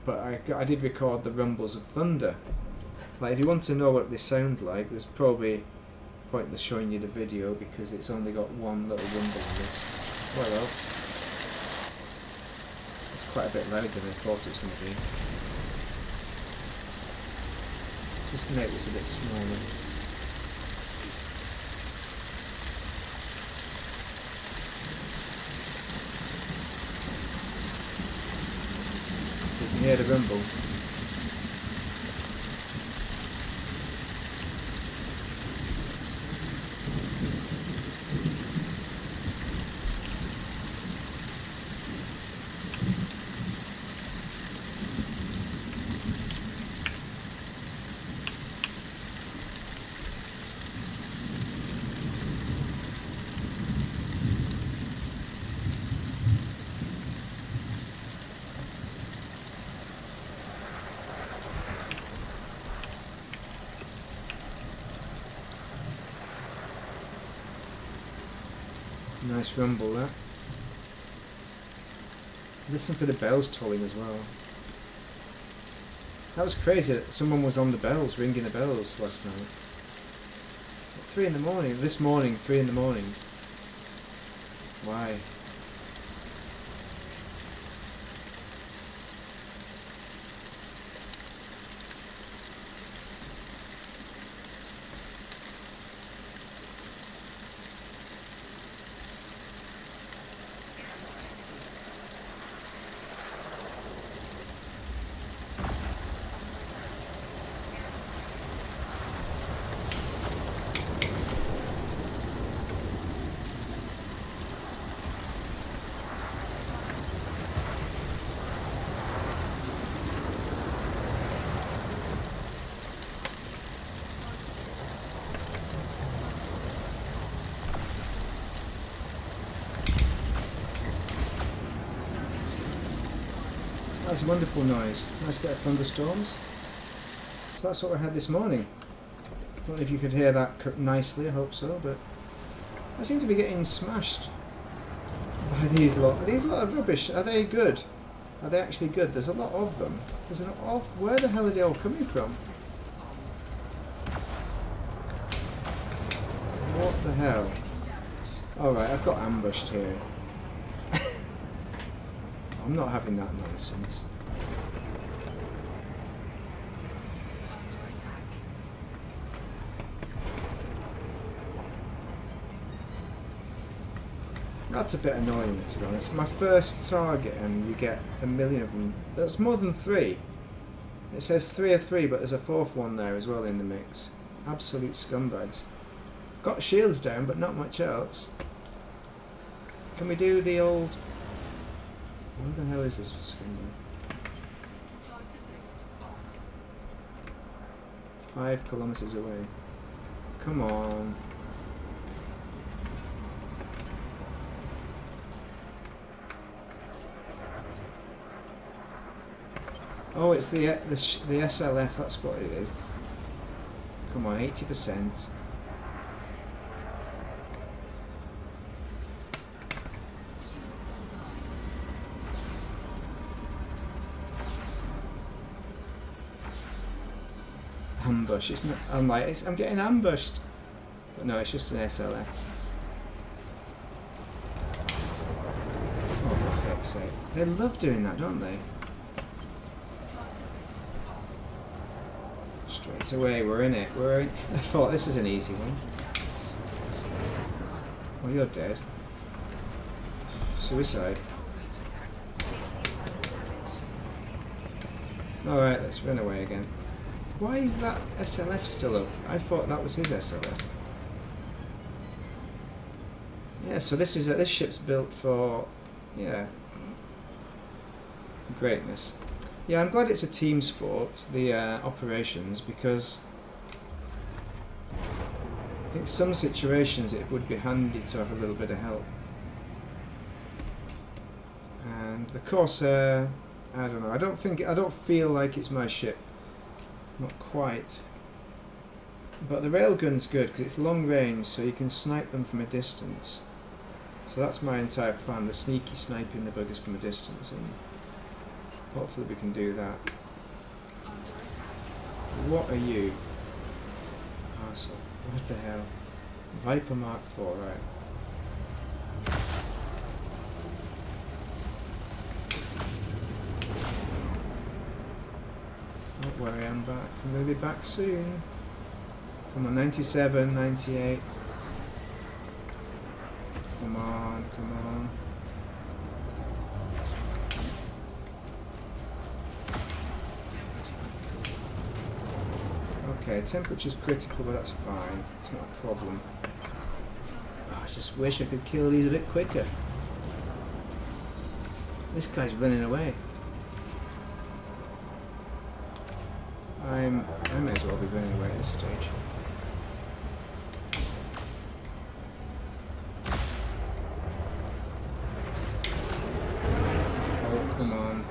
But I did record the rumbles of thunder. Like, if you want to know what they sound like, there's probably pointless showing you the video because it's only got one little rumble on this. Well, it's quite a bit louder than I thought it was going to be. Just make this a bit smaller. So you can hear the rumble. Nice rumble that. Listen for the bells tolling as well. That was crazy that someone was on the bells, ringing the bells last night. At 3 in the morning. This morning, 3 in the morning. Why? That's a wonderful noise. Nice bit of thunderstorms. So that's what we had this morning. I don't know if you could hear that nicely, I hope so, but I seem to be getting smashed by these lot. Are these a lot of rubbish? Are they good? Are they actually good? There's a lot of them. There's an off. Where the hell are they all coming from? What the hell? Alright, I've got ambushed here. I'm not having that nonsense. That's a bit annoying, to be honest. My first target and you get 1 million of them. That's more than 3. It says 3 of 3, but there's a 4th one there as well in the mix. Absolute scumbags. Got shields down, but not much else. Can we do the old... Where the hell is this scumbag? 5 kilometers away. Come on. Oh, it's the SLF, that's what it is. Come on, 80%. Ambush. It's not. I'm like, I'm getting ambushed. But no, it's just an SLF. Oh, for fuck's sake! They love doing that, don't they? Straight away, we're in it. We're in. I thought this is an easy one. Well, you're dead. Suicide. All right, let's run away again. Why is that SLF still up? I thought that was his SLF. Yeah, so this is this ship's built for, yeah, greatness. Yeah, I'm glad it's a team sport, the operations, because in some situations it would be handy to have a little bit of help. And the Corsair, I don't know. I don't feel like it's my ship. Not quite. But the railgun's good because it's long range, so you can snipe them from a distance. So that's my entire plan, the sneaky sniping the buggers from a distance, and hopefully we can do that. What are you? Arsehole. What the hell? Viper Mark IV, right. Don't worry, I'm back. I'm going to be back soon. Come on, 97, 98. Come on, come on. Okay, temperature's critical, but that's fine. It's not a problem. Oh, I just wish I could kill these a bit quicker. This guy's running away. I may as well be running away at this stage. Oh, come on.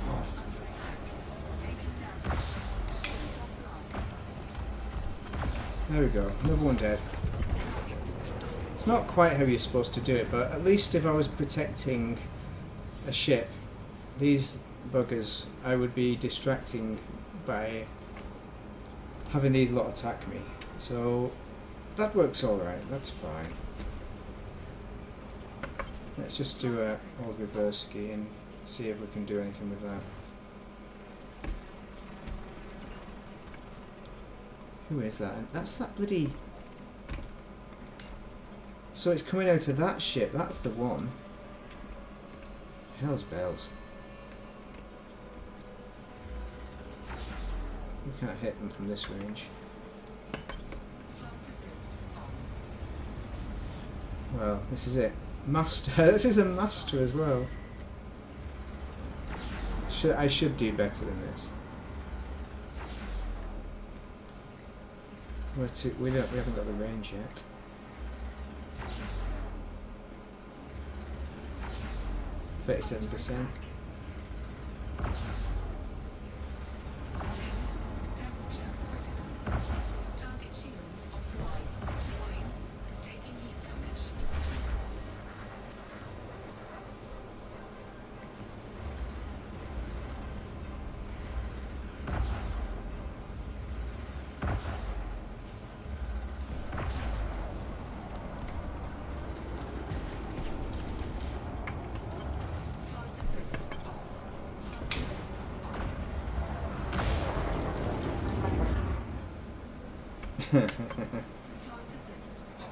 Oh. There we go. Another one dead. It's not quite how you're supposed to do it, but at least if I was protecting a ship, these buggers, I would be distracting by having these lot attack me. So that works alright, that's fine. Let's just do a old reverse ski and see if we can do anything with that. Who is that? That's that bloody... So it's coming out of that ship, that's the one. Hell's bells. We can't hit them from this range. Well, this is it. Master. This is a master as well. I should do better than this. We haven't got the range yet. %.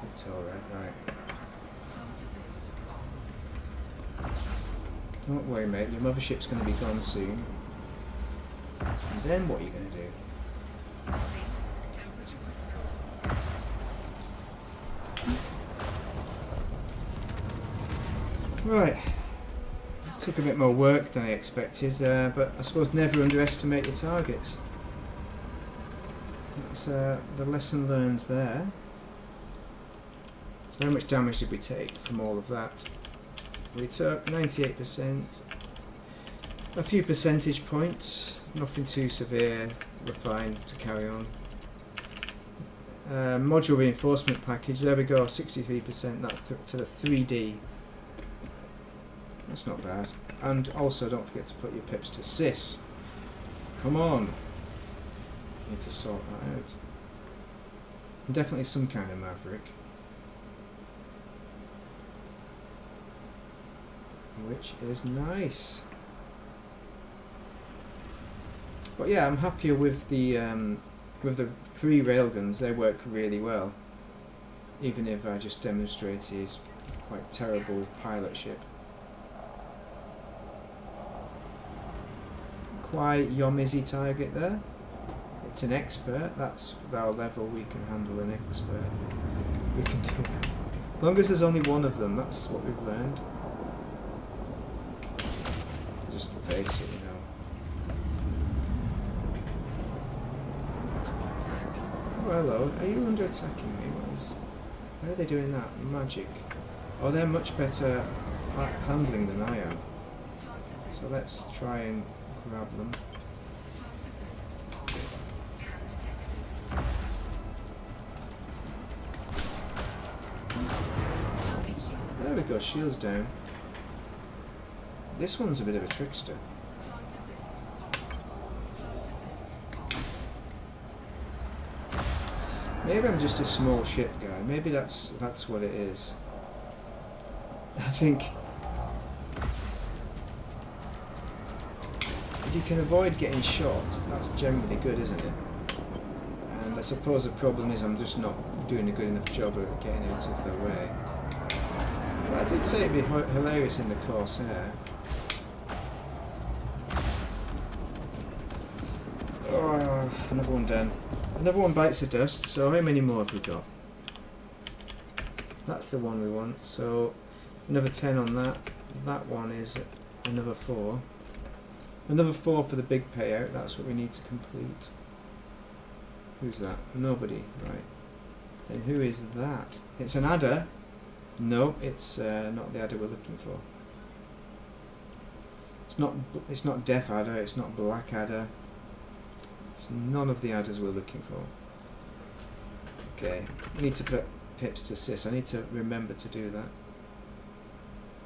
That's alright, right. Don't worry, mate, your mothership's going to be gone soon. And then what are you going to do? Right. Took a bit more work than I expected, but I suppose never underestimate your targets. That's the lesson learned there. So how much damage did we take from all of that? We took 98%, a few percentage points, nothing too severe, we're fine to carry on. Module reinforcement package, there we go, 63%, that to the 3D. That's not bad. And also don't forget to put your pips to sis. Come on. Need to sort that out. I'm definitely some kind of maverick. Which is nice. But yeah, I'm happier with the 3 railguns. They work really well. Even if I just demonstrated quite terrible pilot ship. Qi Yomissi target there. It's an expert, that's our level, we can handle an expert. We can do that. As long as there's only one of them, that's what we've learned. Just face it, you know. Oh, hello, are you under attacking me? Why are they doing that? Magic. Oh, they're much better at handling than I am. So let's try and grab them. There we go, shields down. This one's a bit of a trickster. Maybe I'm just a small ship guy. Maybe that's what it is. I think if you can avoid getting shot, that's generally good, isn't it? And I suppose the problem is I'm just not doing a good enough job of getting out of their way. But I did say it'd be hilarious in the Corsair. Oh, another one down. Another one bites the dust, so how many more have we got? That's the one we want, so another 10 on that. That one is another 4. Another 4 for the big payout, that's what we need to complete. Who's that? Nobody, right. And who is that? It's an adder. No, it's not the adder we're looking for. It's not death adder, it's not black adder. It's none of the adders we're looking for. Okay, we need to put pips to assist. I need to remember to do that,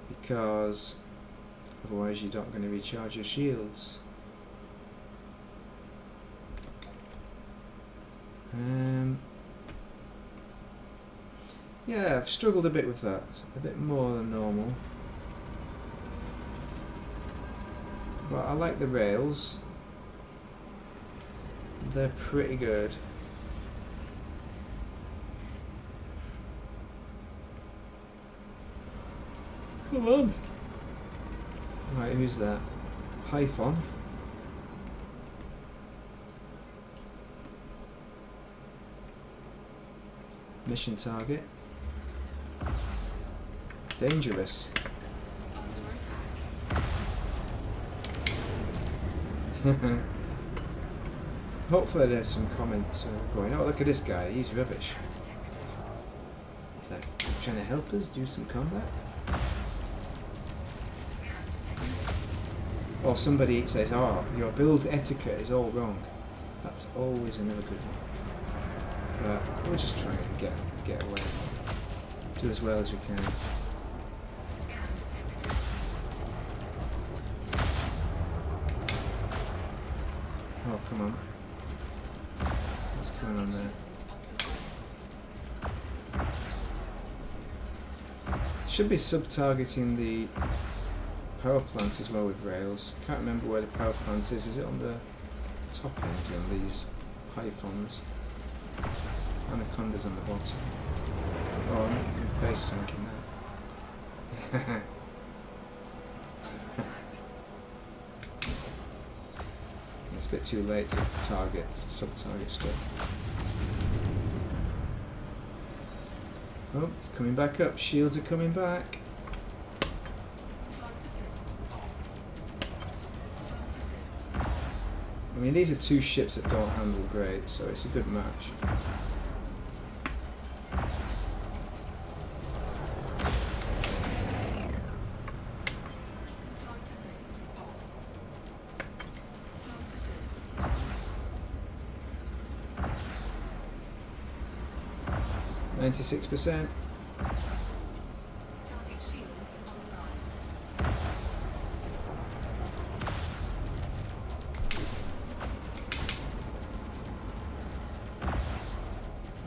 because otherwise you're not going to recharge your shields. Yeah, I've struggled a bit with that, a bit more than normal. But I like the rails. They're pretty good. Come on! Right, who's that? Python. Mission target. Dangerous. Hopefully there's some comments going, oh look at this guy, he's rubbish. Is that trying to help us do some combat? Or somebody says, oh, your build etiquette is all wrong. That's always another good one. But we'll just try and get away. Do as well as we can. Oh, come on. What's going on there? Should be sub-targeting the power plant as well with rails. Can't remember where the power plant is. Is it on the top end on these pythons? Anaconda's on the bottom. Oh, I'm face tanking that. It's a bit too late to target, sub-target stuff. Oh, it's coming back up. Shields are coming back. I mean, these are two ships that don't handle great, so it's a good match. %.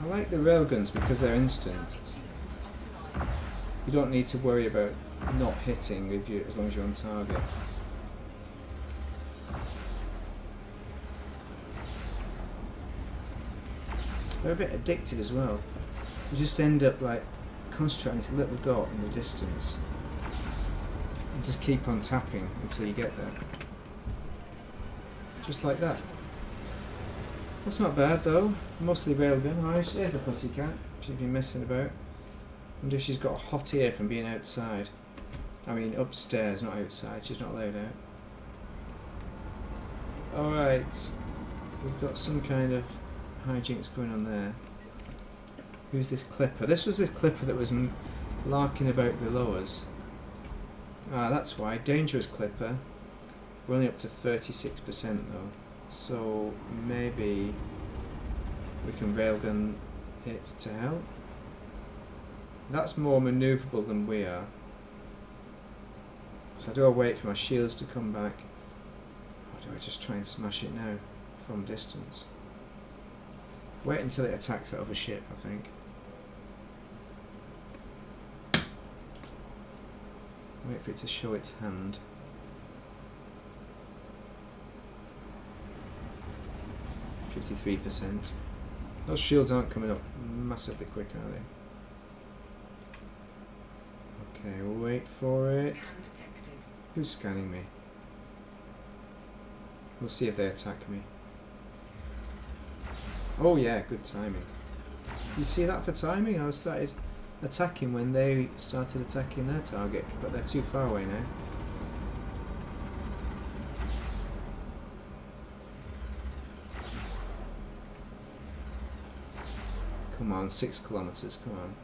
I like the railguns because they're instant. You don't need to worry about not hitting if you, as long as you're on target. They're a bit addictive as well. You just end up like concentrating this little dot in the distance and just keep on tapping until you get there. Just like that. That's not bad though. Mostly railgun. Oh, there's the pussycat. She's been messing about. Wonder if she's got a hot ear from being outside. I mean upstairs, not outside. She's not allowed out. Alright. We've got some kind of hijinks going on there. Who's this clipper? This was this clipper that was larking about below us. Ah, that's why. Dangerous clipper. We're only up to 36% though. So maybe we can railgun it to help. That's more manoeuvrable than we are. So do I wait for my shields to come back? Or do I just try and smash it now from distance? Wait until it attacks that other ship, I think. Wait for it to show its hand. %. Those shields aren't coming up massively quick, are they? Okay, we'll wait for it. Who's scanning me? We'll see if they attack me. Oh yeah, good timing. You see that for timing? I started attacking when they started attacking their target, but they're too far away now. Come on, 6 kilometers, come on.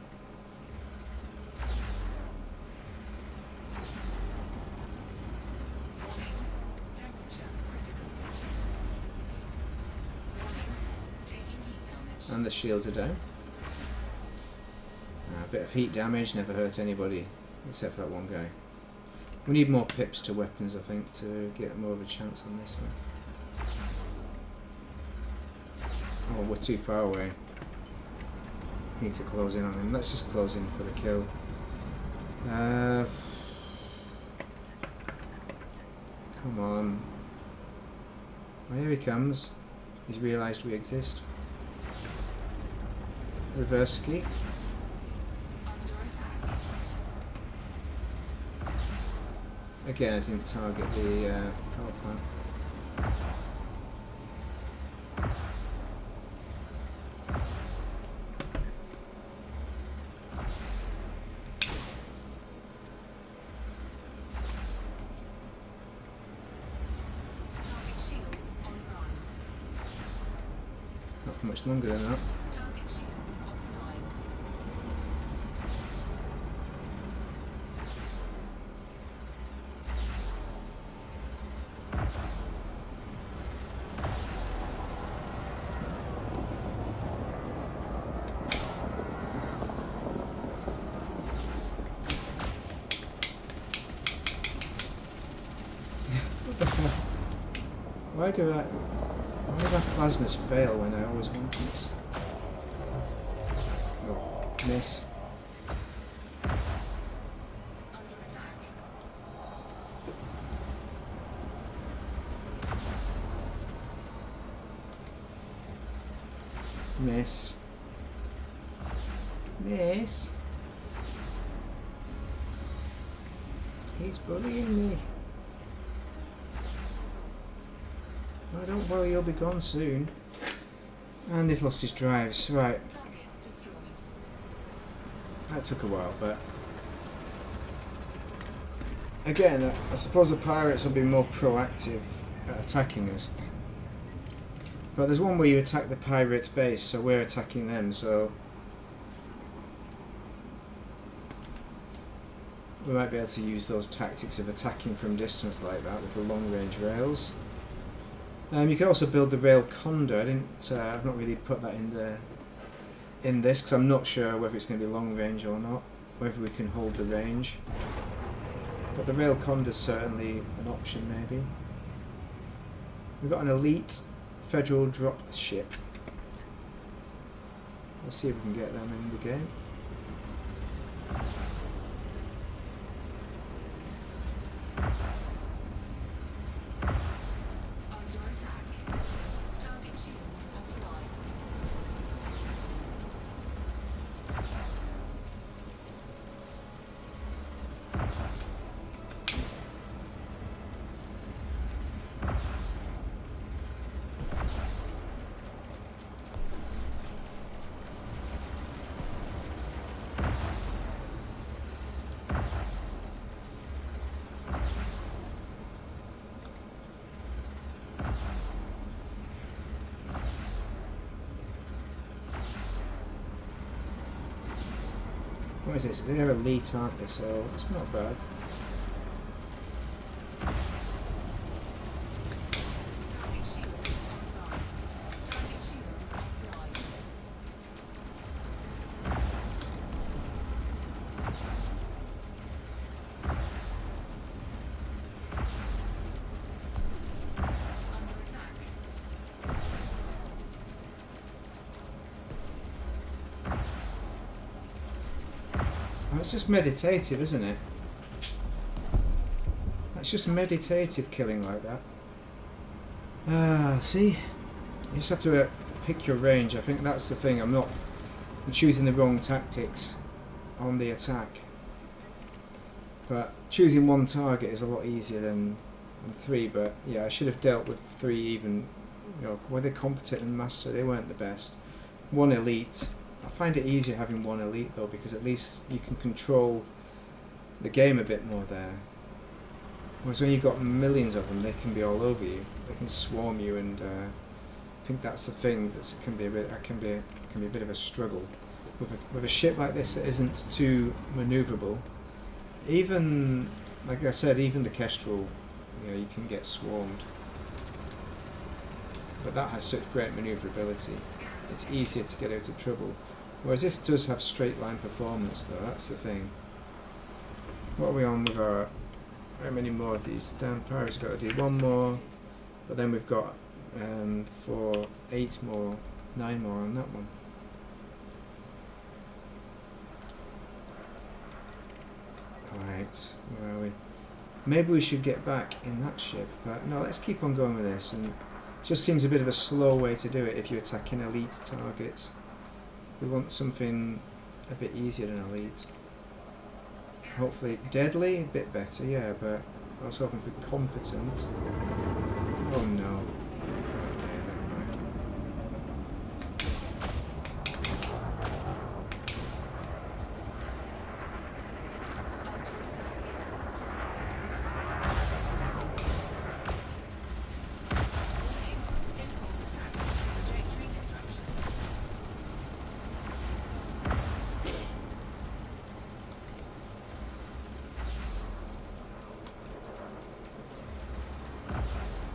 And the shields are down. bit of heat damage, never hurt anybody, except for that one guy. We need more pips to weapons, I think, to get more of a chance on this one. Oh, we're too far away. Need to close in on him. Let's just close in for the kill. Come on. Oh, here he comes. He's realised we exist. Reverse ski. Again, I didn't target the power plant. Not for much longer than that. Why do my plasmas fail when I always want this? Oh, miss. Miss. Miss. He's bullying me. Oh, don't worry, he'll be gone soon. And he's lost his drives. Right. That took a while, but... Again, I suppose the pirates will be more proactive at attacking us. But there's one where you attack the pirates' base, so we're attacking them, so... We might be able to use those tactics of attacking from distance like that with the long-range rails. You can also build the rail condor. I've not really put that in this because I'm not sure whether it's going to be long range or not, whether we can hold the range. But the rail condor is certainly an option, maybe. We've got an elite federal drop ship. Let's see if we can get them in the game. What is this? They're elite, aren't they? So it's not bad. It's just meditative, isn't it? That's just meditative killing like that. See? You just have to pick your range. I think that's the thing. I'm choosing the wrong tactics on the attack. But choosing one target is a lot easier than three. But yeah, I should have dealt with three even. You know, were they competent and master? They weren't the best. One elite. I find it easier having one elite though, because at least you can control the game a bit more there. Whereas when you've got millions of them, they can be all over you. They can swarm you, and I think that's the thing that can be a bit of a struggle with a ship like this that isn't too manoeuvrable. Even like I said, even the Kestrel, you know, you can get swarmed, but that has such great manoeuvrability. It's easier to get out of trouble. Whereas this does have straight line performance though, that's the thing. What are we on with our... How many more of these? Damn, Pyro's got to do one more. But then we've got 8 more, 9 more on that one. Alright, where are we? Maybe we should get back in that ship, but no, let's keep on going with this. And it just seems a bit of a slow way to do it if you're attacking elite targets. We want something a bit easier than elite. Hopefully deadly, a bit better, yeah, but I was hoping for competent. Oh no. Okay, never mind.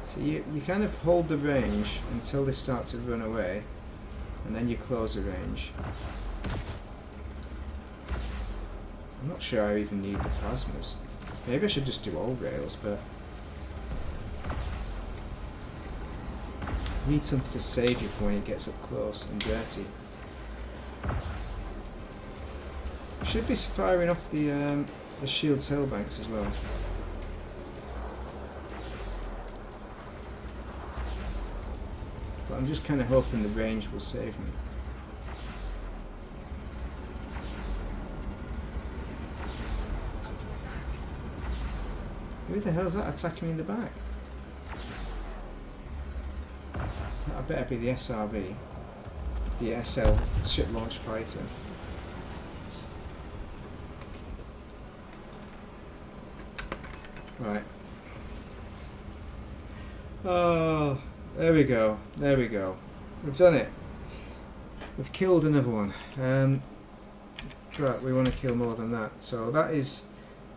So you kind of hold the range until they start to run away, and then you close the range. I'm not sure I even need the plasmas. Maybe I should just do all rails, but I need something to save you for when it gets up close and dirty. Should be firing off the shield cell banks as well. But I'm just kind of hoping the range will save me. Who the hell's that attacking me in the back? That better be the SRV. The SL, ship launch fighter. Right. Oh, there we go. There we go. We've done it. We've killed another one. Right, we want to kill more than that. So that is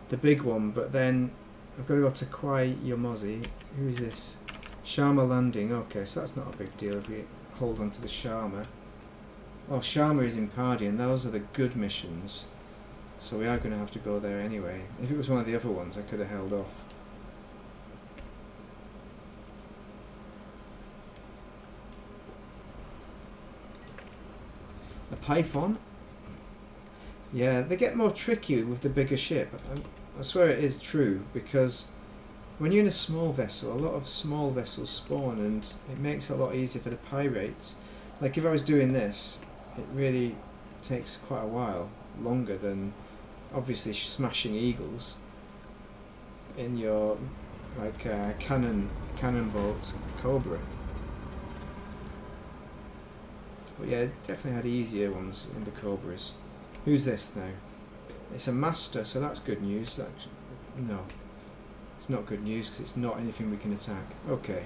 the big one, but then I've got to go to Qi Yomissi. Who is this? Sharma Landing. Okay, so that's not a big deal if we hold on to the Sharma. Oh, Sharma is in Pardian. Those are the good missions. So we are going to have to go there anyway. If it was one of the other ones, I could have held off. A Python? Yeah, they get more tricky with the bigger ship. I swear it is true, because when you're in a small vessel, a lot of small vessels spawn, and it makes it a lot easier for the pirates. Like if I was doing this, it really takes quite a while, longer than obviously smashing eagles in your like cannon boat Cobra. But yeah, definitely had easier ones in the Cobras. Who's this now? It's a master, so that's good news. No, it's not good news because it's not anything we can attack. Okay.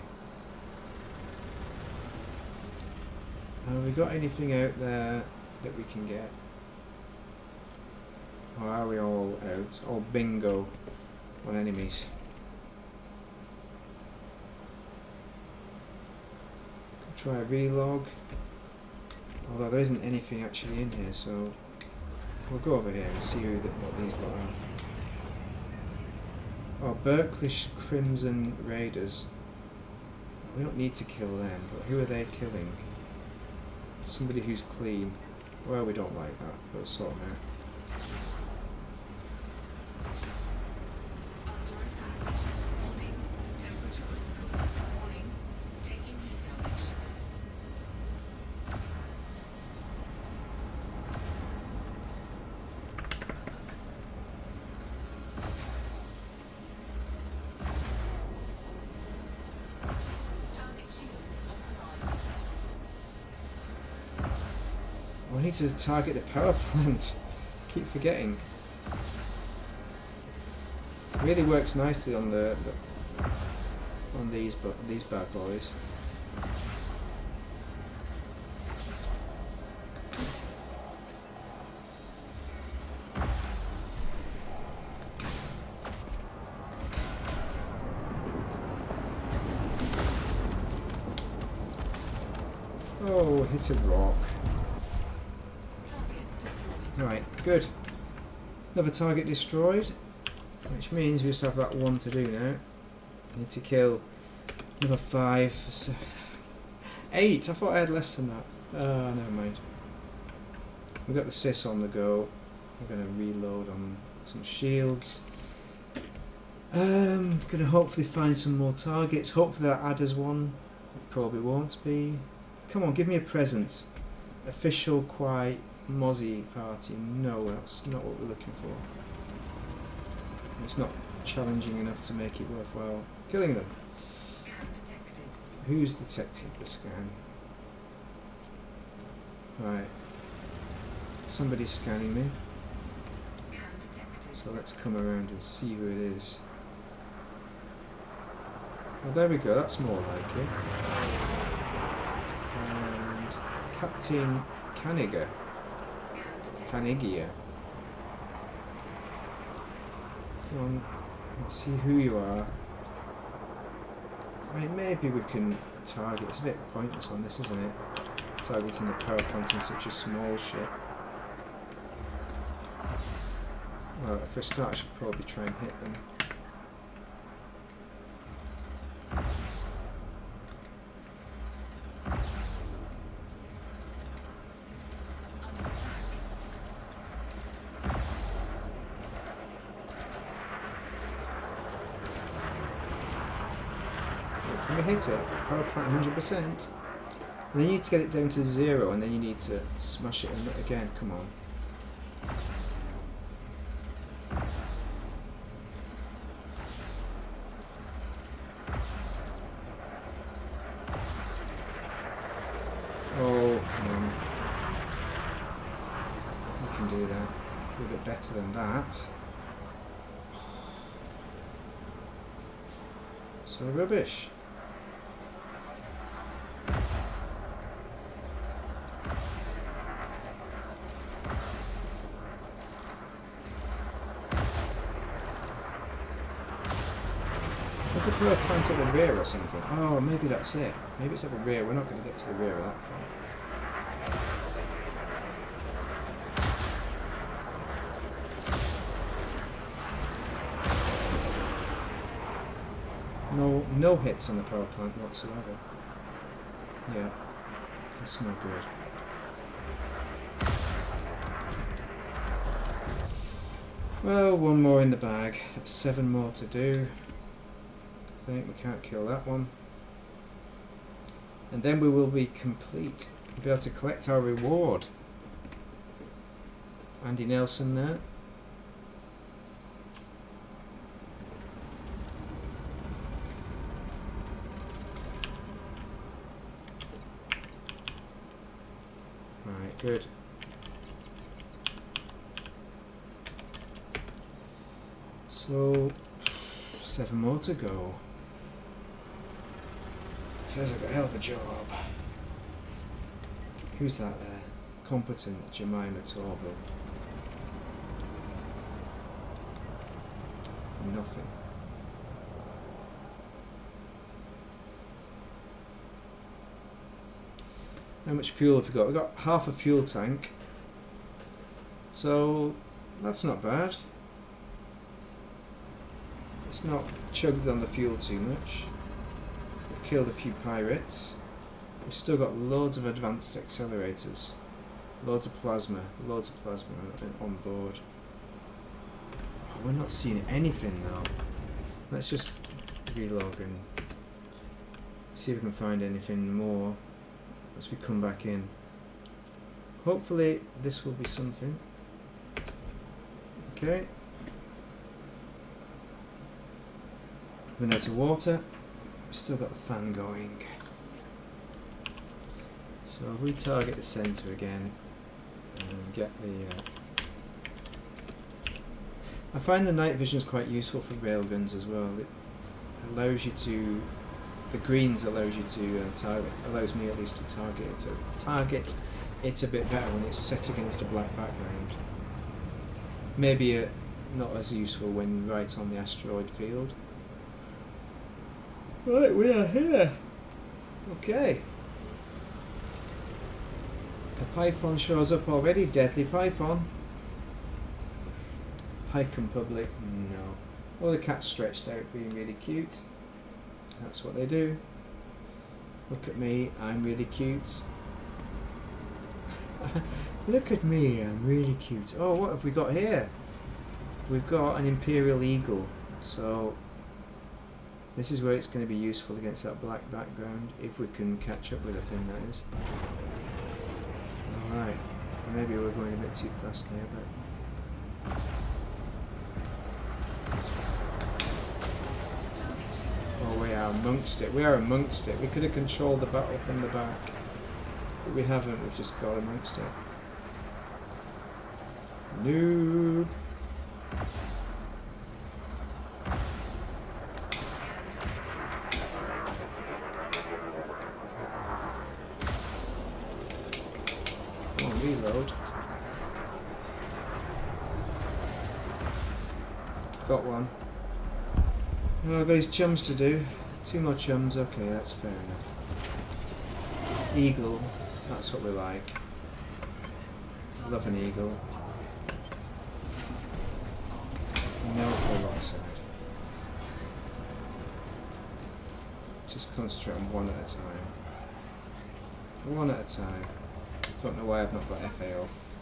Have we got anything out there that we can get? Or are we all out? All bingo on enemies. Try a relog. Although there isn't anything actually in here, so we'll go over here and see what these lot are. Oh, Berkeley Crimson Raiders. We don't need to kill them, but who are they killing? Somebody who's clean. Well, we don't like that. We'll sort them out. I need to target the power plant. Keep forgetting. It really works nicely on on these bad boys. Oh, hit a rock. Right, good. Another target destroyed, which means we just have that one to do now. Need to kill another 5, 8. I thought I had less than that. Never mind. We've got the Sis on the go. We're going to reload on some shields. Going to hopefully find some more targets. Hopefully that adders one. It probably won't be. Come on, give me a present. Official Qi Yomissi party. No, that's not what we're looking for. It's not challenging enough to make it worthwhile killing them. Who's detected the scan? Right. Somebody's scanning me. So let's come around and see who it is. Well, there we go, that's more like it. And Captain Canigia. Come on, let's see who you are. Right, maybe we can target. It's a bit pointless on this, isn't it? Targeting the power plant in such a small ship. Well, for a start, I should probably try and hit them. Can we hit it? Power plant 100%. And then you need to get it down to 0, and then you need to smash it again. Come on. Oh, come on. We can do that. A little bit better than that. So rubbish. Is the power plant at the rear or something? Oh, maybe that's it. Maybe it's at the rear. We're not going to get to the rear of that far. No hits on the power plant whatsoever. Yeah, that's no good. Well, one more in the bag. 7 more to do. I think we can't kill that one. And then we will be complete. We'll be able to collect our reward. Andy Nelson there. Right, good. So, 7 more to go. Feels like a hell of a job. Who's that there? Competent Jemima Torville. Nothing. How much fuel have we got? We've got half a fuel tank. So that's not bad. It's not chugged on the fuel too much. We've killed a few pirates. We've still got loads of advanced accelerators. Loads of plasma on board. Oh, we're not seeing anything now. Let's just relog and see if we can find anything more as we come back in. Hopefully this will be something. Okay. We're out of water. We've still got the fan going. So if we target the centre again and get the... I find the night vision is quite useful for railguns as well. It allows you to... The greens allows you to target, allows me at least to target it a bit better when it's set against a black background. Maybe not as useful when right on the asteroid field. Right, we are here. Okay. A python shows up already. Deadly python. Pike public, no. Oh, the cat's stretched out, being really cute. That's what they do. Look at me, I'm really cute. Look at me, I'm really cute. Oh, what have we got here? We've got an Imperial Eagle. So this is where it's going to be useful against that black background, if we can catch up with the thing, that is. Alright, maybe we're going a bit too fast here, but... Oh, we are amongst it. We are amongst it. We could have controlled the battle from the back, but we haven't. We've just got amongst it. Noob. Come on, reload. Got one. Oh, I've got his chums to do. 2 more chums, okay, that's fair enough. Eagle, that's what we like. Love an eagle. No alongside. Just concentrate on one at a time. One at a time. Don't know why I've not got FA off.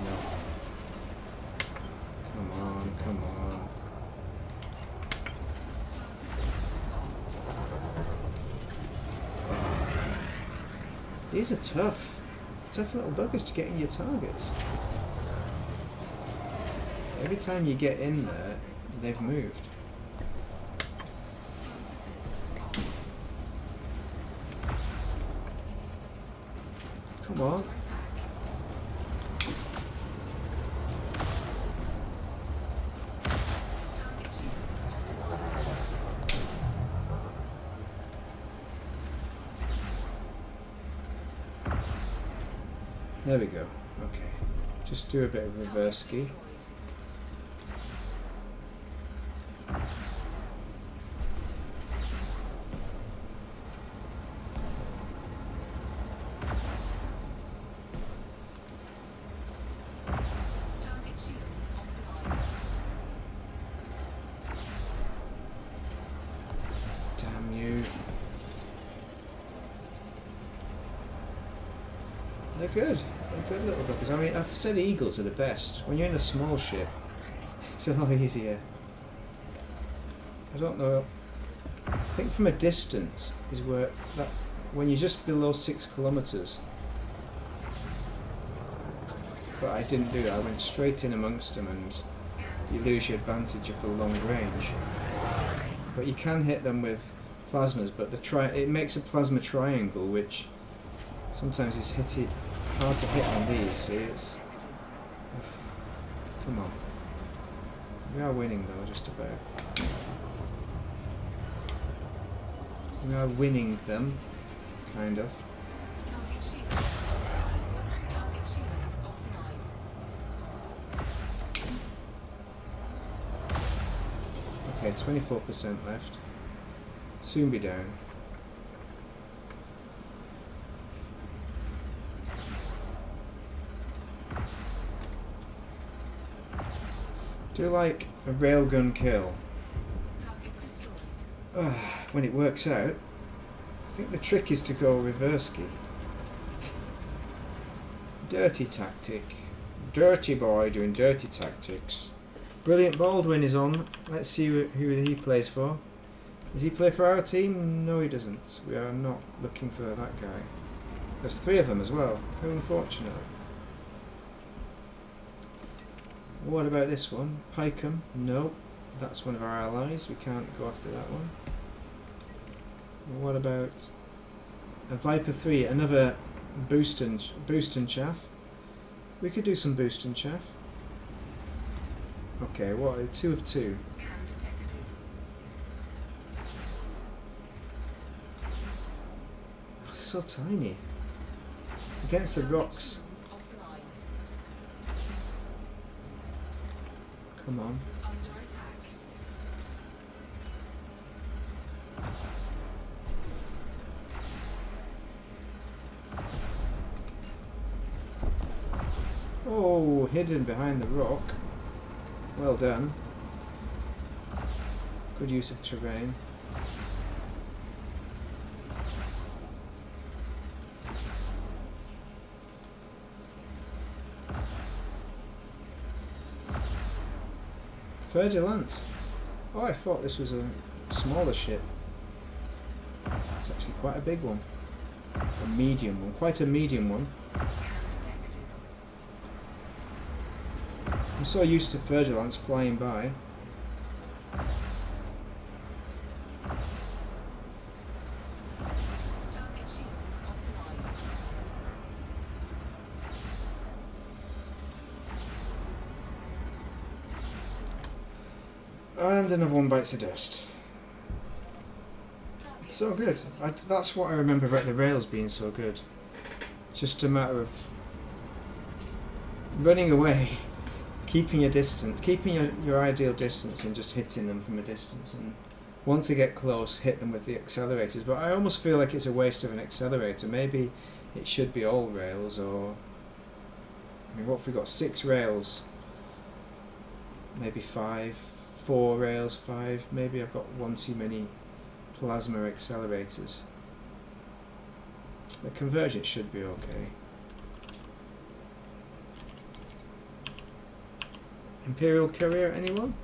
No. Come on, come on. These are tough. Tough little buggers to get in your targets. Every time you get in there, they've moved. Come on. There we go. Okay. Just do a bit of reverse ski. Damn you. They're good. They're good little buggers. I mean, I've said eagles are the best. When you're in a small ship, it's a lot easier. I don't know. I think from a distance is where that when you're just below 6 kilometers. But I didn't do that. I went straight in amongst them, and you lose your advantage of the long range. But you can hit them with plasmas, but it makes a plasma triangle, which sometimes is hard to hit on these. See, it's come on. We are winning though, just about. We are winning them, kind of. Okay, 24% left. Soon be down. Do like a railgun kill. When it works out, I think the trick is to go reverse ski. Dirty tactic. Dirty boy doing dirty tactics. Brilliant Baldwin is on. Let's see who he plays for. Does he play for our team? No, he doesn't. We are not looking for that guy. There's 3 of them as well. How unfortunate. What about this one? Pycom? No. That's one of our allies. We can't go after that one. What about a Viper 3? Another boost and chaff. We could do some boost and chaff. Okay, what? 2 of 2. Oh, so tiny. Against the rocks. Come on. Oh, hidden behind the rock. Well done. Good use of terrain. Ferdinand. Oh, I thought this was a smaller ship. It's actually quite a big one. A medium one. Quite a medium one. I'm so used to Ferdinands flying by. And another one bites the dust. It's so good. That's what I remember about the rails being so good. Just a matter of running away, keeping your distance, keeping your ideal distance and just hitting them from a distance. And once they get close, hit them with the accelerators. But I almost feel like it's a waste of an accelerator. Maybe it should be all rails, or... I mean, what if we got 6 rails? Maybe 5. 4 rails, 5. Maybe I've got one too many plasma accelerators. The convergence should be okay. Imperial Courier, anyone?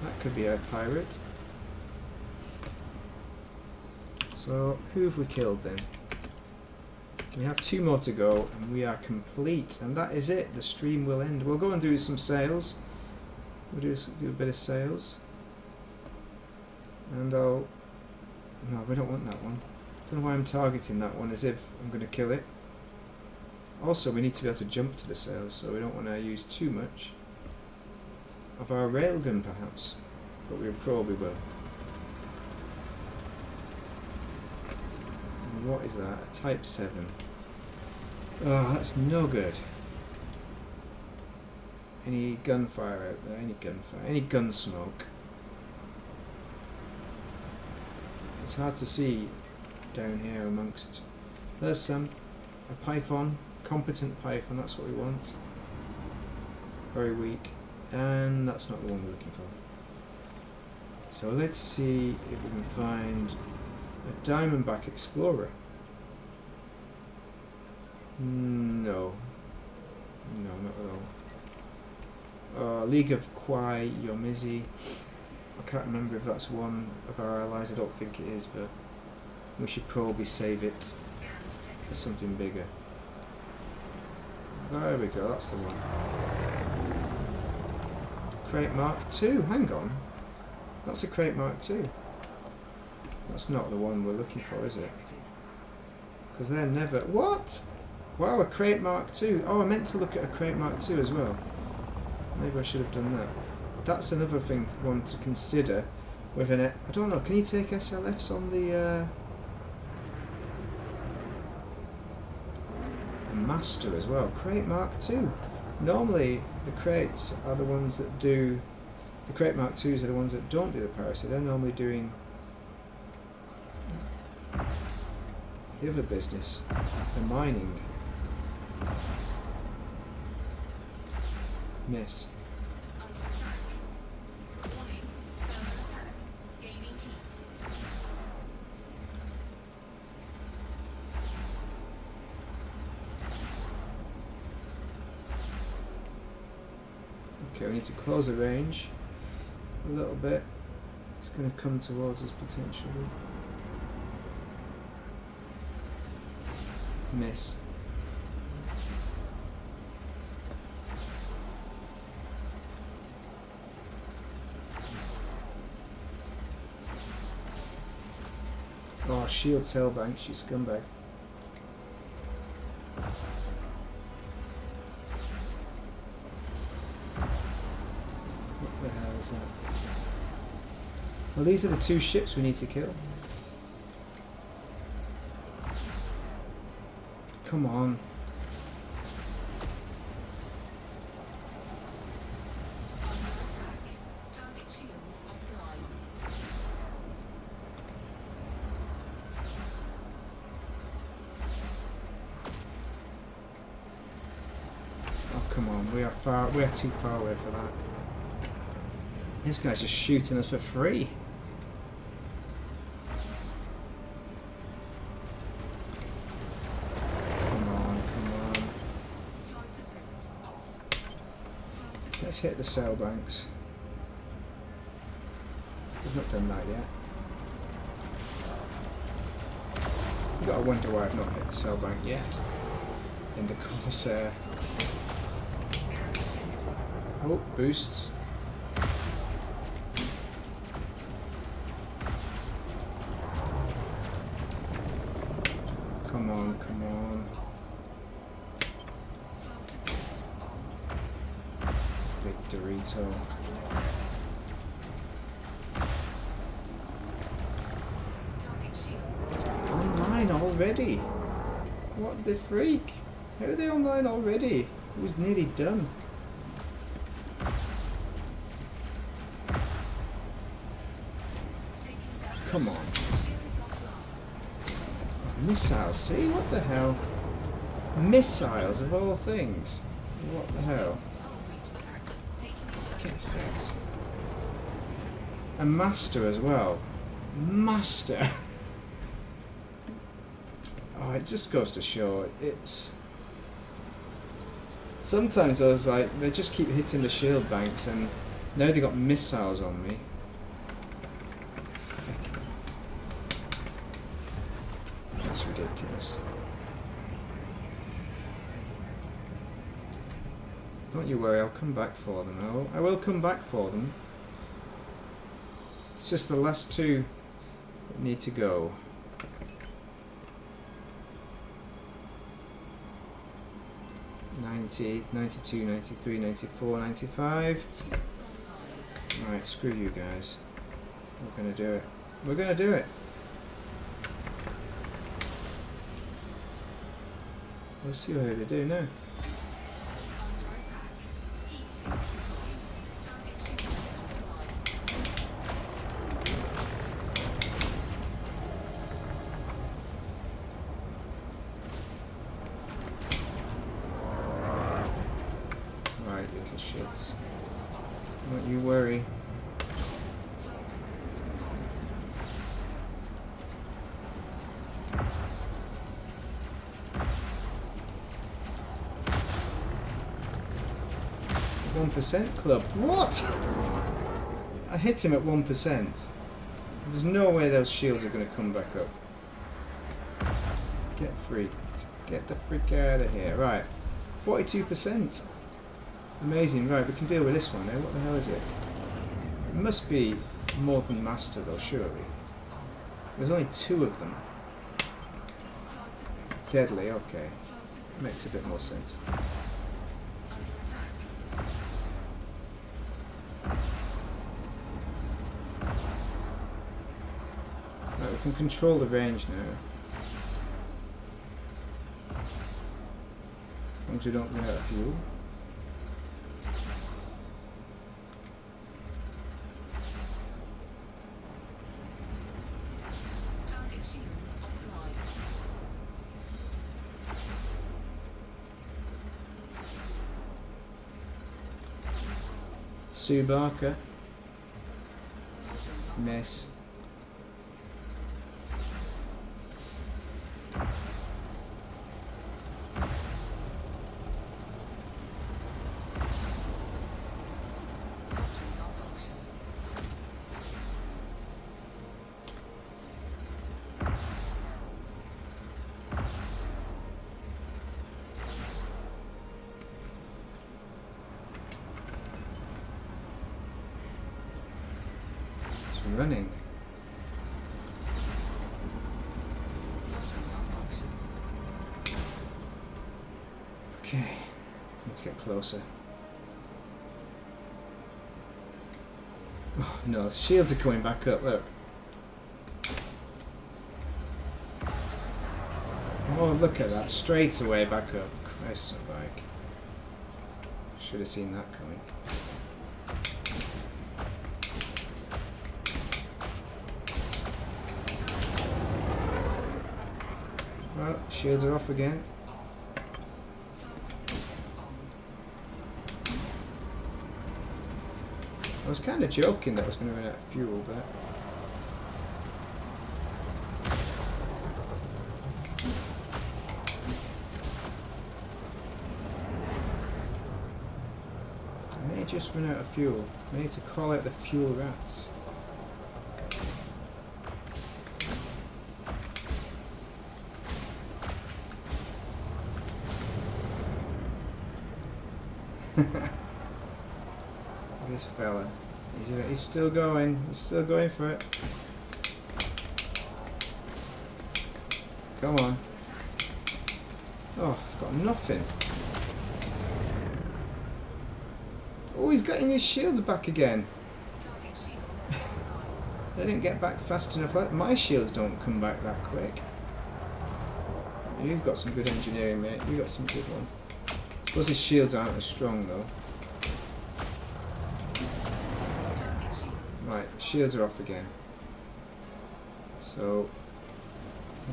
That could be a pirate. So, who have we killed then? We have 2 more to go and we are complete, and that is it. The stream will end. We'll go and do some sales. We'll do a bit of sales. And I'll... No, we don't want that one. I don't know why I'm targeting that one, as if I'm going to kill it. Also, we need to be able to jump to the sales, so we don't want to use too much of our railgun perhaps, but we probably will. What is that? A Type 7. Oh, that's no good. Any gunfire out there? Any gunfire? Any gun smoke? It's hard to see down here amongst... There's some. A Python. Competent Python, that's what we want. Very weak. And that's not the one we're looking for. So let's see if we can find a Diamondback Explorer. No. No, not at all. League of Qi Yomissi. I can't remember if that's one of our allies. I don't think it is, but we should probably save it for something bigger. There we go, that's the one. Crate Mark II, hang on. That's a Crate Mark II. That's not the one we're looking for, is it? Because they're never... What? Wow, a Crate Mark II. Oh, I meant to look at a Crate Mark II as well. Maybe I should have done that. That's another thing, one to consider with an... I don't know, can you take SLFs on the Master as well? Crate Mark II. Normally, the crates are the ones that do... The Crate Mark IIs are the ones that don't do the piracy. They're normally doing the other business, the mining. Miss. Okay, we need to close the range a little bit. It's going to come towards us potentially. Miss. Oh, shield tailbank, you scumbag. What the hell is that? Well, these are the 2 ships we need to kill. Come on. come on. We are too far away for that. This guy's just shooting us for free. Come on, come on. Let's hit the sail banks. We've not done that yet. You've got to wonder why I've not hit the sail bank yet. In the Corsair. Oh, boosts. Come on, come on. Big Dorito. Online already? What the freak? How are they online already? It was nearly done. Come on. Missiles, see? What the hell? Missiles of all things. What the hell? Get effect. A master as well. Master! Oh, it just goes to show it's... Sometimes I was like, they just keep hitting the shield banks and now they got missiles on me. That's ridiculous. Don't you worry, I'll come back for them. I will come back for them. It's just the last two that need to go. 90, 92, 93, 94, 95. Alright, screw you guys. We're gonna do it. We're gonna do it. We'll see how they do now. Don't you worry. %1 club. What? I hit him at 1%. There's no way those shields are going to come back up. Get freaked. Get the freak out of here. Right. 42%. Amazing, right, we can deal with this one now. What the hell is it? It must be more than master though, surely. There's only 2 of them. Deadly, okay. Makes a bit more sense. Right, we can control the range now. As long as we don't run out of fuel. Subaka. Miss. Running. Okay, let's get closer. Oh no, shields are coming back up, look. Oh, look at that, straight away back up. Christ on bike. Should have seen that coming. Well, shields are off again. was kind of joking that I was going to run out of fuel, but... I may just run out of fuel. I need to call out the fuel rats. This fella. He's still going. He's still going for it. Come on. Oh, I've got nothing. Oh, he's getting his shields back again. They didn't get back fast enough. My shields don't come back that quick. You've got some good engineering, mate. You've got some good one. I suppose his shields aren't as strong, though. Right, shields are off again. So,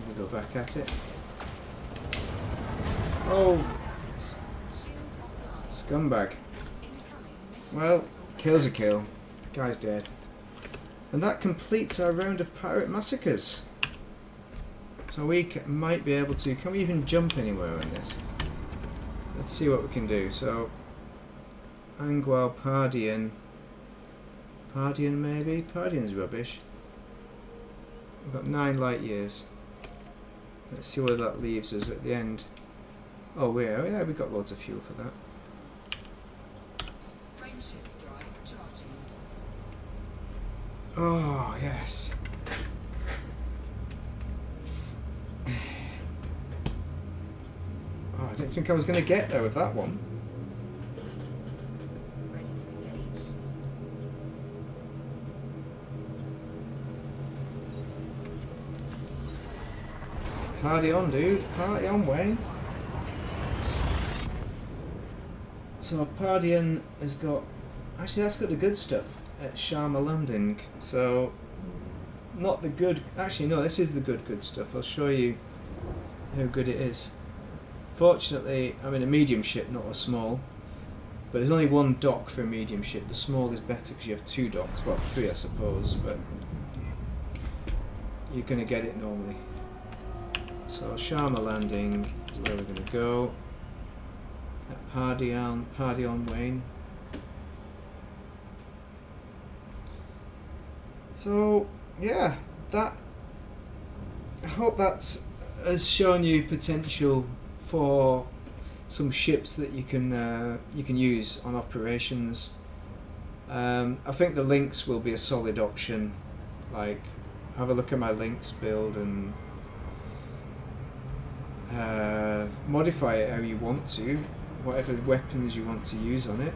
we go back at it. Oh! Scumbag. Well, kill's a kill. Guy's dead. And that completes our round of pirate massacres. So we might be able to... Can we even jump anywhere on this? Let's see what we can do. So, Angwal, Pardian... Pardian maybe? Pardian's rubbish. We've got 9 light years. Let's see where that leaves us at the end. Oh yeah, we've got loads of fuel for that. Oh, yes. Oh, I didn't think I was going to get there with that one. Party on, dude. Party on, Wayne. So Pardian has got... Actually, that's got the good stuff at Sharma Landing. So, not the good... Actually, no, this is the good stuff. I'll show you how good it is. Fortunately, I'm in a medium ship, not a small. But there's only one dock for a medium ship. The small is better because you have 2 docks. Well, 3 I suppose, but you're going to get it normally. So Sharma Landing is where we're going to go. At Pardian, Wayne. So yeah, that. I hope that has shown you potential for some ships that you can use on operations. I think the Lynx will be a solid option. Like, have a look at my Lynx build and modify it how you want to, whatever weapons you want to use on it.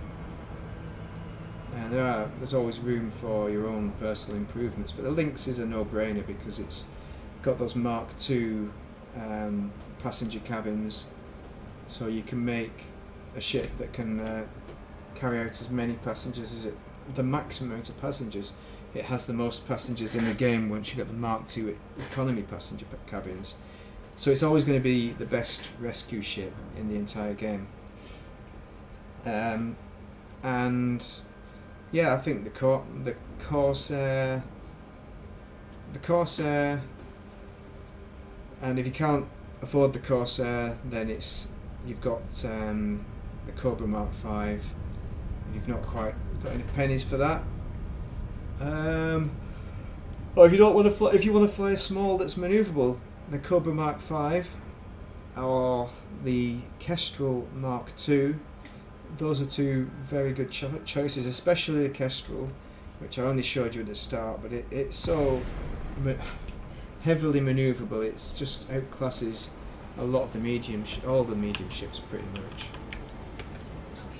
And there's always room for your own personal improvements, but the Lynx is a no-brainer because it's got those Mark II passenger cabins, so you can make a ship that can carry out as many passengers as the maximum amount of passengers. It has the most passengers in the game once you get the Mark II economy passenger cabins. So it's always going to be the best rescue ship in the entire game. And yeah, I think the Corsair, and if you can't afford the Corsair, then you've got the Cobra Mark V. You've not quite got enough pennies for that. Or if you don't want to fly, if you want to fly a small that's manoeuvrable, the Cobra Mark V or the Kestrel Mark II. Those are 2 very good choices, especially the Kestrel, which I only showed you at the start, but it's so heavily manoeuvrable. It's just outclasses a lot of the all the medium ships pretty much,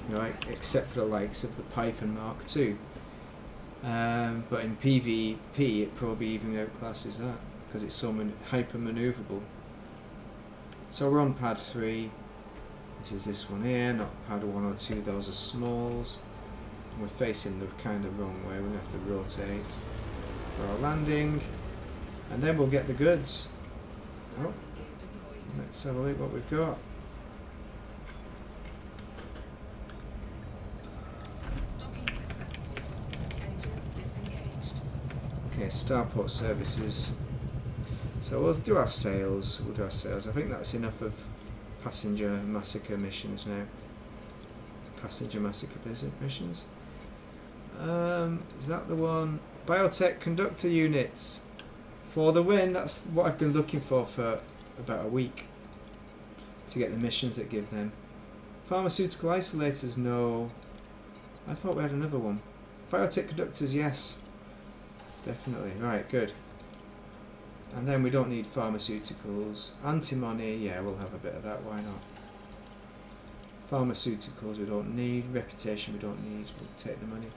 right? Except for the likes of the Python Mark II. But in PvP, it probably even outclasses that because it's so hyper manoeuvrable. So we're on pad 3. This is this one here, not pad 1 or 2, those are smalls. We're facing the kind of wrong way, we're going to have to rotate for our landing. And then we'll get the goods. Oh, let's have a look what we've got. Okay, starport services. So we'll do our sales. We'll do our sales. I think that's enough of passenger massacre missions now. Passenger massacre missions. Is that the one? Biotech conductor units for the win. That's what I've been looking for about a week to get the missions that give them. Pharmaceutical isolators, no. I thought we had another one. Biotech conductors, yes. Definitely. Right, good. And then we don't need pharmaceuticals. Antimony, yeah, we'll have a bit of that, why not? Pharmaceuticals we don't need. Reputation we don't need. We'll take the money.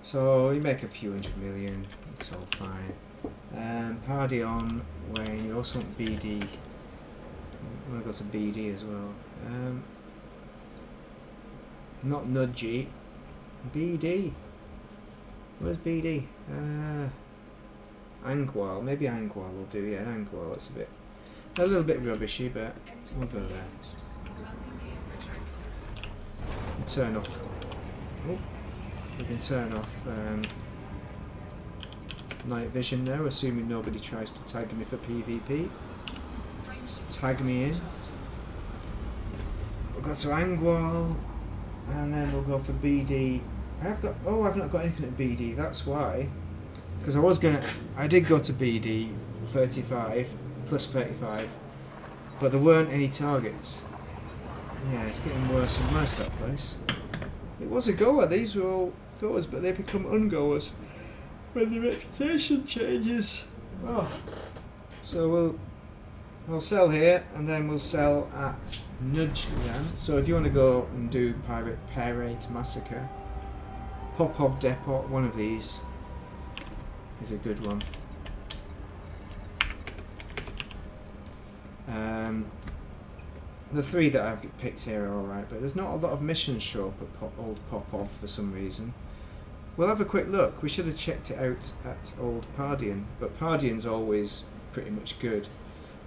So we make a few hundred million. It's all fine. Pardian, Wayne, you also want BD. I want to go to BD as well. Not Nudgy. BD. Where's BD? Angwal. Maybe Angwal will do. Yeah, Angwal. It's a little bit rubbishy, but we'll go there. And turn off. Oh, we can turn off night vision now, assuming nobody tries to tag me for PvP. Tag me in. We'll go to Angwal, and then we'll go for BD. I've not got anything at BD. That's why. Because I did go to BD 35 plus 35, but there weren't any targets. Yeah, it's getting worse and worse, that place. It was a goer. These were all goers, but they become ungoers when the reputation changes. Oh, so we'll sell here, and then we'll sell at Njulngan. So if you want to go and do Pirate Massacre, Popov Depot, one of these is a good one. The three that I've picked here are alright, but there's not a lot of missions show up at Old Popov for some reason. We'll have a quick look. We should have checked it out at Old Pardian, but Pardian's always pretty much good.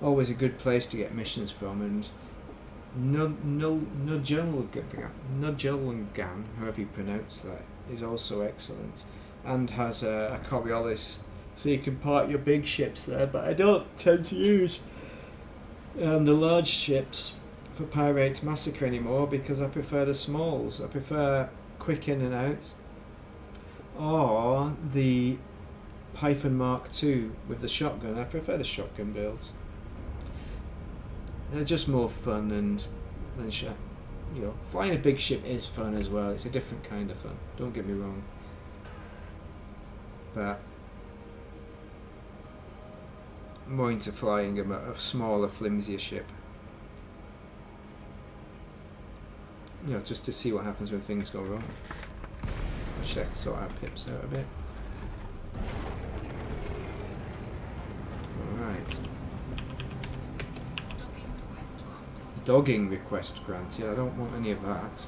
Always a good place to get missions from, and Njulngan, however you pronounce that, is also excellent, and has a Coriolis, so you can park your big ships there, but I don't tend to use the large ships for Pirate Massacre anymore because I prefer the smalls. I prefer quick in and out, or the Python Mark II with the shotgun. I prefer the shotgun builds. They're just more fun than flying a big ship is fun as well. It's a different kind of fun. Don't get me wrong. But I'm more into flying a smaller, flimsier ship. Just to see what happens when things go wrong. Check, sort our pips out a bit. Alright. Dogging request granted. I don't want any of that.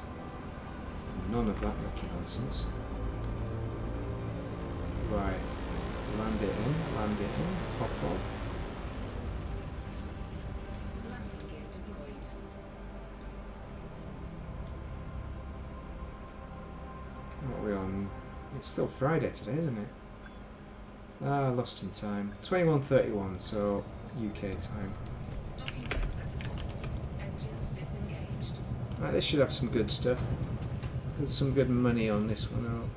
None of that lucky nonsense. Right. Land it in. Pop off. Landing gear deployed. What are we on? It's still Friday today, isn't it? Lost in time. 21:31, so UK time. Docking successful. Engines disengaged. Right, this should have some good stuff. There's some good money on this one.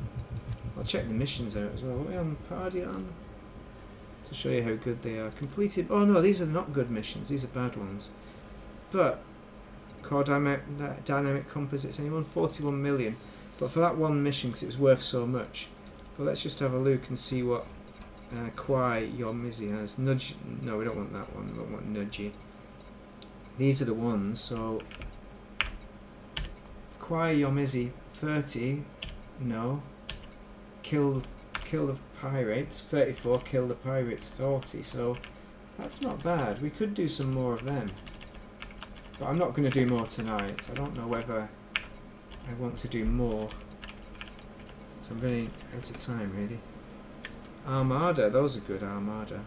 I'll check the missions out as well. What are we on? Pardian? To show you how good they are. Completed. Oh no, these are not good missions. These are bad ones. But core dynamic composites. Anyone? 41 million. But for that one mission, because it was worth so much. But let's just have a look and see what Qi Yomissi has. No, we don't want that one. We don't want Nudgy. These are the ones. So Qi Yomissi 30. No. Kill the pirates. 34. Kill the pirates 40. So that's not bad. We could do some more of them. But I'm not going to do more tonight. I don't know whether I want to do more. So I'm running out of time, really. Armada, those are good. Armada.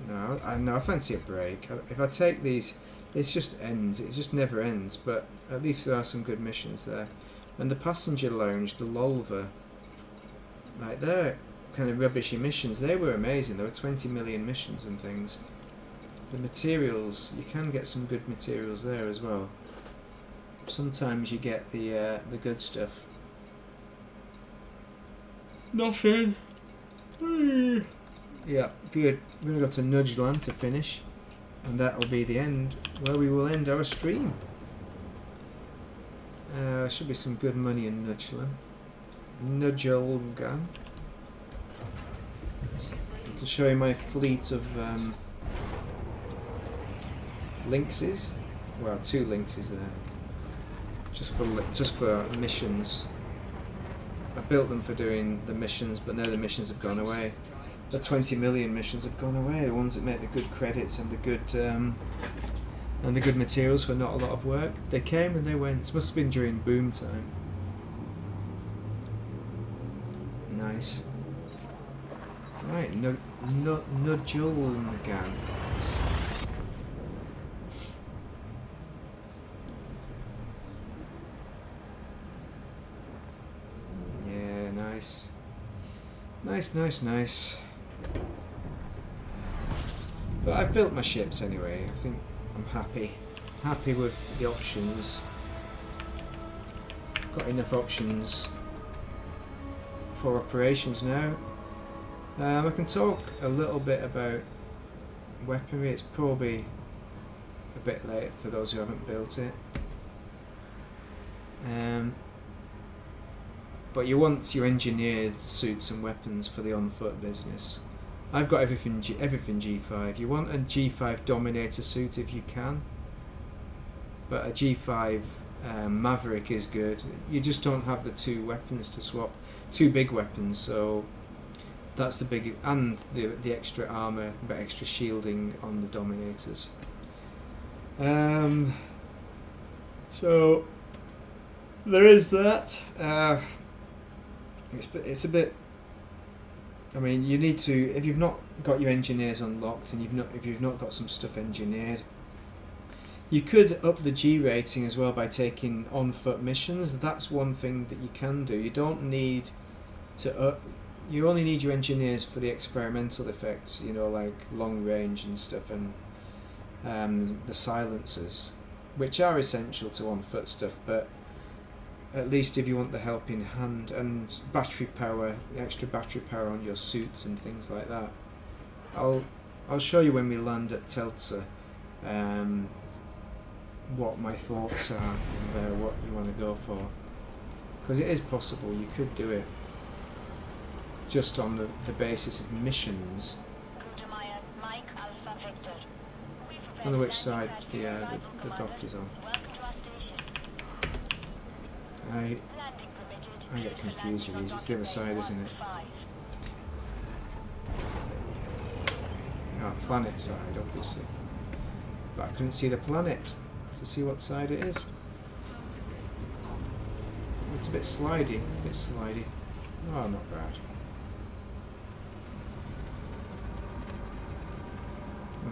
No, I fancy a break. If I take these, it just ends. It just never ends. But at least there are some good missions there. And the passenger lounge, the Lolva. like their kind of rubbishy missions, they were amazing. There were 20 million missions and things. The materials, you can get some good materials there as well. Sometimes you get the good stuff. Nothing. Yeah, good. We're gonna go to Njulngan to finish, and that will be the end where we will end our stream. Should be some good money in Njulngan. To show you my fleet of Lynxes. Well, 2 Lynxes there. Just for missions. I built them for doing the missions, but now the missions have gone away. The 20 million missions have gone away. The ones that make the good credits and the good materials for not a lot of work. They came and they went. It must have been during boom time. Nice. Right, Njulngan. Yeah, nice. Nice. But I've built my ships anyway. I think I'm happy. Happy with the options. Got enough options for operations now. I can talk a little bit about weaponry. It's probably a bit late for those who haven't built it. But you want your engineered suits and weapons for the on-foot business. I've got everything G5. You want a G5 Dominator suit if you can. But a G5 Maverick is good. You just don't have the 2 weapons to swap. 2 big weapons, so that's the big, and the extra armor, but extra shielding on the Dominators. So there is that. It's a bit. I mean, you need to, if you've not got your engineers unlocked and if you've not got some stuff engineered, you could up the G rating as well by taking on-foot missions. That's one thing that you can do. You don't need to up. You only need your engineers for the experimental effects, you know, like long range and stuff, and the silencers, which are essential to on-foot stuff. But at least if you want the helping hand and battery power, extra battery power on your suits and things like that, I'll show you when we land at Teltsa what my thoughts are there, what you want to go for, because it is possible. You could do it just on the basis of missions. I don't know which side the dock is on. I get confused with these. It's the other side, isn't it? Oh, planet side, obviously. But I couldn't see the planet to see what side it is. It's a bit slidey. Oh, not bad.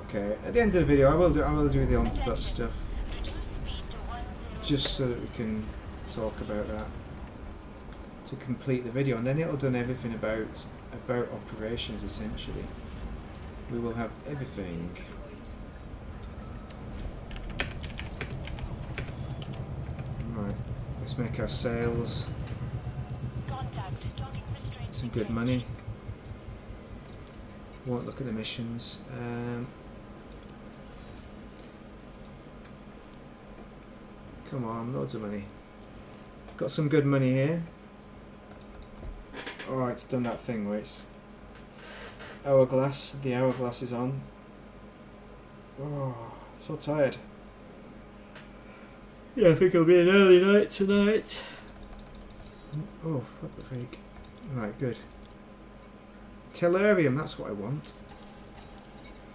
Okay, at the end of the video, I will do the on-foot stuff, just so that we can talk about that to complete the video, and then it'll done everything about operations. Essentially, we will have everything. Right, let's make our sales. Some good money. Won't look at the missions. Come on, loads of money. Got some good money here. Alright, it's done that thing where it's hourglass. The hourglass is on. Oh, so tired. Yeah, I think it'll be an early night tonight. Oh, what the freak. Right, good. Tellurium, that's what I want.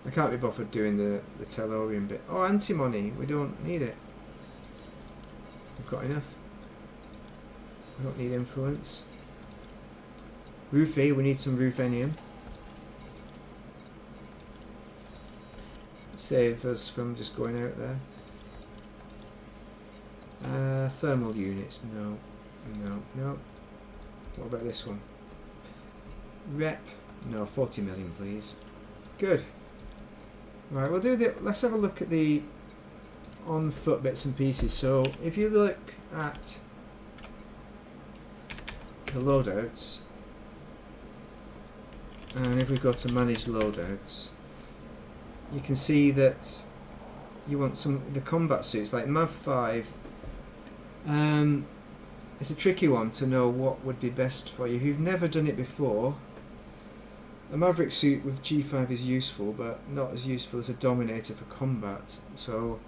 I can't be bothered doing the tellurium bit. Oh, antimony, we don't need it. We've got enough. We don't need influence. Ruthie, we need some ruthenium. Save us from just going out there. Thermal units, no. What about this one? rep. No, 40 million, please. Good. Right, we'll do the. Let's have a look at the on foot bits and pieces. So if you look at the loadouts, and if we go to manage loadouts, you can see that you want the combat suits like Mav 5. It's a tricky one to know what would be best for you. If you've never done it before, a Maverick suit with G5 is useful, but not as useful as a Dominator for combat. So,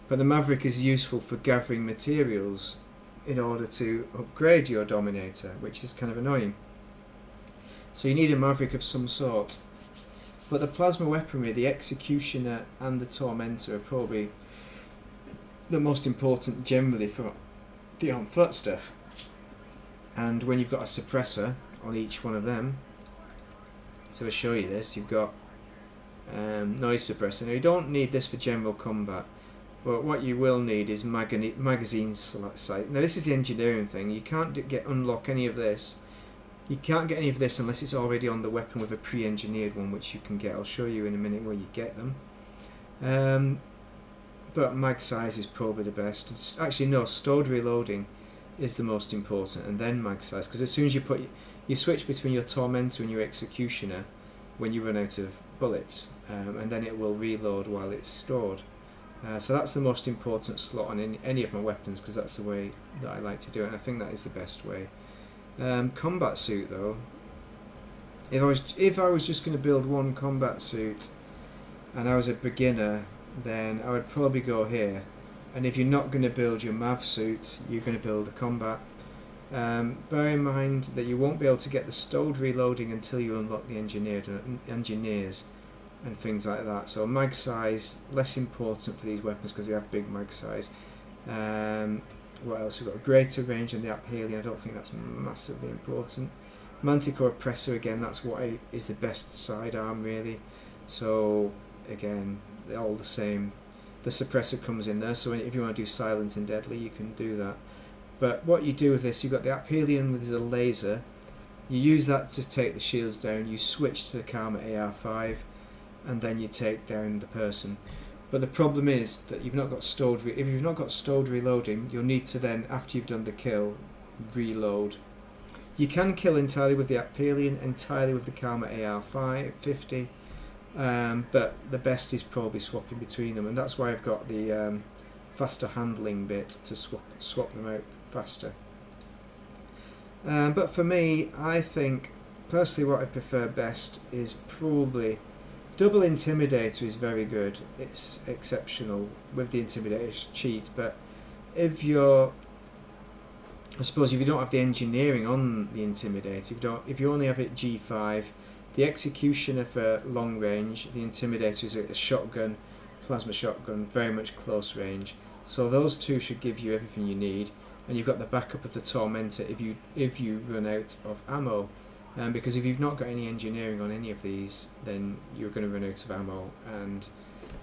but the Maverick is useful for gathering materials in order to upgrade your Dominator, which is kind of annoying. So you need a Maverick of some sort. But the plasma weaponry, the Executioner and the Tormentor are probably the most important generally for the on foot stuff. And when you've got a suppressor on each one of them, so I'll show you this, you've got noise suppressor. Now you don't need this for general combat, but what you will need is magazine sight. Now this is the engineering thing. You can't unlock any of this. You can't get any of this unless it's already on the weapon with a pre-engineered one, which you can get. I'll show you in a minute where you get them. But mag size is probably the best. Actually, no, stored reloading is the most important, and then mag size, because as soon as you switch between your Tormentor and your Executioner when you run out of bullets, and then it will reload while it's stored. So that's the most important slot on any of my weapons, because that's the way that I like to do it, and I think that is the best way. Combat suit though, if I was just going to build one combat suit and I was a beginner, then I would probably go here. And if you're not going to build your Mav suit, you're going to build a combat. Bear in mind that you won't be able to get the stowed reloading until you unlock the engineers and things like that. So mag size, less important for these weapons because they have big mag size. What else? We've got a greater range on the Aphelion. I don't think that's massively important. Manticore Oppressor, again, that's what is the best sidearm really. So again, they're all the same. The suppressor comes in there, so if you want to do silent and deadly, you can do that. But what you do with this, you've got the Aphelion with the laser. You use that to take the shields down. You switch to the Karma AR5, and then you take down the person. But the problem is that you've not got stored. If you've not got stored reloading, you'll need to then, after you've done the kill, reload. You can kill entirely with the Aphelion, entirely with the Karma AR50. But the best is probably swapping between them, and that's why I've got the faster handling bit to swap them out faster. But for me, I think personally what I prefer best is probably double Intimidator is very good. It's exceptional with the Intimidator cheat, but I suppose if you don't have the engineering on the Intimidator, if you only have it G5, the Executioner for long range, the Intimidator is a shotgun, plasma shotgun, very much close range. So those two should give you everything you need, and you've got the backup of the Tormentor if you run out of ammo. Because if you've not got any engineering on any of these, then you're going to run out of ammo,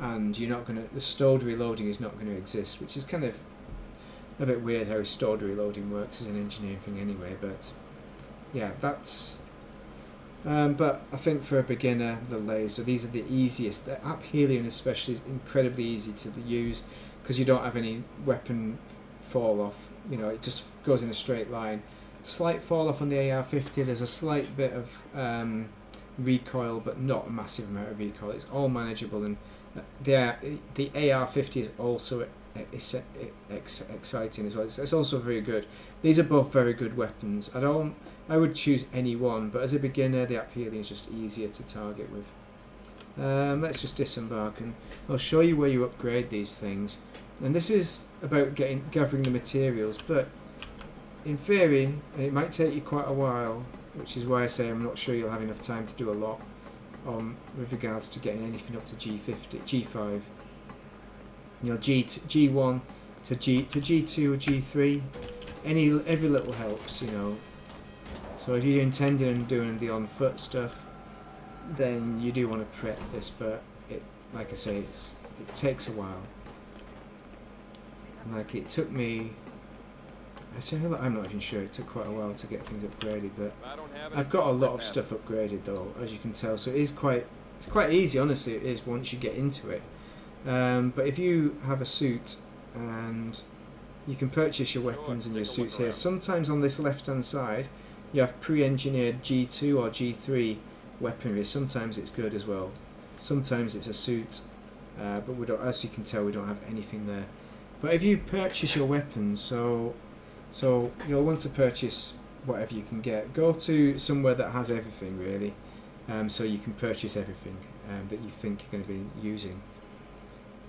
and you're not going to. The stored reloading is not going to exist, which is kind of a bit weird how stored reloading works as an engineering thing anyway. But yeah, that's. But I think for a beginner, the laser, these are the easiest. The Aphelion especially is incredibly easy to use because you don't have any weapon fall off. You know, it just goes in a straight line. Slight fall off on the AR50. There's a slight bit of recoil, but not a massive amount of recoil. It's all manageable, and the AR50 is also exciting as well. It's also very good. These are both very good weapons. I would choose any one, but as a beginner, the Aphelion is just easier to target with. Let's just disembark, and I'll show you where you upgrade these things. And this is about gathering the materials, but in theory, and it might take you quite a while, which is why I say I'm not sure you'll have enough time to do a lot with regards to getting anything up to G5. You know, G1 to G2 or G3. Every little helps, you know. So if you're intending on doing the on foot stuff, then you do want to prep this, but like I say, it takes a while. Like it took me Actually, I'm not even sure. It took quite a while to get things upgraded, but I don't have it, I've got a lot I of have stuff upgraded though, as you can tell. So it's quite easy. Honestly, it is once you get into it. But if you have a suit and you can purchase your weapons and your suits here. Sometimes on this left-hand side, you have pre-engineered G2 or G3 weaponry. Sometimes it's good as well. Sometimes it's a suit, but we don't. As you can tell, we don't have anything there. But if you purchase your weapons, so you'll want to purchase whatever you can get. Go to somewhere that has everything really, so you can purchase everything that you think you're going to be using.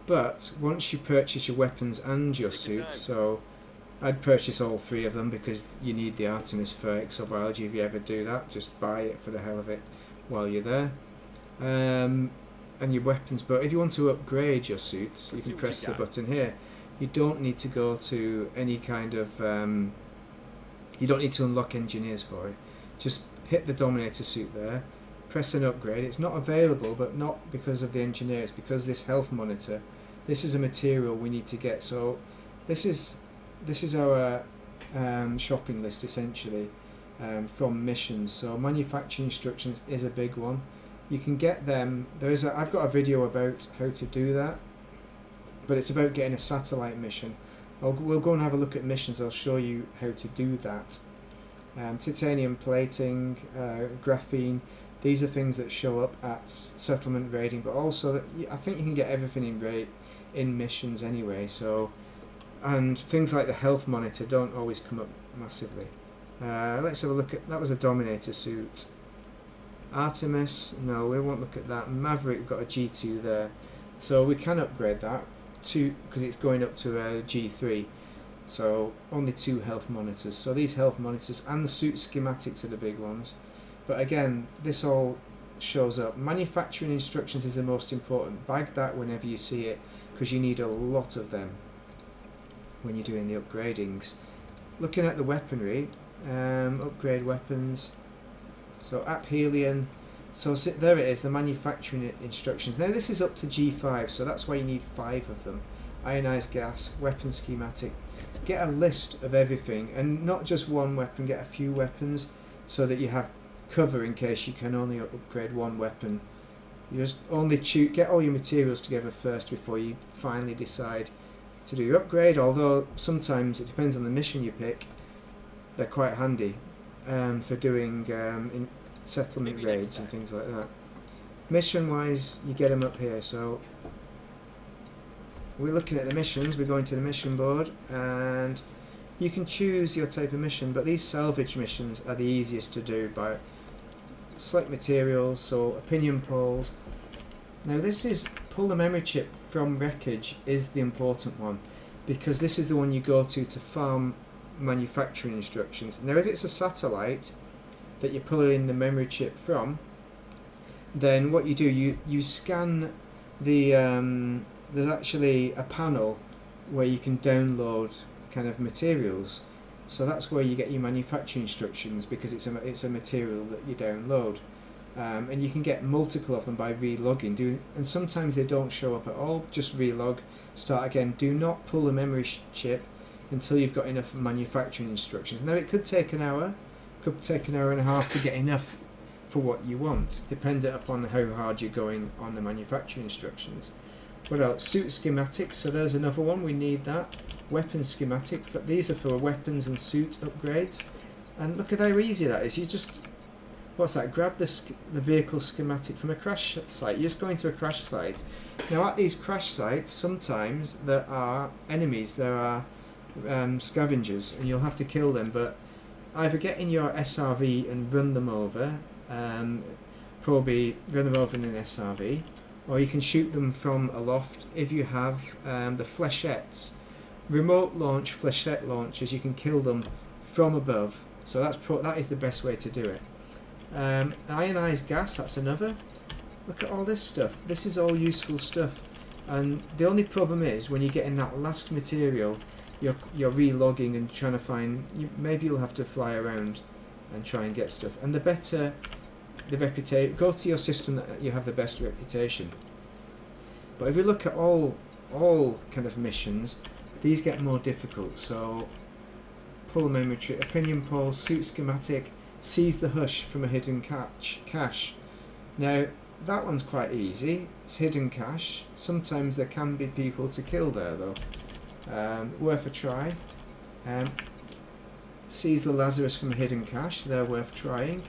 But once you purchase your weapons and your suits, so I'd purchase all three of them because you need the Artemis for exobiology if you ever do that. Just buy it for the hell of it while you're there. And your weapons, but if you want to upgrade your suits, you can press the button here. You don't need to go to any kind of... you don't need to unlock engineers for it. Just hit the Dominator suit there, press an upgrade. It's not available, but not because of the engineer, it's because this health monitor. This is a material we need to get. So this is our shopping list essentially from missions. So manufacturing instructions is a big one. You can get them. I've got a video about how to do that, but it's about getting a satellite mission. We'll go and have a look at missions. I'll show you how to do that. Titanium plating, graphene. These are things that show up at settlement raiding, but also I think you can get everything in missions anyway. So, and things like the health monitor don't always come up massively. Let's have a look at that. Was a Dominator suit. Artemis, no, we won't look at that. Maverick, we've got a G2 there, so we can upgrade that to because it's going up to a G3. So only 2 health monitors. So these health monitors and the suit schematics are the big ones. But again, this all shows up. Manufacturing instructions is the most important. Bag that whenever you see it, because you need a lot of them when you're doing the upgradings. Looking at the weaponry, upgrade weapons. So Aphelion. So there it is, the manufacturing instructions. Now this is up to G5, so that's why you need 5 of them. Ionized gas, weapon schematic. Get a list of everything, and not just one weapon, get a few weapons so that you have cover in case you can only upgrade one weapon. You just only get all your materials together first before you finally decide to do your upgrade, although sometimes it depends on the mission you pick. They're quite handy for doing in settlement raids and things like that. Mission wise, you get them up here. So we're looking at the missions, we're going to the mission board, and you can choose your type of mission, but these salvage missions are the easiest to do by select materials, so opinion polls. Now this is pull the memory chip from wreckage is the important one, because this is the one you go to farm manufacturing instructions. Now if it's a satellite that you're pulling the memory chip from, then what you do, you scan the there's actually a panel where you can download kind of materials. So that's where you get your manufacturing instructions, because it's a material that you download, and you can get multiple of them by relogging. And sometimes they don't show up at all. Just relog, start again. Do not pull the memory chip until you've got enough manufacturing instructions. Now it could take an hour, could take an hour and a half to get enough for what you want, dependent upon how hard you're going on the manufacturing instructions. What else? Suit schematics. So there's another one. We need that. Weapon schematic. These are for weapons and suit upgrades. And look at how easy that is. You just, what's that? Grab the vehicle schematic from a crash site. You're just going to a crash site. Now at these crash sites, sometimes there are enemies. There are scavengers, and you'll have to kill them. But either get in your SRV and run them over. Probably run them over in an SRV. Or you can shoot them from aloft if you have the flechettes. Remote launch flechette launchers, you can kill them from above. So that is the best way to do it. Ionized gas, that's another. Look at all this stuff. This is all useful stuff. And the only problem is when you get in that last material, you're relogging and trying to find. Maybe you'll have to fly around and try and get stuff. And the better the reputation, go to your system that you have the best reputation. But if we look at all kind of missions, these get more difficult. So pull memory tree, opinion poll, suit schematic, seize the hush from a hidden cache. Now that one's quite easy. It's hidden cache. Sometimes there can be people to kill there though. Worth a try. Seize the Lazarus from a hidden cache. They're worth trying.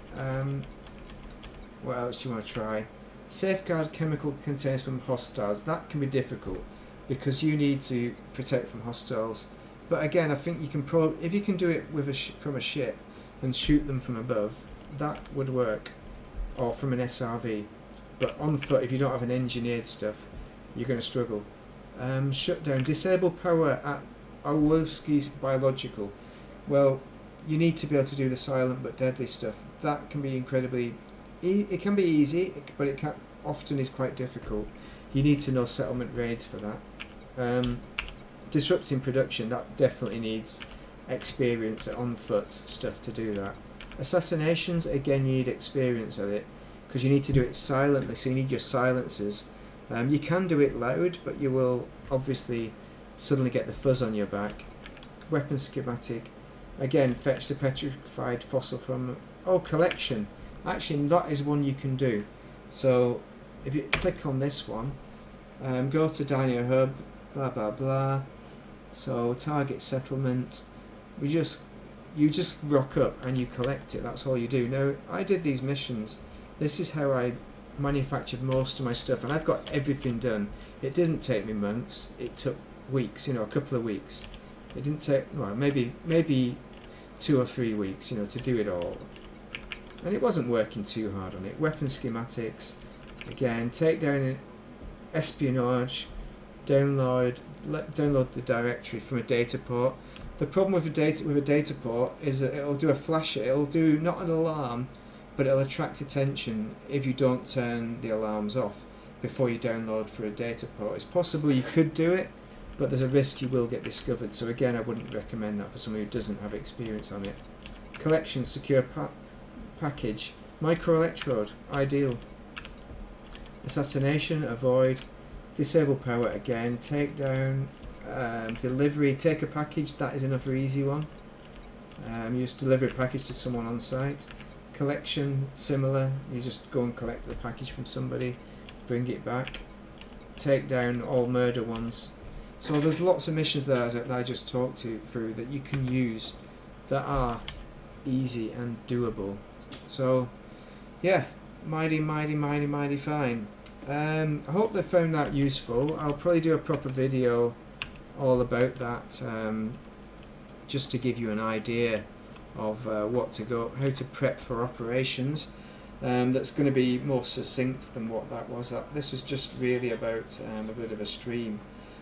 What else do you want to try? Safeguard chemical containers from hostiles. That can be difficult because you need to protect from hostiles. But again, I think you can if you can do it with from a ship and shoot them from above, that would work, or from an SRV. But on foot, if you don't have an engineered stuff, you're going to struggle. Shut down. Disable power at Orlowski's biological. Well, you need to be able to do the silent but deadly stuff. That can be incredibly. It can be easy, but it often is quite difficult. You need to know settlement raids for that. Disrupting production, that definitely needs experience at on foot stuff to do that. Assassinations, again, you need experience at it because you need to do it silently, so you need your silencers. You can do it loud, but you will obviously suddenly get the fuzz on your back. Weapon schematic, again, fetch the petrified fossil from collection. Actually, that is one you can do. So if you click on this one, go to Dino Hub, blah blah blah. So target settlement, you just rock up and you collect it. That's all you do. Now I did these missions. This is how I manufactured most of my stuff, and I've got everything done. It didn't take me months. It took weeks. A couple of weeks. It didn't take maybe 2 or 3 weeks. To do it all. And it wasn't working too hard on it. Weapon schematics, again, take down espionage, download the directory from a data port. The problem with a data port is that it'll do a flasher. It'll do not an alarm, but it'll attract attention if you don't turn the alarms off before you download for a data port. It's possible you could do it, but there's a risk you will get discovered. So again, I wouldn't recommend that for someone who doesn't have experience on it. Collection, secure package, microelectrode, ideal. Assassination, avoid. Disable power, again. Take down, delivery, take a package, that is another easy one. You just deliver a package to someone on site. Collection, similar, you just go and collect the package from somebody, bring it back. Take down all murder ones. So there's lots of missions there that I just talked through that you can use that are easy and doable. So yeah, mighty fine. I hope they found that useful. I'll probably do a proper video all about that, just to give you an idea of how to prep for operations. That's going to be more succinct than what that was. This was just really about a bit of a stream.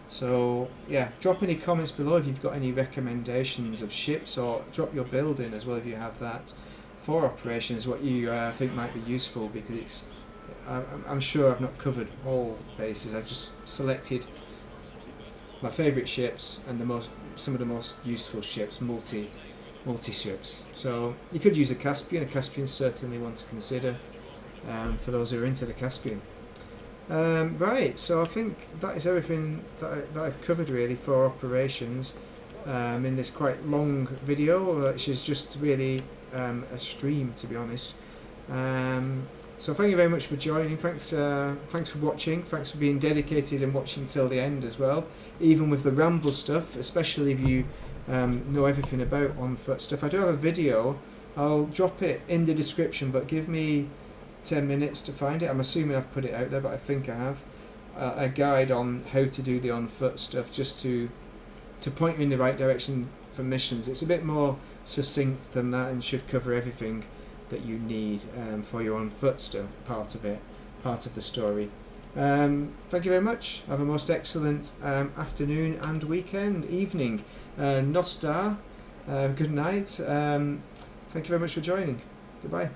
So yeah, drop any comments below if you've got any recommendations of ships, or drop your build in as well if you have that for operations, what you think might be useful, because I'm sure I've not covered all bases. I've just selected my favourite ships and some of the most useful ships, multi ships. So you could use a Caspian. A Caspian's certainly one to consider for those who are into the Caspian. Right, so I think that is everything that I've covered really for operations in this quite long video, which is just really a stream, to be honest. So thank you very much for joining. Thanks for watching. Thanks for being dedicated and watching till the end as well, even with the ramble stuff, especially if you know everything about on foot stuff. I do have a video. I'll drop it in the description, but give me 10 minutes to find it. I'm assuming I've put it out there, but I think I have a guide on how to do the on foot stuff, just to point you in the right direction for missions. It's a bit more succinct than that and should cover everything that you need for your on foot stuff, part of the story. Thank you very much. Have a most excellent afternoon and evening. Nostar, good night. Thank you very much for joining. Goodbye.